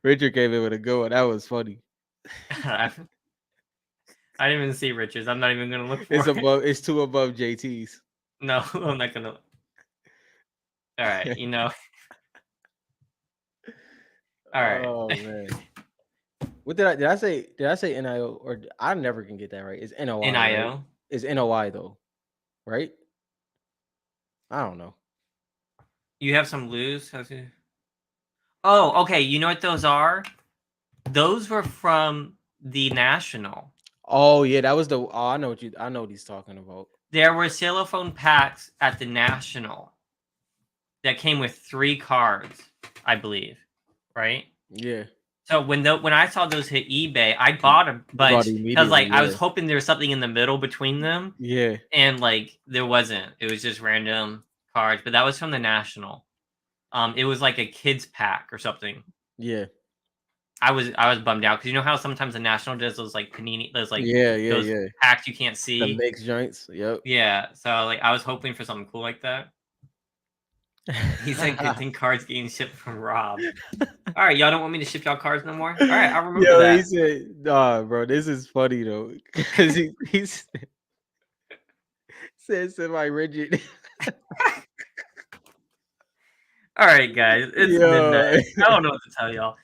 Richard came in with a good one. That was funny. I didn't even see Richards. I'm not even gonna look It's for it. above. It's two above JT's. No, I'm not gonna. All right, All right. Oh man, what did I say? Did I say NIO or I never can get that right? It's NOI, right? NIO. It's NOI though, right? I don't know. You have some loose. Oh, okay. You know what those are? Those were from the National. Oh yeah, that was the. Oh, I know what he's talking about. There were cellophane packs at the National that came with 3 cards, I believe, right? Yeah, So when I saw those hit eBay, I bought a bought bunch it because immediately. like I was Yeah, hoping there was something in the middle between them, yeah, and like there wasn't. It was just random cards, but that was from the National. It was like a kids pack or something. yeah, I was bummed out because you know how sometimes the National does those like panini, yeah, yeah, those yeah. packs you can't The see. mixed joints. Yep. Yeah, so like I was hoping for something cool like that. He said good thing cards getting shipped from Rob. All right, y'all don't want me to ship y'all cards no more. All right, I'll remember Yo, he that. said, "Nah, bro, this is funny though, because he said semi rigid." All right, guys, it's midnight. Yo, I don't know what to tell y'all.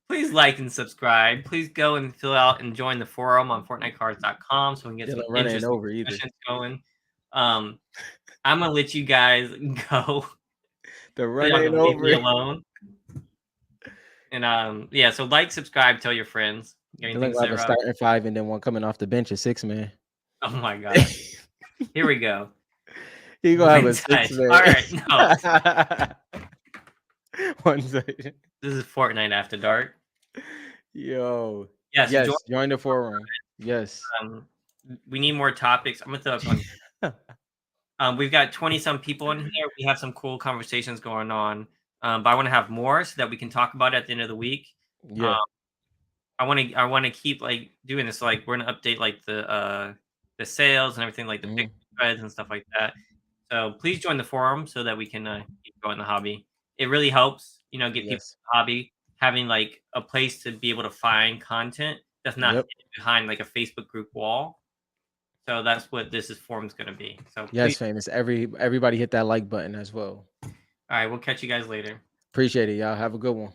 Please like and subscribe. Please go and fill out and join the forum on FortniteCards.com so we can get some Dylan run ain't interesting over either. discussions going. I'm gonna let you guys go. The So run y'all ain't can leave me over. alone. And yeah, so like, subscribe, tell your friends. Got anything Dylan to gonna say, have a Rob? starting 5 and then one coming off the bench, a 6-man. Oh my god. Here we go. He gonna have One a touch. 6-man. All right, no. 1 second. This is Fortnite After Dark. Yo, Yeah, so yes, join the forum. Yes. we need more topics. I'm gonna throw up on. We've got 20 some people in here. We have some cool conversations going on. But I want to have more so that we can talk about it at the end of the week. Um, Yeah. I want to keep like doing this. So, like we're gonna update like the sales and everything, like the pick spreads and stuff like that. So please join the forum so that we can keep going the hobby. It really helps, get people Yes. in the hobby, having like a place to be able to find content that's not Yep. behind like a Facebook group wall. So that's what this forum's gonna be. So please, Yes, famous. Everybody hit that like button as well. all right, we'll catch you guys later. Appreciate it, y'all. Have a good one.